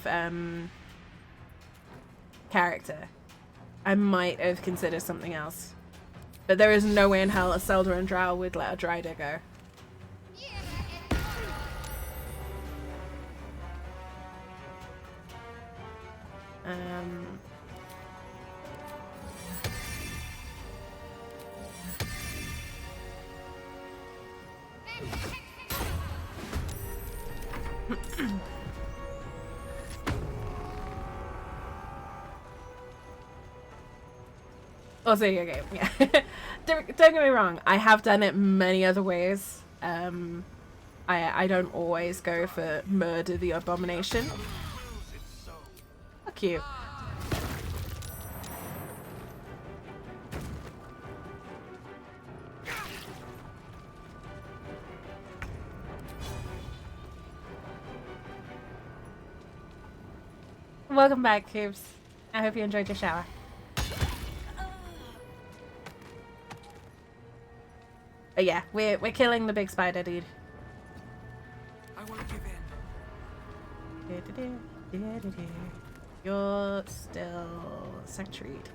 character, I might have considered something else. But there is no way in hell a Zelda and Drow would let a Dryder go. Also, your game, yeah. Don't get me wrong, I have done it many other ways. I don't always go for murder the abomination. Fuck you. Welcome back, Cubes. I hope you enjoyed your shower. But yeah, we're killing the big spider, dude. I won't give in. You're still sanctuaried.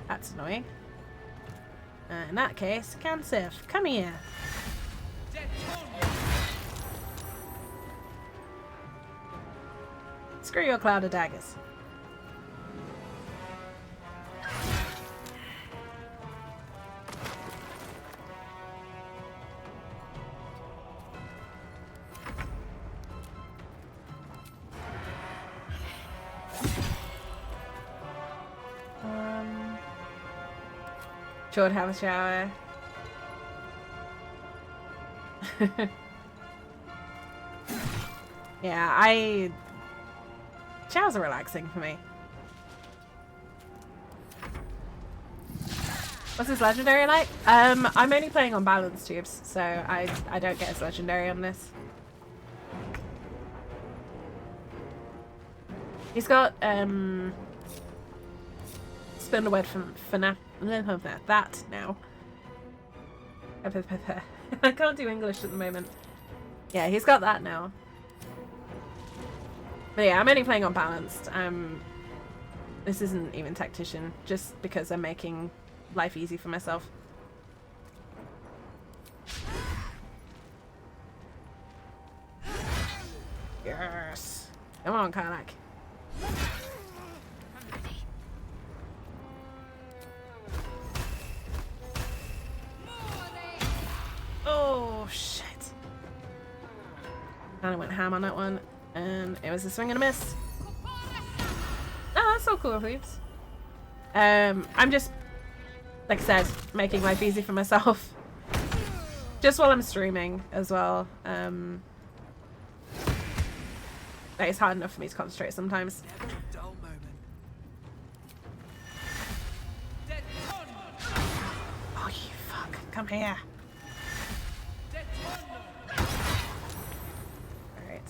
That's annoying. In that case, Cansif, come here. Screw your cloud of daggers. Sure, have a shower. Yeah, showers are relaxing for me. What's his legendary like? I'm only playing on balance tubes, so I don't get his legendary on this. He's got spin the word from that now. I can't do English at the moment. Yeah, he's got that now. But yeah, I'm only playing on balanced. This isn't even tactician, just because I'm making life easy for myself. Yes. Come on, Karlak. Oh shit. I went ham on that one, and it was a swing and a miss. Oh, that's so cool, Hoops. I'm just, like I said, making life easy for myself. Just while I'm streaming as well. It's hard enough for me to concentrate sometimes. Come here. Alright.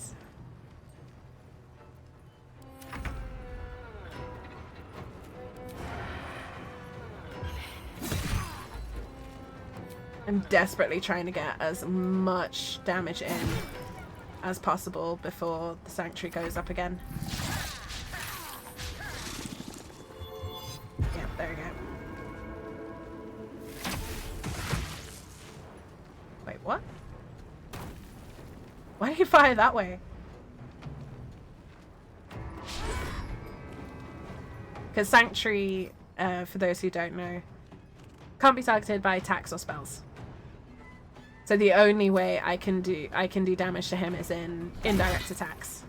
I'm desperately trying to get as much damage in as possible before the sanctuary goes up again. Yeah, there we go. Wait, what? Why did he fire that way? Because sanctuary, for those who don't know, can't be targeted by attacks or spells. So the only way I can do damage to him is in indirect attacks,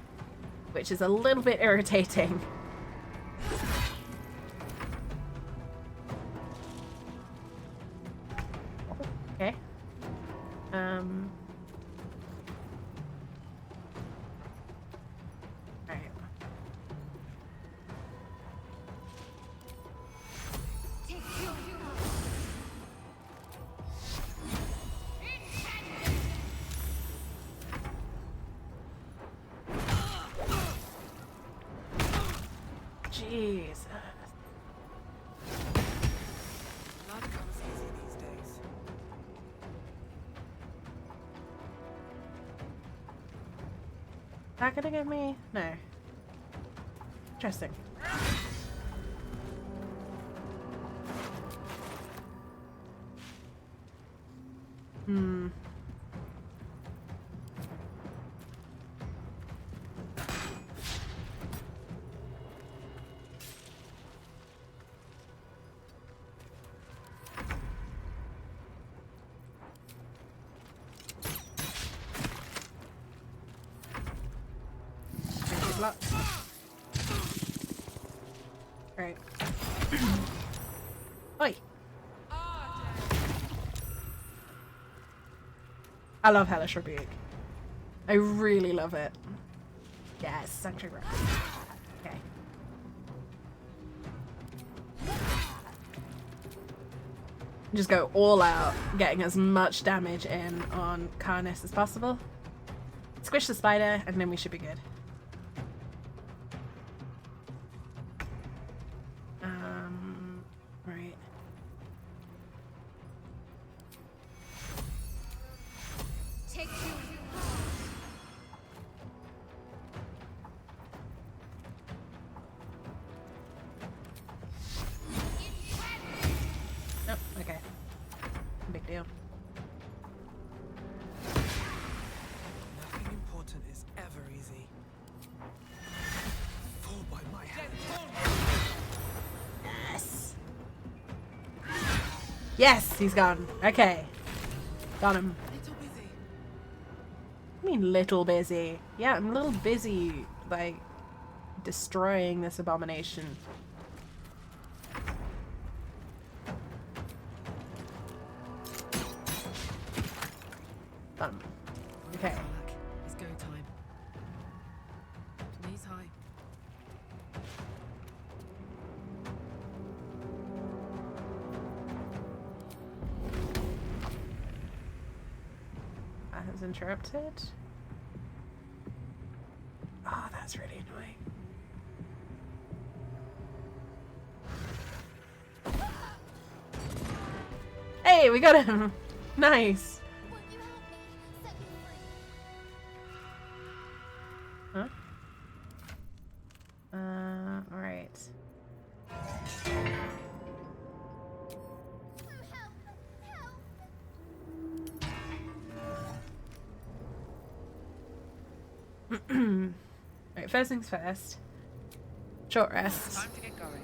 which is a little bit irritating. Okay. Alright. Jesus. Blood comes easy these days. Is that gonna give me? No. Interesting. Hmm. Right. Oi. I love Hellish Rebuke. I really love it. Yes, Sanctuary Rock. Okay. Just go all out, getting as much damage in on Karnas as possible. Squish the spider, and then we should be good. Right. Take you. Oh, okay. Big deal. Nothing important is ever easy. Fall by my hand. Yes. Yes, he's gone. Okay. Got him. Little busy. I mean little busy. Yeah, I'm a little busy, like, destroying this abomination. Okay. It's go time. Knees high. That has interrupted. Oh, that's really annoying. Hey, we got him! Nice! Huh? Alright. Right, first things first. Short rest. Time to get going.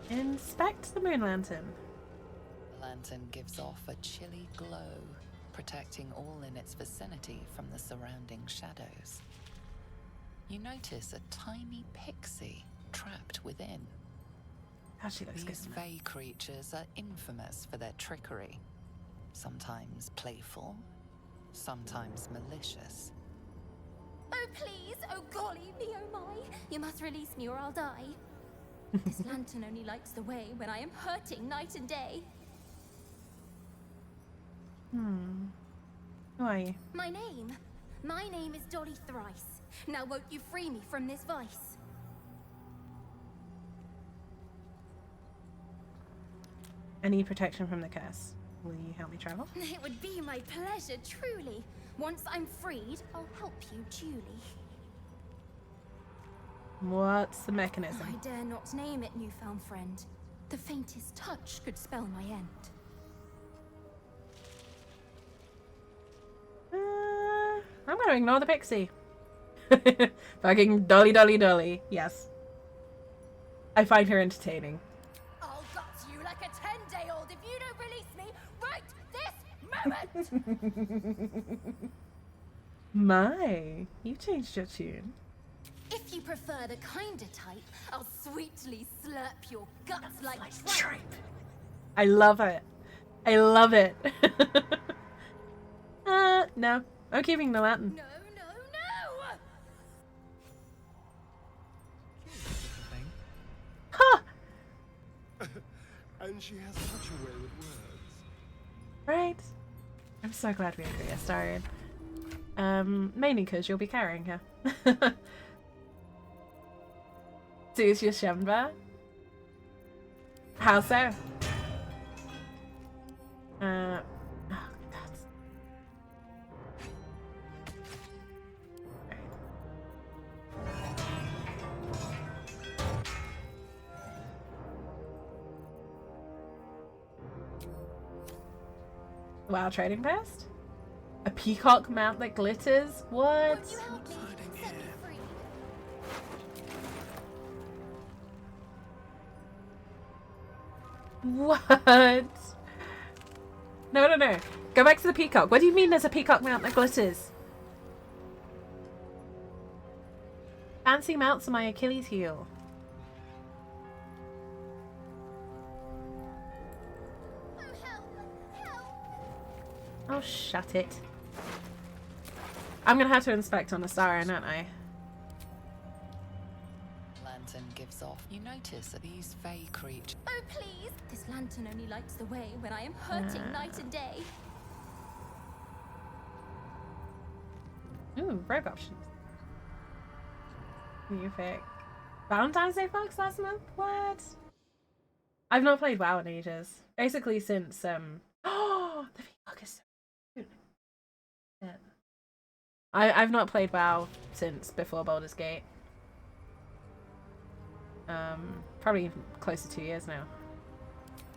Inspect the moon lantern. The lantern gives off a chilly glow, protecting all in its vicinity from the surrounding shadows. You notice a tiny pixie trapped within. Oh, she looks These good. Fey creatures are infamous for their trickery. Sometimes playful, sometimes malicious. Oh, please! Oh, golly me, oh my! You must release me or I'll die. This lantern only lights the way when I am hurting night and day. Who are you? My name is Dolly Thrice. Now won't you free me from this vice? I need protection from the curse. Will you help me travel? It would be my pleasure, truly. Once I'm freed, I'll help you duly. What's the mechanism? I dare not name it, newfound friend. The faintest touch could spell my end. I'm gonna ignore the pixie. Fucking Dolly, Dolly, Dolly. Yes. I find her entertaining. I'll gut you like a 10-day-old if you don't release me right this moment! My, you changed your tune. If you prefer the kinder type, I'll sweetly slurp your guts like tripe. I love it. I love it. No. I'm keeping the lantern. No! Ha! And she has such a way with words. Right. I'm so glad we agree, Astarion. Mainly because you'll be carrying her. Suits your Shemba? How so? Oh, that's... Wow, trading post? A peacock mount that glitters? What? What? No. Go back to the peacock. What do you mean there's a peacock mount that glitters? Fancy mounts on my Achilles heel. Oh, shut it. I'm gonna have to inspect on Astarion, aren't I? Lantern gives off. You notice that these fey creatures. Oh, please! This lantern only lights the way when I am hurting night and day. Ooh, rogue options. New pick. Valentine's Day folks last month? What? I've not played WoW in ages. Basically since, oh, the peacock is so cute. Yeah. I've not played WoW since before Baldur's Gate. Probably close to 2 years now.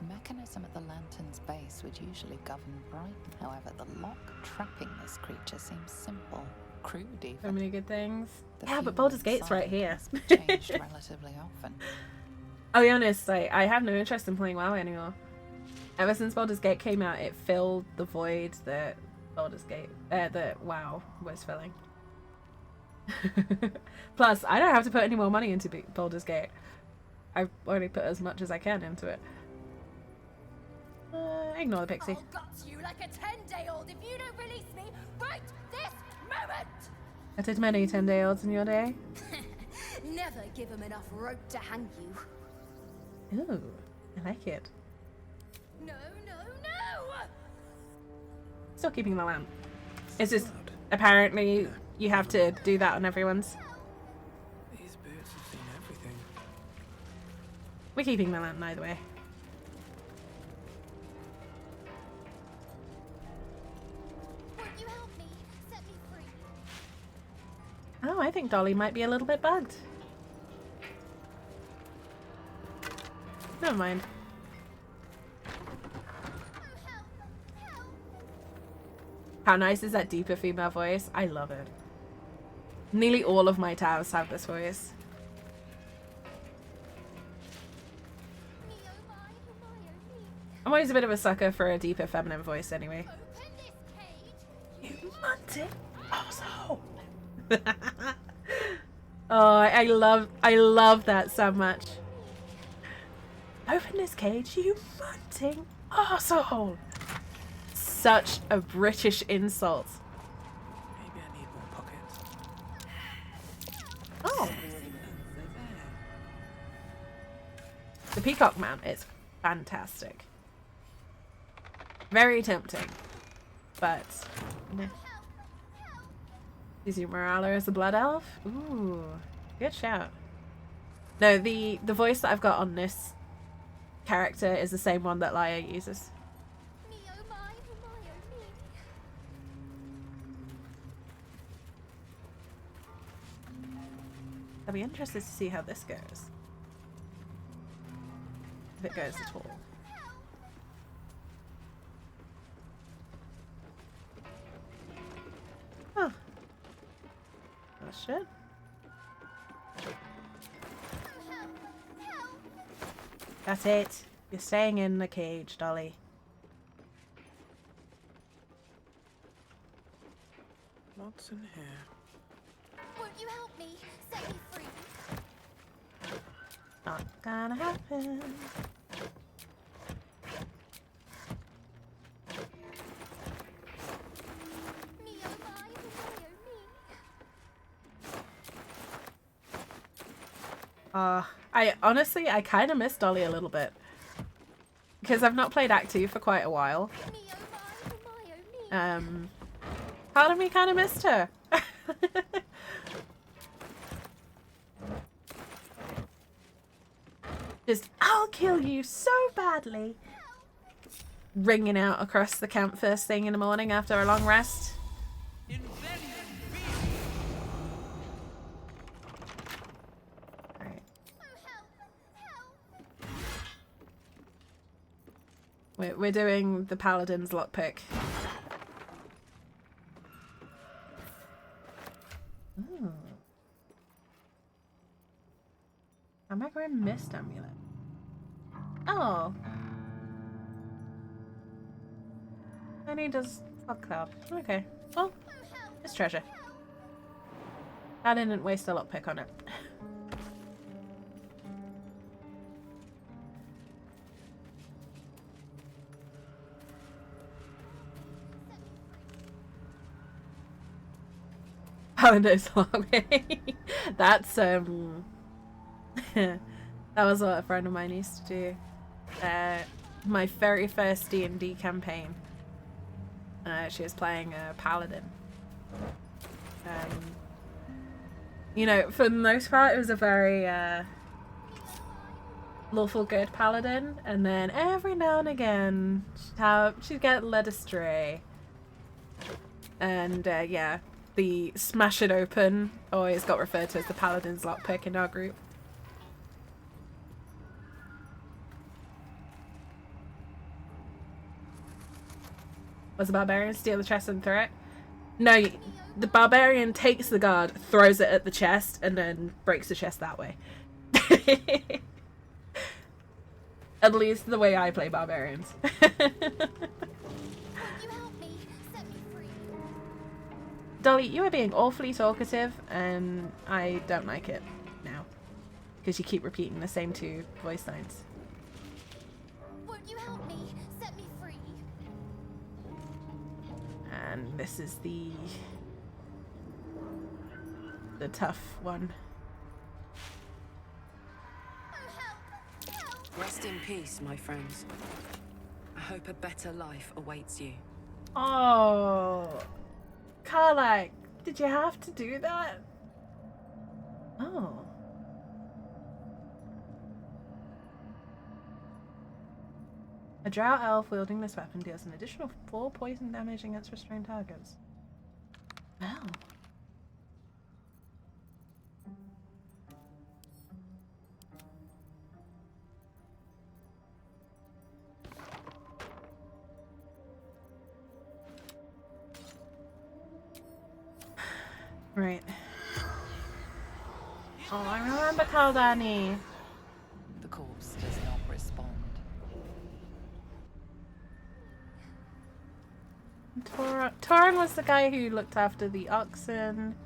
The mechanism at the lantern's base would usually govern Brighton. However, the lock trapping this creature seems simple, crude even. So many good things. The Yeah, but human Baldur's Gate's right side here. has been changed relatively often. I'll be honest, I have no interest in playing WoW anymore. Ever since Baldur's Gate came out, it filled the void that Baldur's Gate, that WoW was filling. Plus, I don't have to put any more money into Baldur's Gate. I've already put as much as I can into it. Ignore the pixie. I'll gut you like a 10-day-old if you don't release me right this moment! I did many 10-day-olds in your day. Never give him enough rope to hang you. Ooh, I like it. No! Still keeping the lamp. It's just, apparently, you have to do that on everyone's. These birds have seen everything. We're keeping the lamp either way. Won't you help me? Set me free. Oh, I think Dolly might be a little bit bugged. Never mind. How nice is that deeper female voice? I love it. Nearly all of my towers have this voice. I'm always a bit of a sucker for a deeper feminine voice anyway. You munting asshole. Oh, I love that so much. Open this cage, you munting asshole. Such a British insult. Maybe I need more pockets. Oh. peacock mount is fantastic. Very tempting. But no. Is Morala as a blood elf? Ooh, good shout. No, the voice that I've got on this character is the same one that Laia uses. I'll be interested to see how this goes. If it goes at all. Huh. Oh shit. That's it. You're staying in the cage, Dolly. What's in here? Won't you help me? Set me free. Not gonna happen. I kind of miss Dolly a little bit. Because I've not played Act 2 for quite a while. Part of me kind of missed her. Just, I'll kill you so badly. Ringing out across the camp first thing in the morning after a long rest. We're doing the Paladin's lockpick. Ooh. Amagra Mist Amulet. Oh. And he does Fog Cloud. Okay. Well, it's treasure. I didn't waste a lockpick on it. Paladin's lockpick. That's that was what a friend of mine used to do. My very first D&D campaign. She was playing a paladin. You know, for the most part, it was a very lawful good paladin, and then every now and again, she'd get led astray. And yeah, the smash it open always got referred to as the Paladin's lockpick in our group. Was the barbarian steal the chest and throw it? No, the barbarian takes the guard, throws it at the chest, and then breaks the chest that way. At least the way I play barbarians. Dolly, you are being awfully talkative, and I don't like it now. Because you keep repeating the same two voice lines. Won't you help me? Set me free. And this is the tough one. Rest in peace, my friends. I hope a better life awaits you. Oh, Karlach, did you have to do that? Oh. A drow elf wielding this weapon deals an additional 4 poison damage against restrained targets. Wow. Right. Oh, I remember Kaldani. The corpse does not respond. Torin was the guy who looked after the oxen.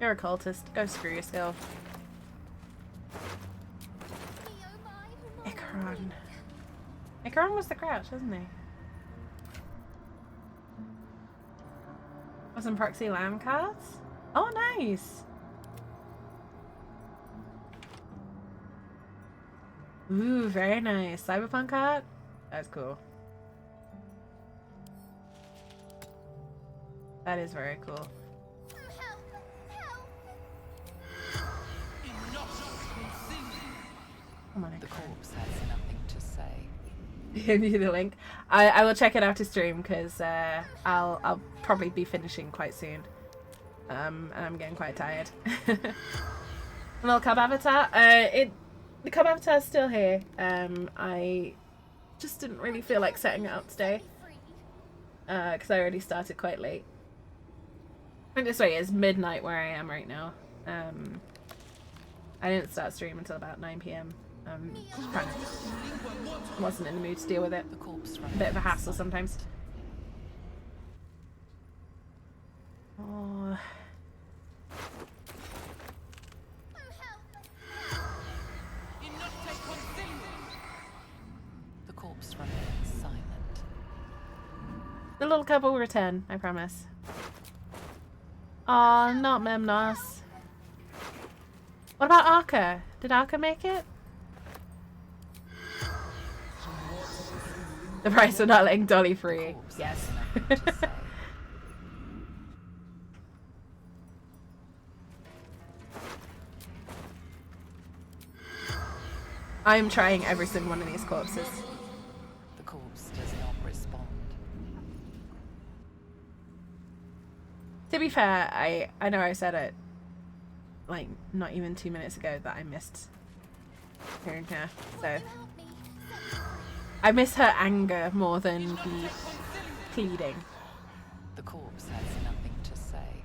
You're a cultist. Go screw yourself. Icaron. Icaron was the crouch, wasn't he? Wasn't proxy lamb cards? Oh, nice. Ooh, very nice. Cyberpunk art? That's cool. That is very cool. Come on, the corpse has nothing to say. Give you the link. I will check it after stream because I'll probably be finishing quite soon. And I'm getting quite tired. Little cub avatar. The cub avatar's still here. I just didn't really feel like setting it up today because I already started quite late. And this way it's midnight where I am right now. I didn't start stream until about 9 p.m. Kind of wasn't in the mood to deal with it. A bit of a hassle sometimes. Oh. The corpse remains silent. The little couple will return, I promise. Aw, not Memnos. What about Arca? Did Arca make it? The price of not letting Dolly free. Yes. I'm trying every single one of these corpses. The corpse does not respond. To be fair, I know I said it like not even 2 minutes ago that I missed hearing her, so I miss her anger more than the pleading. The corpse has nothing to say.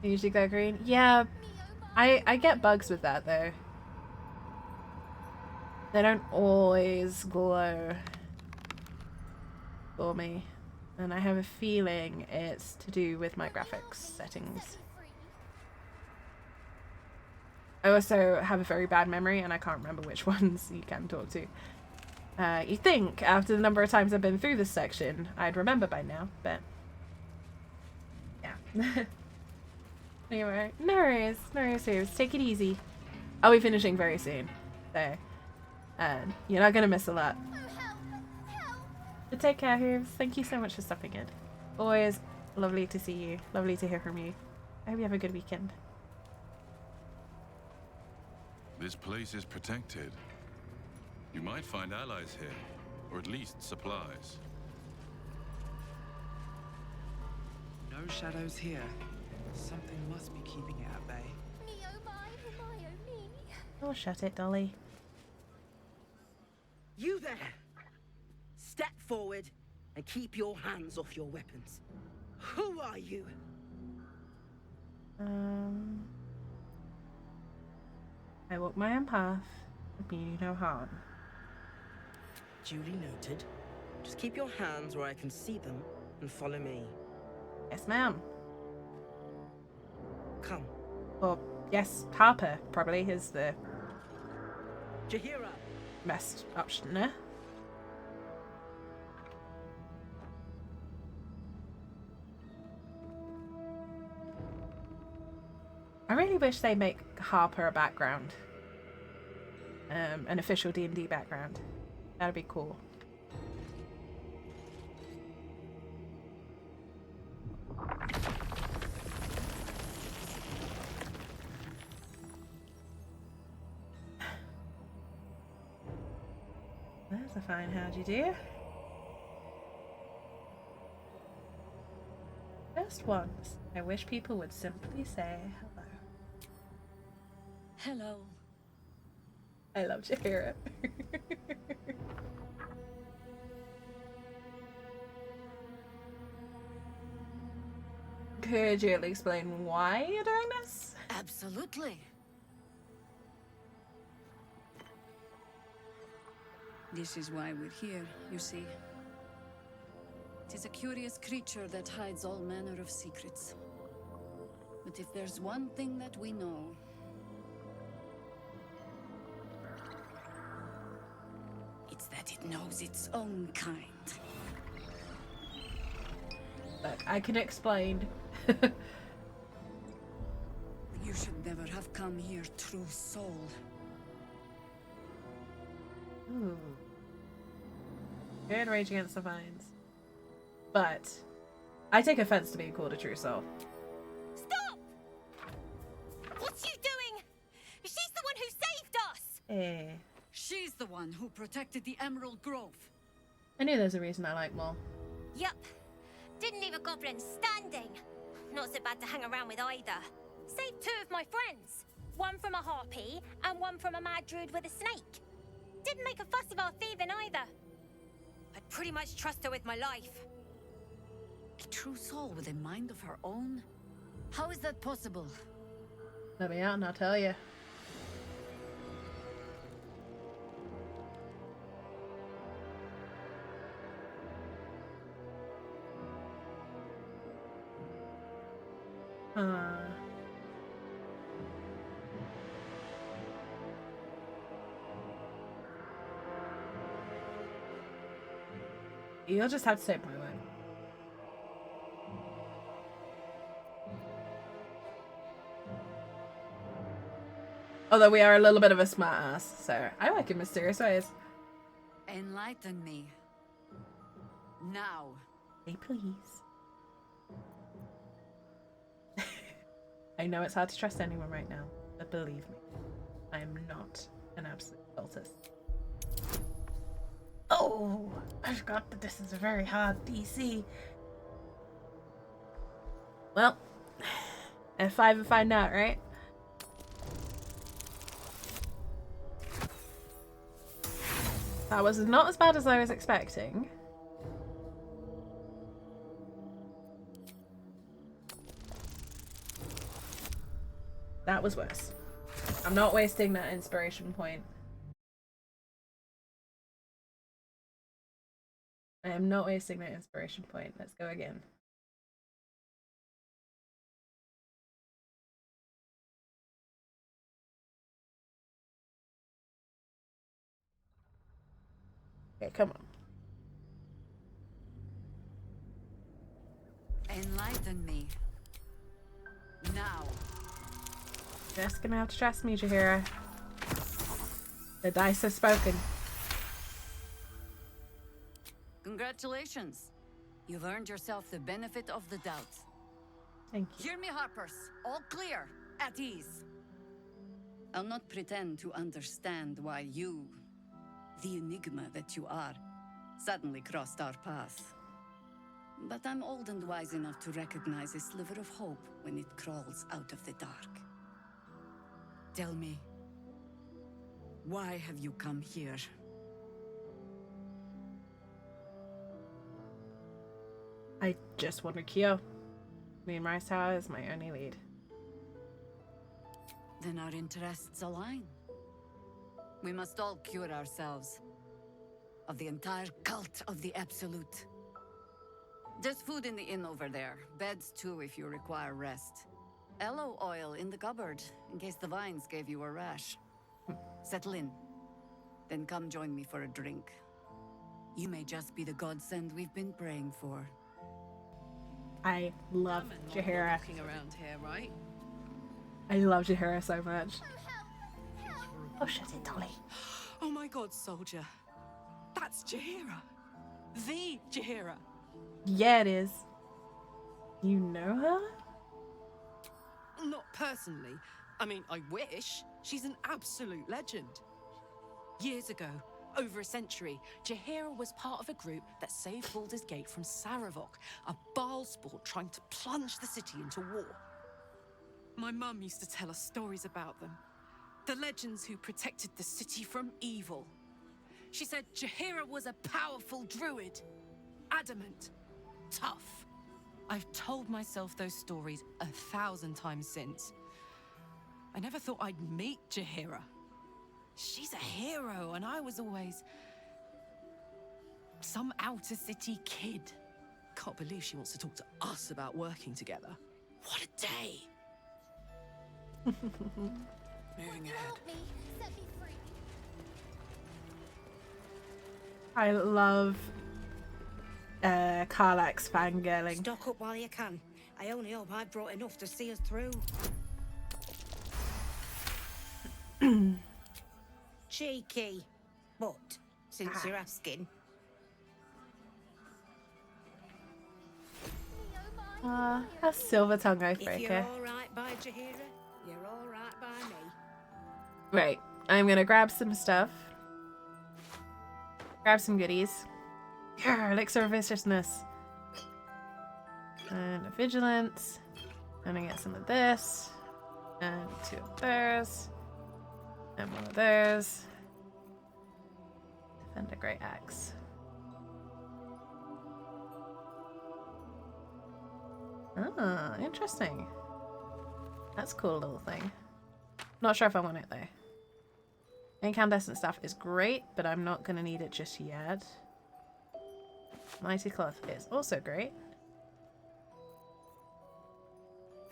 They usually go green. Yeah, I get bugs with that though. They don't always glow for me, and I have a feeling it's to do with my graphics settings. I also have a very bad memory and I can't remember which ones you can talk to. You'd think after the number of times I've been through this section I'd remember by now, but yeah. Anyway, no worries, take it easy. I'll be finishing very soon, so you're not gonna miss a lot. But take care, Hooves. Thank you so much for stopping in. Always lovely to see you, lovely to hear from you. I hope you have a good weekend. This place is protected. You might find allies here, or at least supplies. No shadows here. Something must be keeping it at bay. Oh, shut it, Dolly. You there! Step forward and keep your hands off your weapons. Who are you? I walk my own path, and mean you no harm. Duly noted. Just keep your hands where I can see them and follow me. Yes, ma'am. Come. Or, yes, Harper probably is the Jahira. best option there. I really wish they make Harper a background. An official D&D background. That'd be cool. There's a fine how'd you do. Just once, I wish people would simply say hello. Hello. I love to hear it. Could you explain why you're doing this? Absolutely. This is why we're here, you see. It is a curious creature that hides all manner of secrets. But if there's one thing that we know, it's that it knows its own kind. Look, I can explain. You should never have come here, true soul. Ooh. Good rage against the vines. But I take offense to being called a true soul. Stop! What's you doing? She's the one who saved us! Eh. She's the one who protected the Emerald Grove. I knew there's a reason I like Mole. Yup. Didn't leave a goblin standing. Not so bad to hang around with either. Saved 2 of my friends. One from a harpy, and one from a mad druid with a snake. Didn't make a fuss about thieving either. I'd pretty much trust her with my life. A true soul with a mind of her own? How is that possible? Let me out and I'll tell you. You'll just have to take my word. Although we are a little bit of a smart ass, so I work in mysterious ways. Enlighten me. Now. Hey, please. I know it's hard to trust anyone right now, but believe me, I am not an absolute cultist. Oh, I forgot that this is a very hard DC. Well, F5 and find out, right? That was not as bad as I was expecting. That was worse. I'm not wasting that inspiration point. I am not wasting that inspiration point. Let's go again. Okay, come on. Enlighten me. Now. Just gonna have to trust me, Jaheira. The dice have spoken. Congratulations. You've earned yourself the benefit of the doubt. Thank you. Hear me, Harpers. All clear. At ease. I'll not pretend to understand why you, the enigma that you are, suddenly crossed our path. But I'm old and wise enough to recognize a sliver of hope when it crawls out of the dark. Tell me, why have you come here? I just want to Kyo. Me and Rice Tower is my only lead. Then our interests align. We must all cure ourselves of the entire cult of the Absolute. There's food in the inn over there. Beds too if you require rest. Aloe oil in the cupboard in case the vines gave you a rash. Settle in. Then come join me for a drink. You may just be the godsend we've been praying for. I love Jaheira. Walking around here, right? I love Jaheira so much. Oh, shut it, Dolly. Oh my god, soldier. That's Jaheira. The Jaheira. Yeah, it is. You know her? Not personally. I mean, I wish. She's an absolute legend. Years ago, over a century, Jaheira was part of a group that saved Baldur's Gate from Saravok, a Baalsport trying to plunge the city into war. My mum used to tell us stories about them. The legends who protected the city from evil. She said Jaheira was a powerful druid. Adamant. Tough. I've told myself those stories 1,000 times since. I never thought I'd meet Jaheira. She's a hero, and I was always some outer city kid. Can't believe she wants to talk to us about working together. What a day! Moving ahead. I love Karlach's fangirling. Stock up while you can. I only hope I brought enough to see us through. Cheeky, but since you're asking. That's Silver Tongue If you're Oathbreaker. all right by Jaheira, you're all right by me. Right, I'm gonna grab some stuff. Grab some goodies. Grr, Elixir of Viciousness. And a Vigilance. And I get some of this. And 2 of theirs. And 1 of theirs. Defend a Great Axe. Ah, interesting. That's a cool little thing. Not sure if I want it though. Incandescent stuff is great, but I'm not going to need it just yet. Mighty Cloth is also great.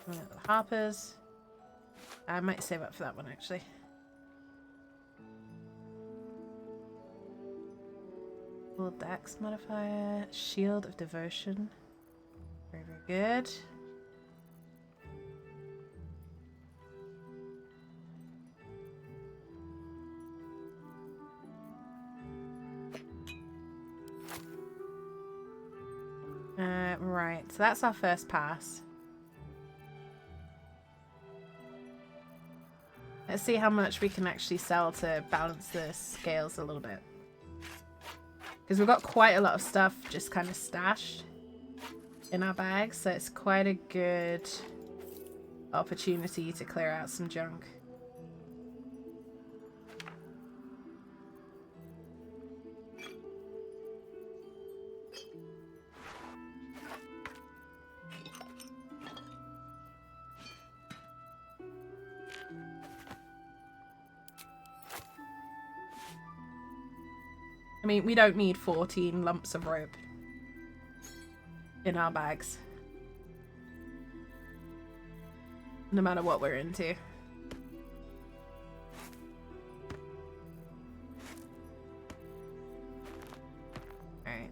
The Harpers. I might save up for that one actually. Full Dex modifier. Shield of Devotion. Very, very good. Right, so that's our first pass. Let's see how much we can actually sell to balance the scales a little bit. Because we've got quite a lot of stuff just kind of stashed in our bags, so it's quite a good opportunity to clear out some junk. I mean, we don't need 14 lumps of rope in our bags. No matter what we're into. Alright.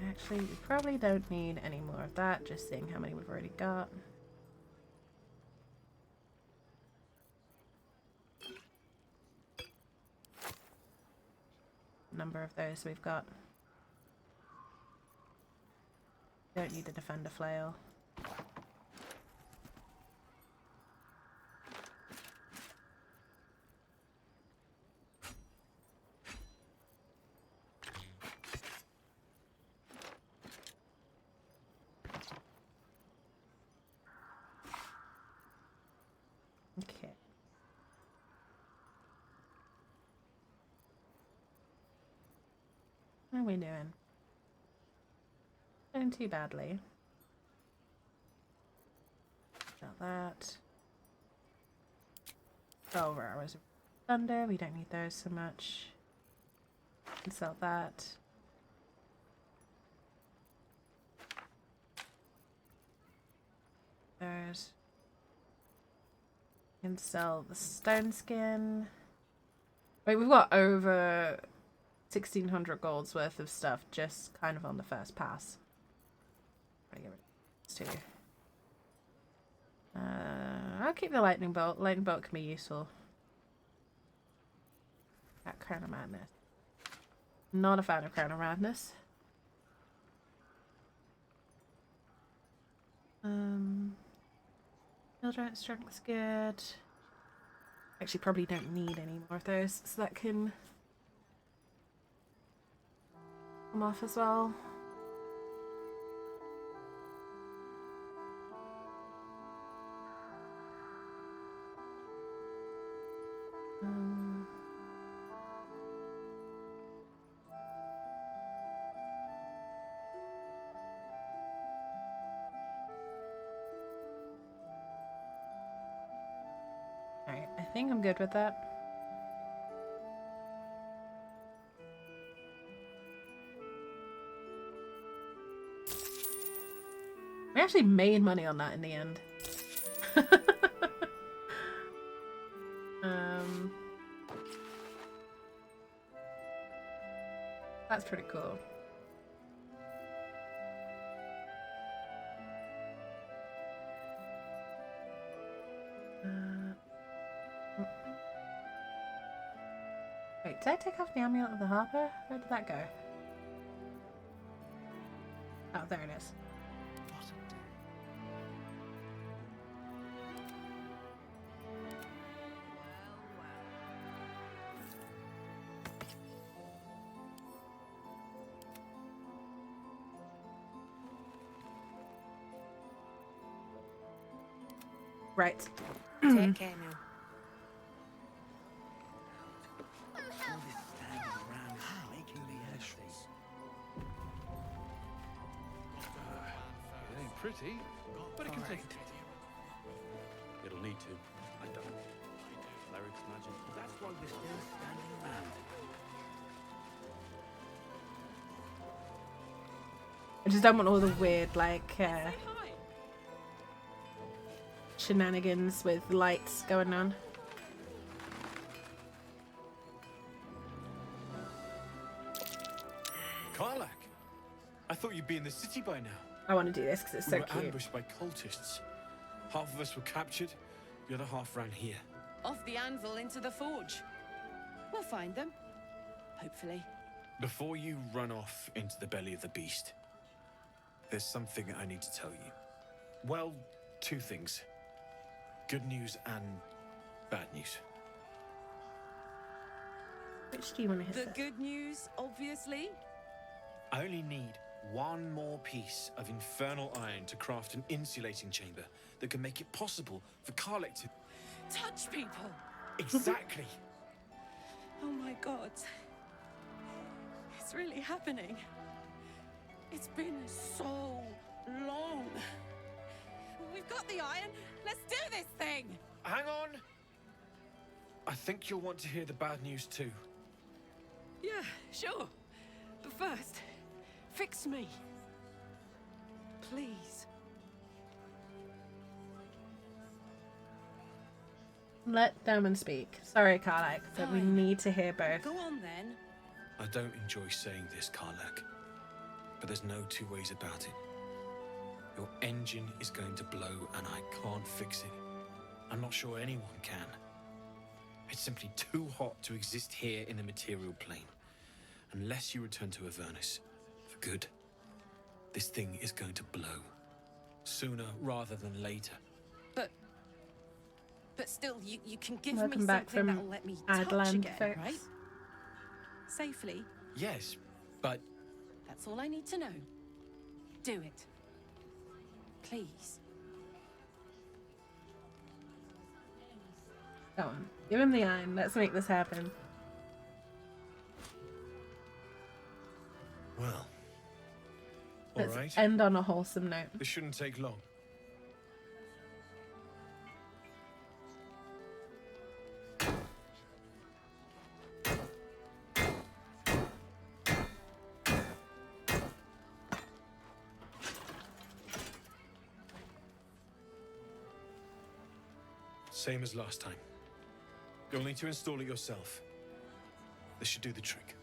Actually, we probably don't need any more of that, just seeing how many we've already got. Number of those we've got. Don't need to defend a flail. Okay. How are we doing? Doing too badly. Got that. 12 hours of thunder. We don't need those so much. Can sell that. There's. Can sell the stone skin. Wait, we've got over 1,600 gold's worth of stuff just kind of on the first pass. I'll get rid of this too. I'll keep the lightning bolt. Lightning bolt can be useful. That Crown of Madness. Not a fan of Crown of Madness. Mildred strength's good. Actually, probably don't need any more of those, so that can come off as well. Alright, I think I'm good with that. We actually made money on that in the end. That's pretty cool. take off the amulet of the harper? Where did that go? Oh, there it is. Right. Take care now. It ain't pretty, but it can take it. It'll need to. I don't. Cleric's magic. That's why we're still standing around. I just don't want all the weird, like, shenanigans with lights going on. Karlak, I thought you'd be in the city by now. I want to do this because it's so We were cute. ambushed by cultists. Half of us were captured, the other half ran here. Off the anvil into the forge. We'll find them. Hopefully. Before you run off into the belly of the beast, there's something I need to tell you. Well, two things. Good news and bad news. Which do you want to hit The first? good news, obviously. I only need one more piece of infernal iron to craft an insulating chamber that can make it possible for Karlak to... Touch people. Exactly. Oh my god. It's really happening. It's been so long. We've got the iron. Let's do this thing. Hang on. I think you'll want to hear the bad news too. Yeah, sure. But first, fix me. Please. Let Damon speak. Sorry, Karlak, but we need to hear both. Go on then. I don't enjoy saying this, Karlak, but there's no two ways about it. Your engine is going to blow and I can't fix it. I'm not sure anyone can. It's simply too hot to exist here in the material plane. Unless you return to Avernus for good, this thing is going to blow. Sooner rather than later. But still, you can give Welcome me back something from that'll let me touch Adland, again, folks. right? Safely. Yes, but... That's all I need to know. Do it. Please. Go on. Give him the iron. Let's make this happen. Well... Let's Alright. end on a wholesome note. This shouldn't take long. Same as last time. You'll need to install it yourself. This should do the trick.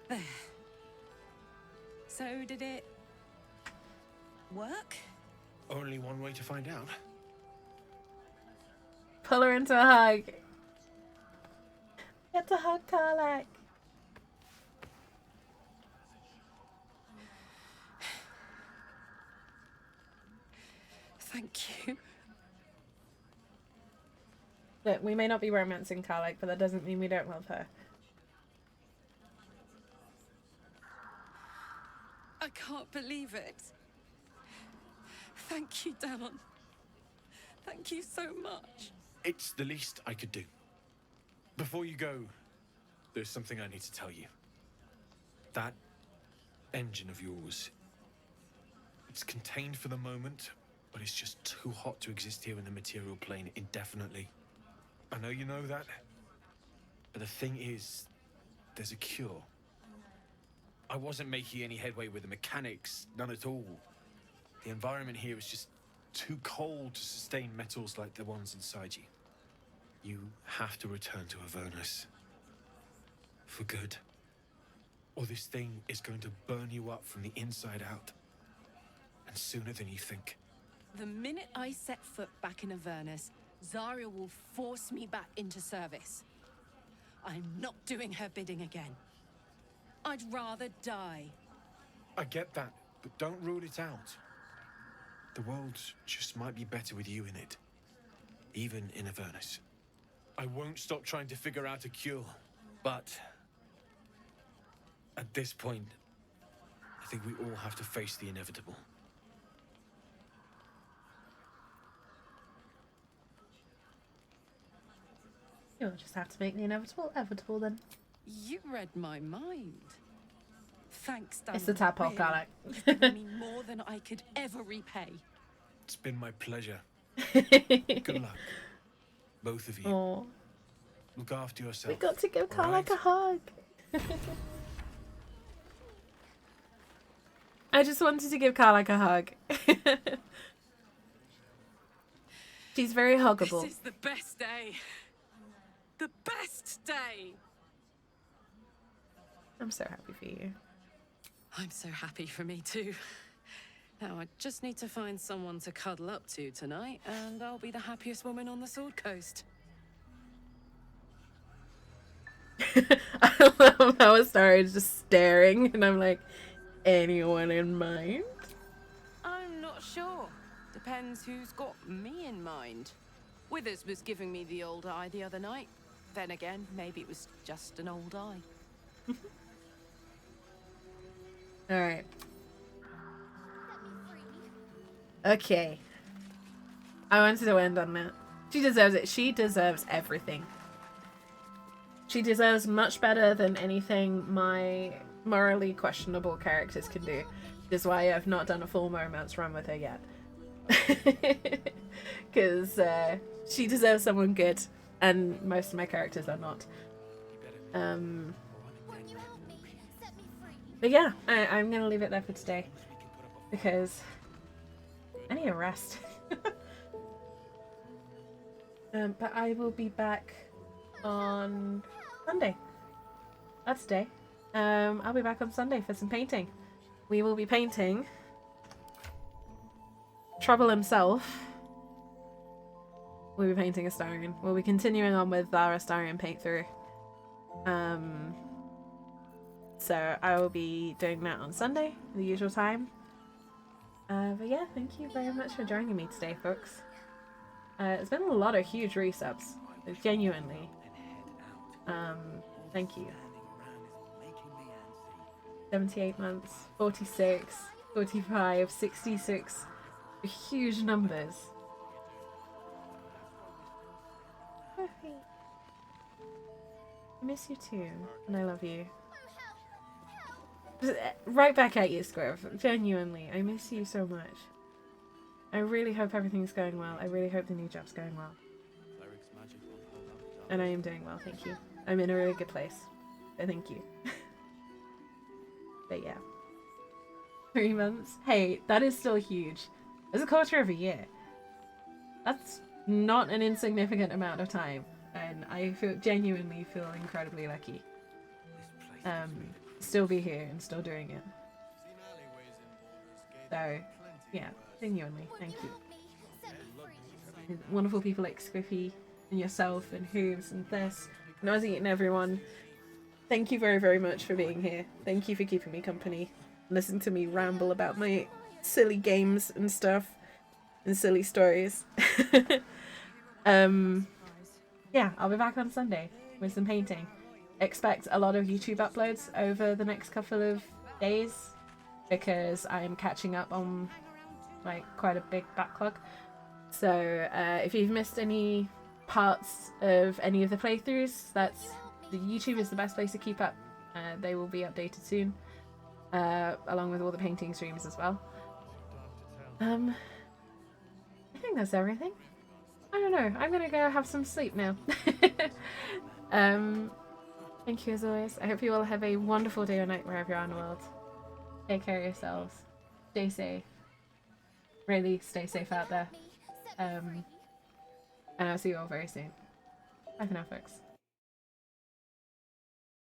There. So did it work? Only one way to find out. Pull her into a hug. Get to hug Karlak. Thank you. Look, we may not be romancing Karlak, but that doesn't mean we don't love her. I can't believe it. Thank you, Danon. Thank you so much. It's the least I could do. Before you go, there's something I need to tell you. That engine of yours, it's contained for the moment, but it's just too hot to exist here in the material plane indefinitely. I know you know that, but the thing is, there's a cure. I wasn't making any headway with the mechanics, none at all. The environment here is just too cold to sustain metals like the ones inside you. You have to return to Avernus. For good. or this thing is going to burn you up from the inside out. And sooner than you think. The minute I set foot back in Avernus, Zarya will force me back into service. I'm not doing her bidding again. I'd rather die. I get that, but don't rule it out. The world just might be better with you in it. Even in Avernus. I won't stop trying to figure out a cure, but at this point, I think we all have to face the inevitable. You'll just have to make the inevitable inevitable then. You read my mind. Thanks, Dan. It's the tadpole, Really, Karlach. You've given me more than I could ever repay. It's been my pleasure. Good luck. Both of you. Aww. Look after yourself. We got to give all Karlach right? a hug. I just wanted to give Karlach a hug. She's very huggable. This is the best day. The best day. I'm so happy for you. I'm so happy for me too. Now I just need to find someone to cuddle up to tonight, and I'll be the happiest woman on the Sword Coast. I love how Astara is just staring, and I'm like, anyone in mind? I'm not sure. Depends who's got me in mind. Withers was giving me the old eye the other night. Then again, maybe it was just an old eye. Alright. Okay. I wanted to end on that. She deserves it. She deserves everything. She deserves much better than anything my morally questionable characters can do. This is why I've not done a full romance run with her yet. Because she deserves someone good, and most of my characters are not. But yeah, I'm gonna leave it there for today because I need a rest. But I will be back on Sunday. That's today. I'll be back on Sunday for some painting. We will be painting Trouble himself. We'll be painting Astarion. We'll be continuing on with our Astarion paint through. So I will be doing that on Sunday, the usual time. But yeah, thank you very much for joining me today, folks. It's been a lot of huge resubs, genuinely. Thank you. 78 months, 46, 45, 66. Huge numbers. I miss you too, and I love you. Right back at you, Squiv. Genuinely, I miss you so much. I really hope everything's going well. I really hope the new job's going well. And I am doing well, thank you. I'm in a really good place. So thank you. But yeah. 3 months? Hey, that is still huge. It's a quarter of a year. That's not an insignificant amount of time. And I genuinely feel incredibly lucky. Still be here and still doing it. So, yeah, genuinely, thank you. And wonderful people like Squiffy and yourself and Hooves and Thess and Ozzy and everyone. Thank you very, very much for being here. Thank you for keeping me company. Listen to me ramble about my silly games and stuff and silly stories. Yeah, I'll be back on Sunday with some painting. Expect a lot of YouTube uploads over the next couple of days because I'm catching up on like quite a big backlog. So if you've missed any parts of any of the playthroughs, the YouTube is the best place to keep up. They will be updated soon, along with all the painting streams as well. I think that's everything. I don't know. I'm gonna go have some sleep now. Thank you as always. I hope you all have a wonderful day or night wherever you are in the world. Take care of yourselves. Stay safe. Really stay safe out there. And I'll see you all very soon. Bye for now, folks.